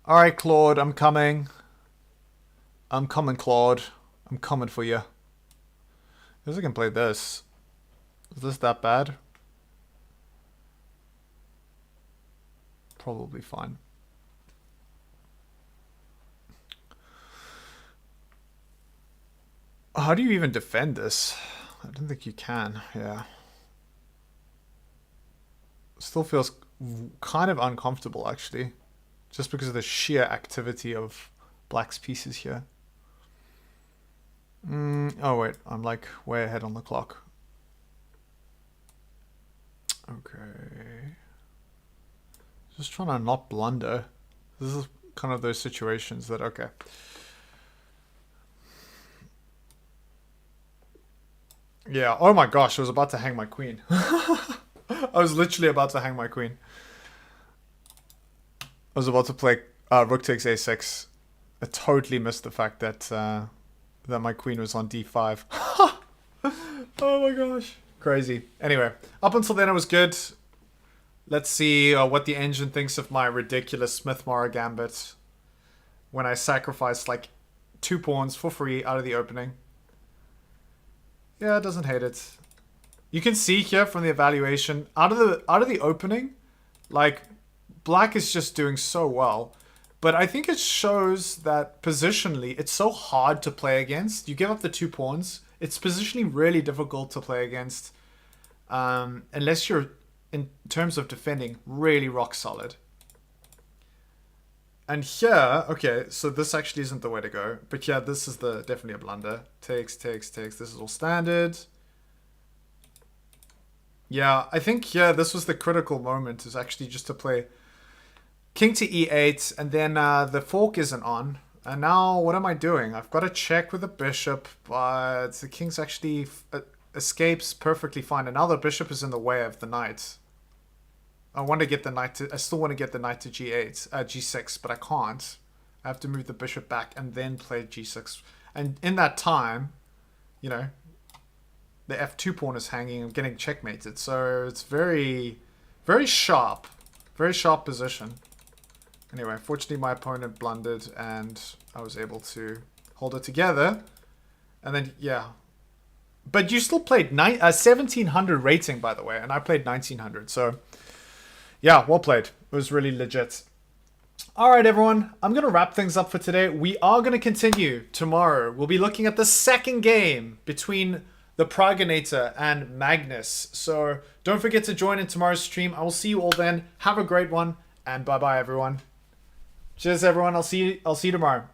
Alright, Claude, I'm coming. I'm coming, Claude. I'm coming for you. I guess I can play this. Is this that bad? Probably fine. How do you even defend this? I don't think you can, yeah. Still feels kind of uncomfortable, actually. Just because of the sheer activity of black's pieces here. Oh, wait. I'm like way ahead on the clock. Okay. Just trying to not blunder. This is kind of those situations that, okay. Yeah, oh my gosh, I was about to hang my queen. I was literally about to hang my queen. I was about to play rook takes a6. I totally missed the fact that that my queen was on d5. Oh my gosh. Crazy. Anyway, up until then it was good. Let's see what the engine thinks of my ridiculous Smith-Morra gambit when I sacrificed like 2 pawns for free out of the opening. Yeah, it doesn't hate it. You can see here from the evaluation, out of the opening, like, black is just doing so well. But I think it shows that positionally, it's so hard to play against. You give up the 2 pawns. It's positionally really difficult to play against. Unless you're, in terms of defending, really rock solid. And here, okay, so this actually isn't the way to go. But yeah, this is definitely a blunder. Takes. This is all standard. Yeah, I think, yeah, this was the critical moment, is actually just to play king to e8, and then the fork isn't on. And now, what am I doing? I've got to check with the bishop, but the king's actually escapes perfectly fine. And now the bishop is in the way of the knight. I want to get the knight to... I still want to get the knight to g8, g6, but I can't. I have to move the bishop back and then play g6. And in that time, you know, the f2 pawn is hanging and getting checkmated. So it's very, very sharp. Very sharp position. Anyway, fortunately my opponent blundered and I was able to hold it together. And then, yeah. But you still played 1700 rating, by the way, and I played 1900. So... yeah, well played. It was really legit. All right, everyone. I'm going to wrap things up for today. We are going to continue tomorrow. We'll be looking at the second game between the Pragginator and Magnus. So don't forget to join in tomorrow's stream. I will see you all then. Have a great one, and bye-bye, everyone. Cheers, everyone. I'll see you tomorrow.